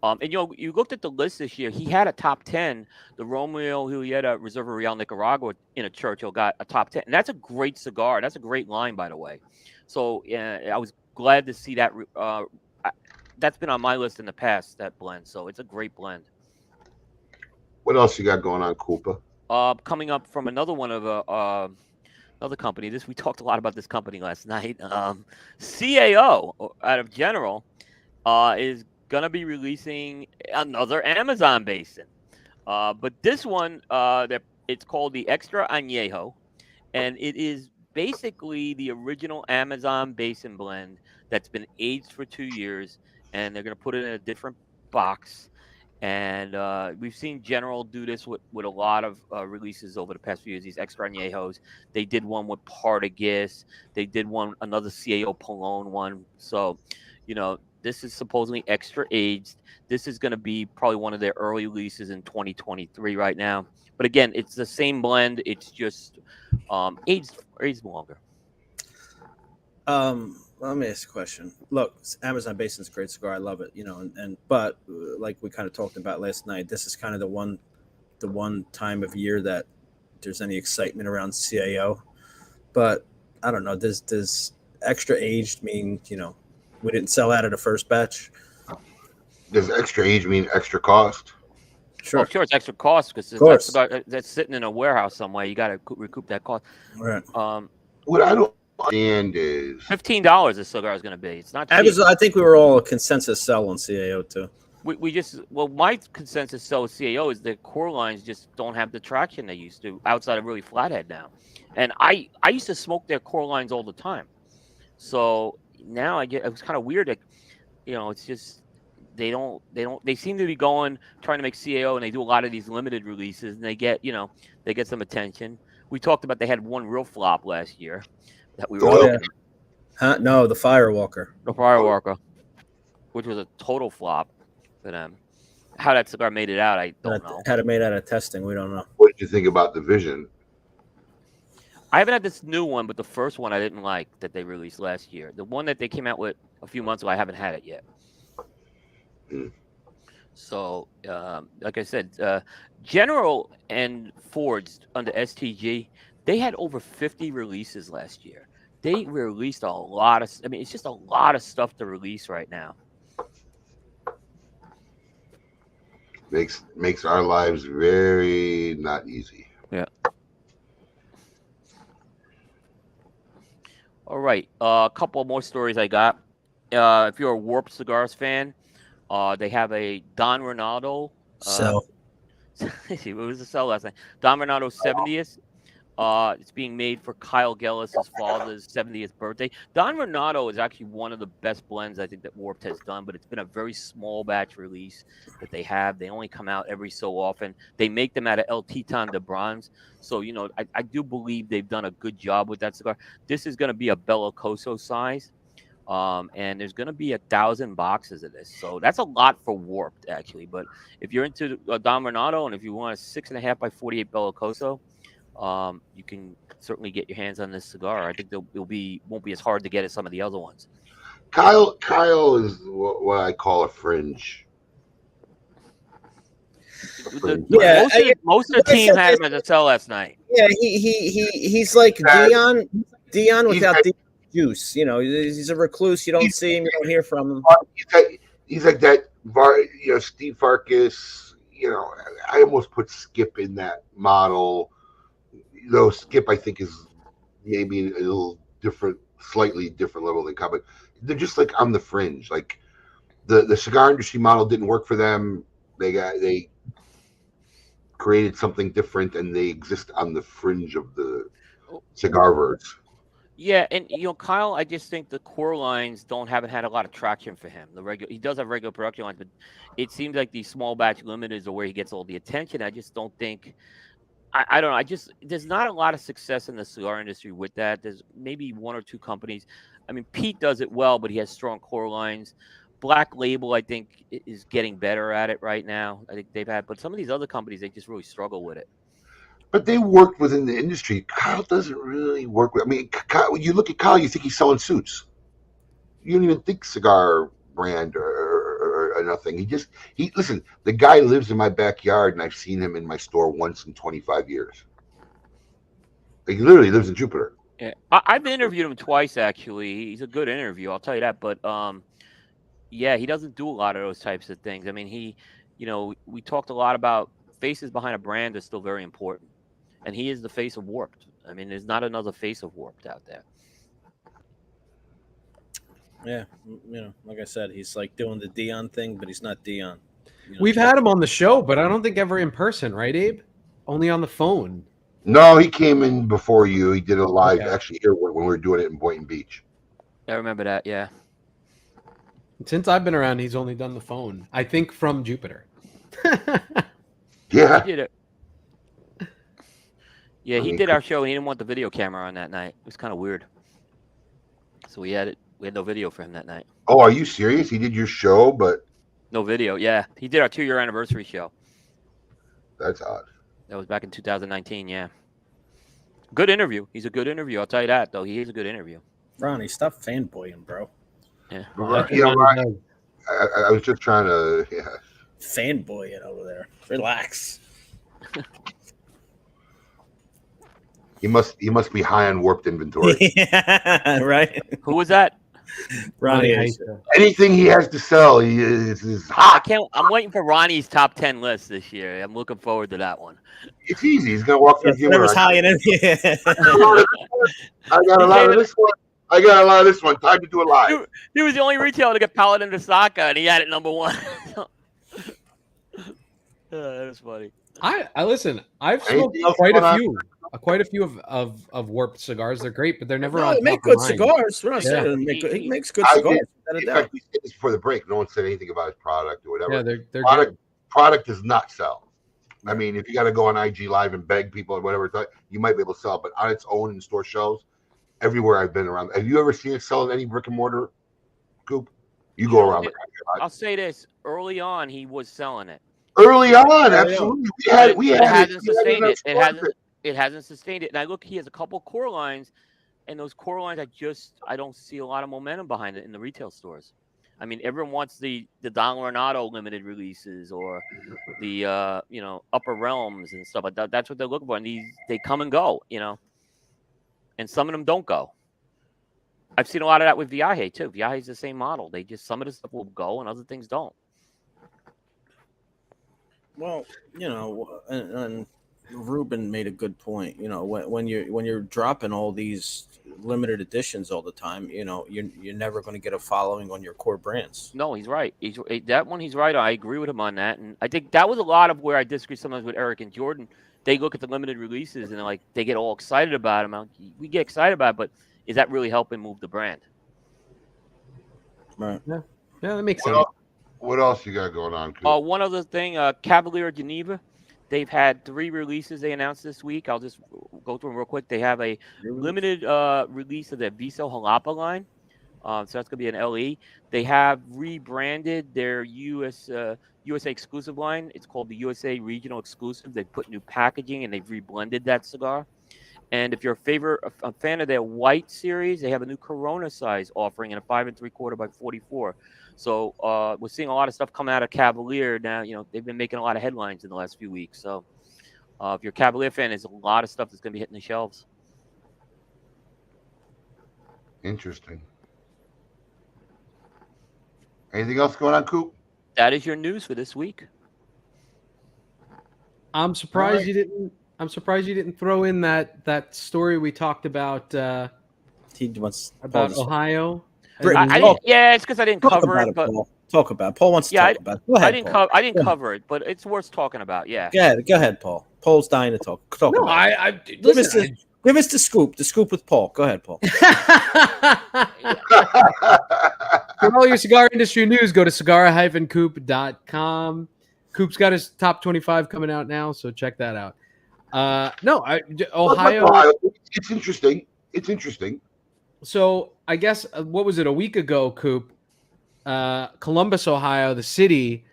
S6: And you know, you looked at the list this year. He had a top 10. The Romeo Julieta Reserva Real Nicaragua in a Churchill got a top 10. And that's a great cigar. That's a great line, by the way. So I was glad to see that. That's been on my list in the past, that blend. So it's a great blend.
S3: What else you got going on, Koopa?
S6: Coming up from another one of another company. We talked a lot about this company last night. CAO out of General is gonna be releasing another Amazon basin, but this one it's called the Extra Añejo, and it is basically the original Amazon basin blend that's been aged for 2 years, and they're gonna put it in a different box. And we've seen General do this with a lot of releases over the past few years, these Extra Añejos. They did one with Partagas. They did another CAO Polone one. So, you know, this is supposedly extra aged. This is going to be probably one of their early releases in 2023 right now. But again, it's the same blend. It's just aged longer.
S5: Let me ask a question. Look, Amazon Basin's a great cigar. I love it, you know, but like we kind of talked about last night, this is kind of the one time of year that there's any excitement around CAO. But I don't know. Does extra aged mean, you know, we didn't sell out of the first batch?
S3: Does extra age mean extra cost?
S5: Sure.
S6: Oh, sure, it's extra cost because that's sitting in a warehouse somewhere. You got to recoup that cost.
S5: Right.
S3: What I don't understand is
S6: $15 this cigar is going to be. It's not cheap.
S5: I think we were all a consensus sell on CAO too.
S6: My consensus sell with CAO is the core lines just don't have the traction they used to outside of really Flathead now. And I used to smoke their core lines all the time. So now it was kind of weird that, you know, it's just they seem to be trying to make CAO, and they do a lot of these limited releases, and they get some attention. We talked about they had one real flop last year that we were
S5: No, the Firewalker.
S6: The Firewalker, which was a total flop for them. How that cigar made it out, I don't know.
S5: Had it made out of testing, we don't know.
S3: What did you think about the Vision?
S6: I haven't had this new one, but the first one I didn't like that they released last year. The one that they came out with a few months ago, I haven't had it yet. So, like I said, General and Ford's under STG, they had over 50 releases last year. They released a lot of. I mean, it's just a lot of stuff to release right now.
S3: Makes our lives very not easy.
S6: Yeah. All right. A couple more stories I got. If you're a Warped Cigars fan, they have a Don Ronaldo.
S5: Sell.
S6: It was a sell last night. Don Ronaldo 70th. It's being made for Kyle Gellis' father's 70th birthday. Don Ronaldo is actually one of the best blends I think that Warped has done, but it's been a very small batch release that they have. They only come out every so often. They make them out of El Titan de Bronze. So, you know, I do believe they've done a good job with that cigar. This is going to be a Bellicoso size. And there's going to be 1,000 boxes of this. So that's a lot for Warped, actually. But if you're into Don Ronaldo and if you want a 6.5 by 48 Bellicoso, you can certainly get your hands on this cigar. I think it won't be as hard to get as some of the other ones.
S3: Kyle is what I call a fringe.
S6: Most of the team had him as a sell last night.
S5: Yeah, he's like Dion without the juice. You know, he's a recluse. You don't see him, you don't hear from him.
S3: He's like that. Steve Farkas. I almost put Skip in that model. Though Skip, I think, is maybe a little different, slightly different level than Cobb. But they're just like on the fringe. Like the cigar industry model didn't work for them. They created something different, and they exist on the fringe of the cigar verge.
S6: Yeah, and Kyle, I just think the core lines haven't had a lot of traction for him. He does have regular production lines, but it seems like these small batch limiteds are where he gets all the attention. I just don't think. I don't know. There's not a lot of success in the cigar industry with that. There's maybe one or two companies. I mean, Pete does it well, but he has strong core lines. Black Label, I think, is getting better at it right now. I think but some of these other companies, they just really struggle with it.
S3: But they worked within the industry. Kyle doesn't really work with. I mean, when you look at Kyle, you think he's selling suits. You don't even think cigar brand or nothing. He listen. The guy lives in my backyard, and I've seen him in my store once in 25 years. Like, he literally lives in Jupiter.
S6: Yeah, I've interviewed him twice actually. He's a good interview, I'll tell you that. But yeah, he doesn't do a lot of those types of things. I mean, we talked a lot about faces behind a brand is still very important, and he is the face of Warped. I mean, there's not another face of Warped out there.
S5: Yeah, like I said, he's like doing the Dion thing, but he's not Dion.
S4: We've had him on the show, but I don't think ever in person, right, Abe? Only on the phone.
S3: No, he came in before you. He did a live actually here when we were doing it in Boynton Beach.
S6: I remember that. Yeah.
S4: Since I've been around, he's only done the phone. I think from Jupiter.
S3: Yeah.
S6: He did it. Yeah, he did our show, and he didn't want the video camera on that night. It was kind of weird. So we had no video for him that night.
S3: Oh, are you serious? He did your show, but
S6: no video. Yeah, he did our 2-year anniversary show.
S3: That's odd.
S6: That was back in 2019. Yeah. Good interview. He's a good interview. I'll tell you that, though. He is a good interview.
S5: Ronnie, stop fanboying, bro.
S6: Yeah.
S3: Right. I was just trying to
S5: fanboying over there. Relax.
S3: He must be high on Warped inventory.
S5: Yeah, right.
S6: Who was that?
S5: Ronnie.
S3: Anything he has to sell, he is hot.
S6: I'm waiting for Ronnie's top 10 list this year. I'm looking forward to that one.
S3: It's easy. He's gonna walk through here.
S5: High in it.
S3: I got a lot of this one. I got a lot of this one. Time to do it live.
S6: He was the only retailer to get Paladin to Saka, and he had it number 1. That was funny.
S4: I listen. I've smoked quite a few of Warped cigars. They're great, but they're never on.
S5: They make good cigars. We're not saying he makes good cigars.
S3: In fact, we said this before the break. No one said anything about his product or whatever.
S4: Yeah, they're
S3: product does not sell. I mean, if you got to go on IG Live and beg people or whatever, you might be able to sell. But on its own in store shows, everywhere I've been around. Have you ever seen it sell in any brick and mortar, Coop? You go around the country.
S6: I'll say this: early on, he was selling it.
S3: Early on, absolutely. It
S6: hasn't sustained it. It hasn't sustained it. And I look, he has a couple core lines, and those core lines, I don't see a lot of momentum behind it in the retail stores. I mean, everyone wants the Don Renato limited releases or the Upper Realms and stuff like that. That's what they're looking for. And they come and go, and some of them don't go. I've seen a lot of that with Viaje too. Viaje is the same model. Some of the stuff will go and other things don't.
S5: Well, and Ruben made a good point. When you're dropping all these limited editions all the time, you're never going to get a following on your core brands.
S6: No, he's right. He's right. I agree with him on that, and I think that was a lot of where I disagree sometimes with Eric and Jordan. They look at the limited releases and they get all excited about them. We get excited about it, but is that really helping move the brand?
S5: Right.
S4: Yeah, that makes sense.
S3: What else you got going on?
S6: One other thing, Cavalier Geneva. They've had 3 releases they announced this week. I'll just go through them real quick. They have a limited release of their Viso Jalapa line. So that's going to be an LE. They have rebranded their USA exclusive line. It's called the USA Regional Exclusive. They put new packaging and they've reblended that cigar. And if you're a fan of their white series, they have a new Corona size offering in a 5 3/4 by 44. So we're seeing a lot of stuff coming out of Cavalier now. They've been making a lot of headlines in the last few weeks. So if you're a Cavalier fan, there's a lot of stuff that's going to be hitting the shelves.
S3: Interesting. Anything else going on, Coop?
S6: That is your news for this week.
S4: I'm surprised you didn't. I'm surprised you didn't throw in that story we talked about
S5: He wants
S4: about Ohio.
S6: Yeah, it's because I didn't cover it. But
S5: talk about it. Paul wants to talk about it. Go ahead, Paul.
S6: I didn't cover it, but it's worth talking about. Yeah.
S5: Go ahead, Paul. Paul's dying to talk about it. Give us the scoop. The scoop with Paul. Go ahead, Paul.
S4: For all your cigar industry news, go to cigar-coop.com. Coop's got his top 25 coming out now, so check that out. Ohio.
S3: It's interesting. It's interesting.
S4: So I guess what was it, a week ago, Coop? Columbus, Ohio, the city,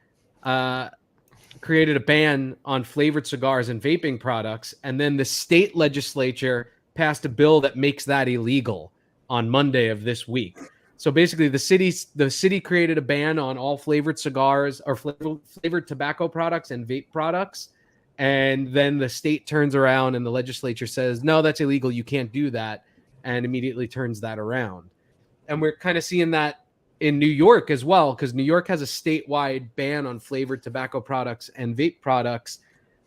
S4: created a ban on flavored cigars and vaping products, and then the state legislature passed a bill that makes that illegal on Monday of this week. So basically, the city created a ban on all flavored cigars or flavored tobacco products and vape products, and then the state turns around and the legislature says, no, that's illegal, you can't do that, and immediately turns that around. And we're kind of seeing that in New York as well, because New York has a statewide ban on flavored tobacco products and vape products.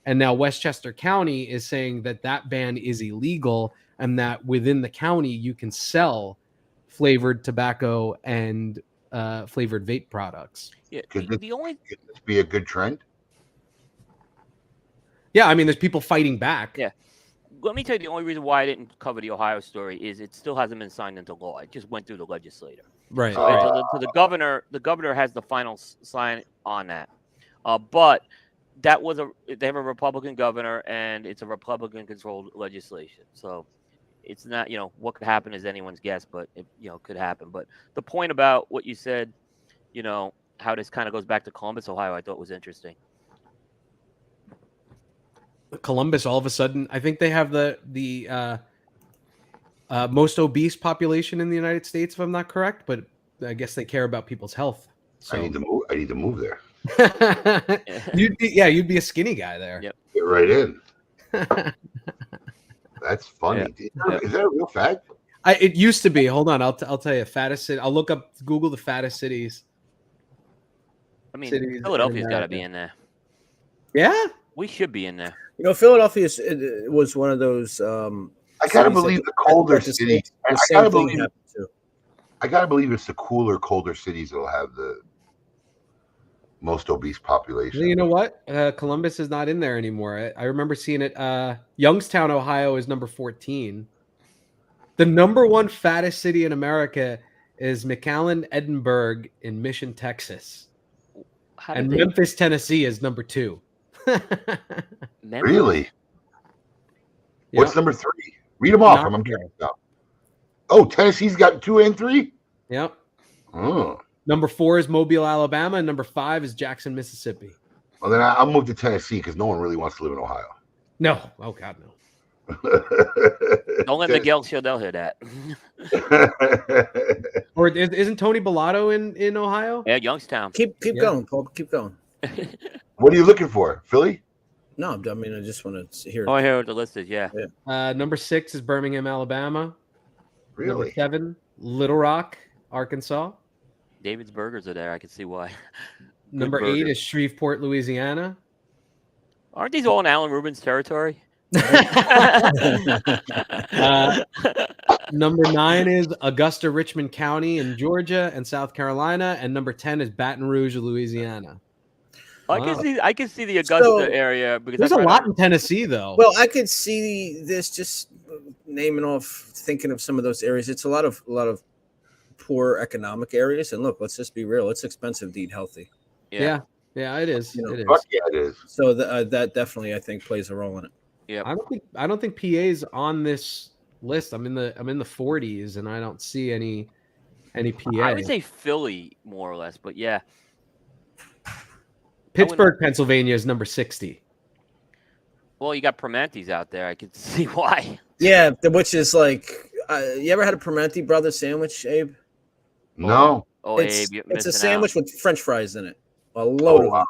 S4: And now Westchester County is saying that that ban is illegal and that within the county you can sell flavored tobacco and flavored vape products.
S6: Yeah,
S3: could this be a good trend?
S4: Yeah, I mean, there's people fighting back.
S6: Yeah. Let me tell you, the only reason why I didn't cover the Ohio story is it still hasn't been signed into law. It just went through the legislature.
S4: Right.
S6: So the governor has the final sign on that. But they have a Republican governor, and it's a Republican-controlled legislation. So it's not, what could happen is anyone's guess, but it, could happen. But the point about what you said, how this kind of goes back to Columbus, Ohio, I thought was interesting.
S4: Columbus, all of a sudden, I think they have the most obese population in the United States, if I'm not correct, but I guess they care about people's health. So.
S3: I need to move there.
S4: You'd be a skinny guy there.
S6: Yep.
S3: Get right in. That's funny.
S6: Yeah.
S3: Is that a real fact?
S4: It used to be. Hold on, I'll tell you. Fattest city. I'll look up Google the fattest cities.
S6: I mean, Philadelphia's got to be in there.
S4: Yeah,
S6: we should be in there.
S5: Philadelphia was one of those.
S3: I gotta believe the colder cities. I gotta believe it's the cooler, colder cities that'll have the most obese population.
S4: You know what? Columbus is not in there anymore. I remember seeing it. Youngstown, Ohio, is number 14. The number one fattest city in America is McAllen, Edinburgh in Mission, Texas, and Memphis, Tennessee is number 2.
S3: Really? Yep. What's number 3? Read them off. I'm curious now. Oh, Tennessee's got 2 and 3?
S4: Yep.
S3: Oh.
S4: Number 4 is Mobile, Alabama, and number 5 is Jackson, Mississippi.
S3: Well, then I'll move to Tennessee because no one really wants to live in Ohio.
S4: No. Oh, God, no.
S6: Don't let Miguel Childell hear that.
S4: Or isn't Tony Bellato in Ohio?
S6: Yeah, Youngstown.
S5: Keep going, Paul. Keep going.
S3: What are you looking for, Philly?
S5: No, I mean, I just want to hear.
S6: Oh, I hear what the list is. Yeah.
S4: Number 6 is Birmingham, Alabama.
S3: Really?
S4: Number 7, Little Rock, Arkansas.
S6: David's Burgers are there. I can see why.
S4: Number 8 is Shreveport, Louisiana.
S6: Aren't these all in Alan Rubin's territory?
S4: Number 9 is Augusta, Richmond County in Georgia and South Carolina, and number 10 is Baton Rouge, Louisiana.
S6: I can see the Augusta area because
S4: there's a lot in Tennessee, though.
S5: Well, I could see this just naming off, thinking of some of those areas. It's a lot of poor economic areas, and look, let's just be real. It's expensive to eat healthy.
S4: Yeah, it is. It is.
S3: Yeah, it is.
S5: So that definitely, I think, plays a role in it.
S6: Yeah,
S4: I don't think PA's on this list. I'm in the 40s, and I don't see any PA.
S6: I would say Philly more or less, but yeah.
S4: Pittsburgh, Pennsylvania is number 60.
S6: Well, you got Primanti's out there. I could see why.
S5: Yeah, which is like, you ever had a Primanti Brothers sandwich, Abe?
S3: No.
S6: Oh, Abe,
S5: it's a sandwich with French fries in it. A load of them.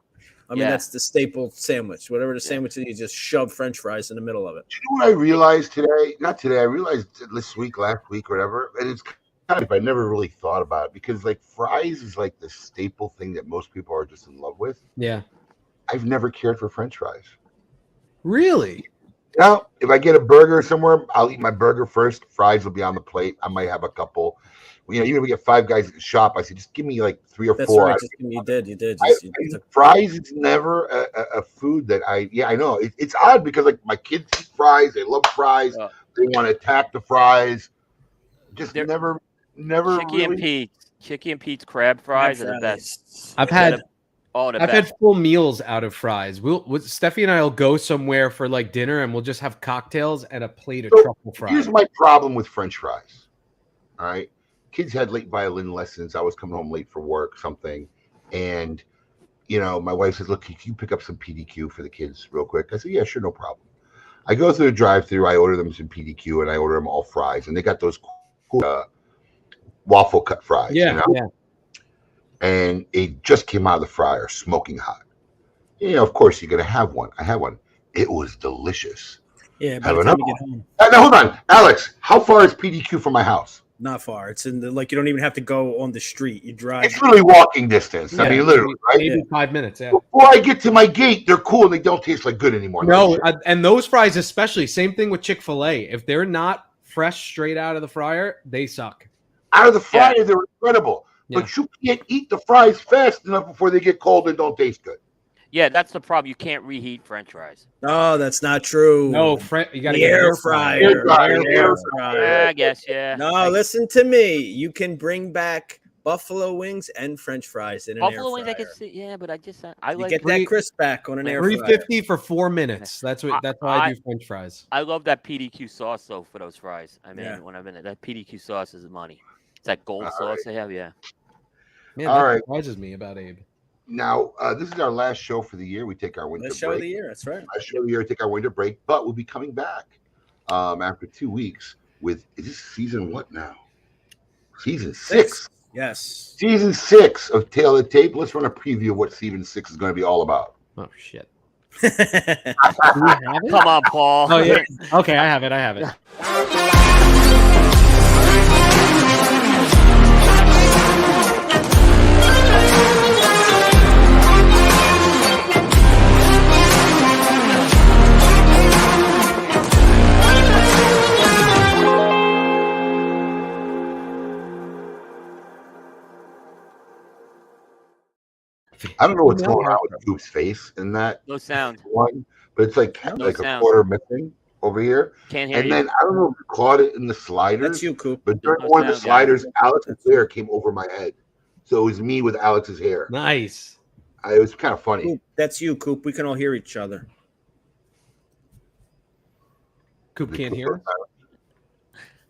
S5: I mean, that's the staple sandwich. Whatever the sandwich is, you just shove French fries in the middle of it.
S3: Do you know what I realized today? Not today. I realized last week, whatever. And it's kind of, I never really thought about it because like fries is like the staple thing that most people are just in love with.
S4: Yeah.
S3: I've never cared for French fries.
S4: Really?
S3: Now, if I get a burger somewhere, I'll eat my burger first. Fries will be on the plate. I might have a couple. You know, even if we get Five Guys at the shop, I said just give me like 3 or
S5: That's
S3: 4.
S5: right. You did.
S3: Fries is never a food that I know. It's odd because like my kids eat fries. They love fries. They want to attack the fries. Just never
S6: Chicky and Pete's crab fries are the best.
S4: I've had full meals out of fries. Steffi and I will go somewhere for like dinner, and we'll just have cocktails and a plate of truffle fries.
S3: Here's my problem with French fries. All right, kids had late violin lessons. I was coming home late for work, something, and you know, my wife says, "Look, can you pick up some PDQ for the kids real quick?" I said, "Yeah, sure, no problem." I go through the drive-through. I order them some PDQ, and I order them all fries, and they got those cool waffle cut fries.
S4: Yeah,
S3: you know? And it just came out of the fryer, smoking hot. You know, of course, you're gonna have one. I had one. It was delicious.
S5: Yeah,
S3: by the time you get home. Now, hold on, Alex. How far is PDQ from my house?
S5: Not far. It's in you don't even have to go on the street. You drive.
S3: It's really walking distance. Yeah, I mean, literally, right?
S4: Maybe 5 minutes. Yeah.
S3: Before I get to my gate, they're cool and they don't taste like good anymore.
S4: No, and those fries especially. Same thing with Chick-fil-A. If they're not fresh straight out of the fryer, they suck.
S3: Out of the fryer, they're incredible. Yeah. But you can't eat the fries fast enough before they get cold and don't taste good.
S6: Yeah, that's the problem. You can't reheat French fries.
S5: Oh, that's not true.
S4: No, you got to get
S5: air fryer. Air fryer.
S6: Yeah, I guess, yeah.
S5: No, listen to me. You can bring back buffalo wings and French fries in an air fryer.
S6: Buffalo wings, I can see. Yeah, but I like
S5: get that crisp back on an air fryer.
S4: 350 for 4 minutes. That's why I do French fries.
S6: I love that PDQ sauce though for those fries. I mean, when I'm in it, that PDQ sauce is money. It's that gold sauce they have, yeah.
S4: Man, that surprises me about Abe.
S3: Now, this is our last show for the year. We take our winter break.
S5: Last show of the year, that's right.
S3: Last show of the year, take our winter break, but we'll be coming back after 2 weeks with, is this season what now? Season 6.
S5: Yes.
S3: Season 6 of Tail of the Tape. Let's run a preview of what season 6 is going to be all about.
S4: Oh, shit.
S6: Come on, Paul.
S4: Oh, yeah. Okay, I have it.
S3: I don't know what's going on with Goop's face in that.
S6: No sound.
S3: One, but it's like a quarter missing over here.
S6: Can't hear you.
S3: And then I don't know if you caught it in the sliders.
S5: That's you, Coop.
S3: But during one of the sliders, Alex's hair came over my head. So it was me with Alex's hair.
S4: Nice.
S3: It was kind of funny.
S5: Coop, that's you, Coop. We can all hear each other.
S4: Coop can't hear us?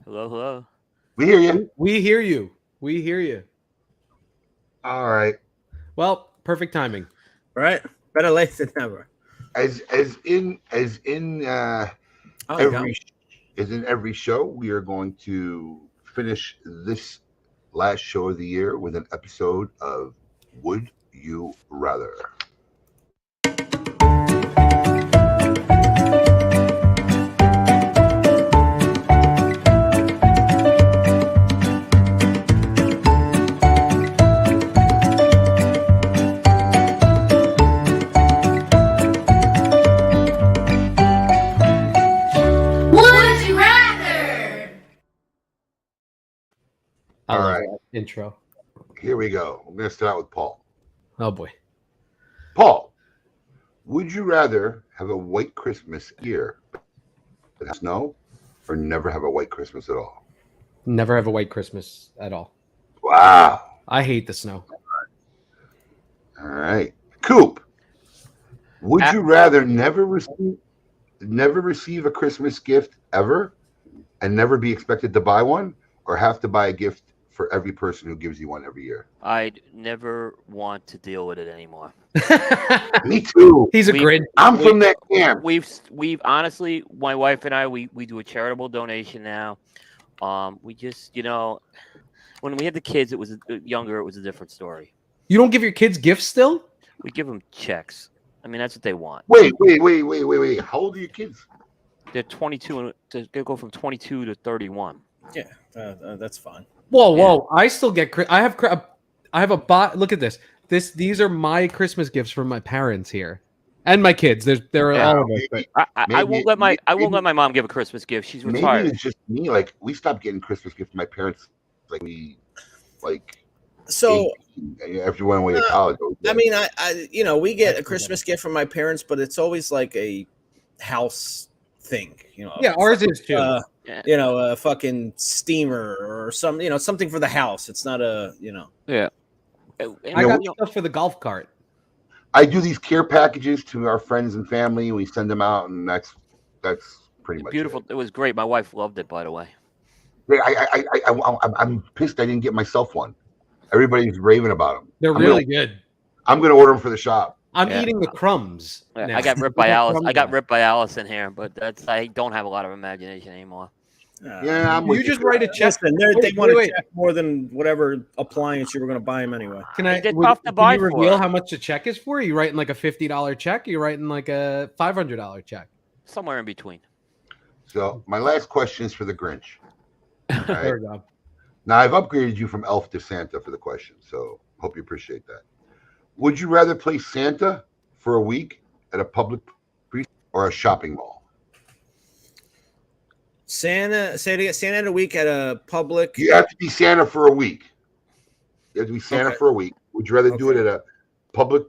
S6: Hello.
S3: We hear you.
S4: We hear you.
S3: All right.
S4: Well, perfect timing.
S5: Right? Better late than never.
S3: As in every show, we are going to finish this last show of the year with an episode of Would You Rather?
S4: All right. Intro.
S3: Here we go. I'm going to start out with Paul.
S4: Oh, boy.
S3: Paul, would you rather have a white Christmas year that has snow or never have a white Christmas at all?
S4: Never have a white Christmas at all.
S3: Wow.
S4: I hate the snow.
S3: All right. Coop, would you rather never receive a Christmas gift ever and never be expected to buy one, or have to buy a gift for every person who gives you one every year?
S6: I'd never want to deal with it anymore.
S3: Me too.
S4: He's a Grinch.
S3: I'm from that camp.
S6: We've honestly, my wife and I, we do a charitable donation now. We just, when we had the kids, it was younger. It was a different story.
S4: You don't give your kids gifts still?
S6: We give them checks. I mean, that's what they want.
S3: Wait. How old are your kids?
S6: They're 22. They go from 22 to 31.
S5: Yeah, that's fine.
S4: Whoa! I still get. I have a bot. Look at this. These are my Christmas gifts from my parents here, And my kids. They're
S6: Yeah.
S4: all of us. But
S6: I won't let my mom give a Christmas gift. She's retired.
S3: Maybe it's just me. Like we stopped getting Christmas gifts from my parents.
S5: So
S3: after we went away to college.
S5: I mean, I we get a Christmas gift from my parents, but it's always like a house thing,
S4: Yeah, ours is too.
S5: A fucking steamer or some, something for the house. It's not a,
S6: Yeah.
S4: I got stuff for the golf cart.
S3: I do these care packages to our friends and family. We send them out, and that's pretty much
S6: beautiful. It was great. My wife loved it, by the way.
S3: I'm pissed I didn't get myself one. Everybody's raving about them.
S4: They're really good.
S3: I'm going to order them for the shop.
S4: I'm eating the crumbs.
S6: I got ripped by Alice. I got ripped by Alice in here, but I don't have a lot of imagination anymore.
S4: You just write a check.
S5: And they want to check more than whatever appliance you were going to buy them anyway.
S4: Can you reveal how much the check is for? Are you writing like a $50 check? Are you writing like a $500 check?
S6: Somewhere in between.
S3: So my last question is for the Grinch. Right?
S4: There we go.
S3: Now I've upgraded you from elf to Santa for the question, so hope you appreciate that. Would you rather play Santa for a week at a public or a shopping mall?
S5: Santa at a week at a public.
S3: You have to be Santa for a week. You have to be Santa for a week. Would you rather do it at a public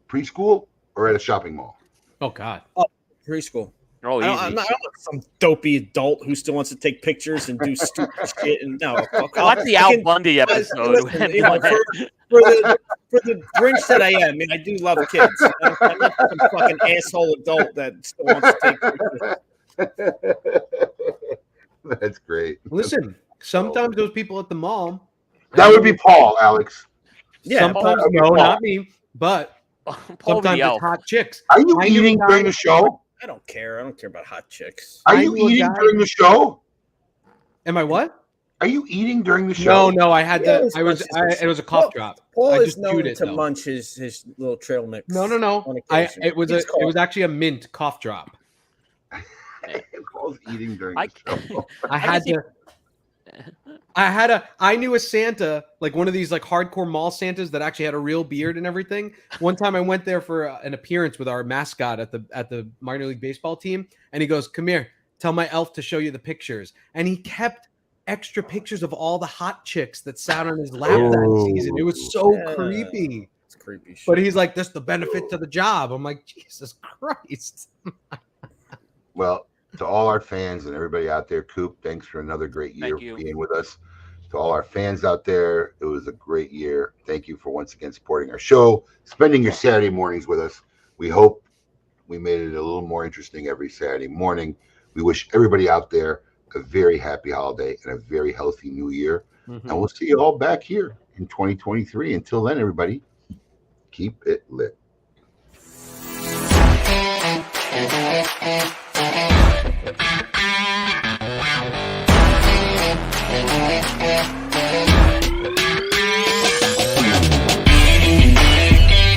S3: preschool or at a shopping mall?
S4: Oh God.
S5: Oh, preschool.
S6: Oh, easy.
S5: I'm not some dopey adult who still wants to take pictures and do stupid shit. And no,
S6: watch the Al Bundy episode.
S5: For the Grinch that I am, I do love kids. I'm not some fucking asshole adult that still wants to take pictures.
S3: That's great.
S4: Listen, sometimes those people at the mall.
S3: That would be Paul, Alex.
S4: Yeah, sometimes not me, but sometimes it's hot chicks.
S3: Are you eating during the show?
S5: I don't care. I don't care about hot chicks.
S3: Are you eating during the show?
S4: Am I what?
S3: Are you eating during the show?
S4: No, I had to. It was a cough drop.
S5: Paul is known to munch his little trail mix.
S4: No. It was actually a mint cough drop.
S3: Paul's eating during the show.
S4: I knew a Santa, like one of these like hardcore mall Santas that actually had a real beard and everything. One time I went there for an appearance with our mascot at the minor league baseball team, and he goes, "Come here, tell my elf to show you the pictures." And he kept extra pictures of all the hot chicks that sat on his lap that season. It was so creepy.
S5: It's creepy shit.
S4: But he's like, "That's the benefit to the job." I'm like, Jesus Christ.
S3: Well, to all our fans and everybody out there, Coop, thanks for another great year being with us. To all our fans out there, it was a great year. Thank you for once again supporting our show, spending your Saturday mornings with us. We hope we made it a little more interesting every Saturday morning. We wish everybody out there a very happy holiday and a very healthy new year. Mm-hmm. And we'll see you all back here in 2023. Until then, everybody, keep it lit.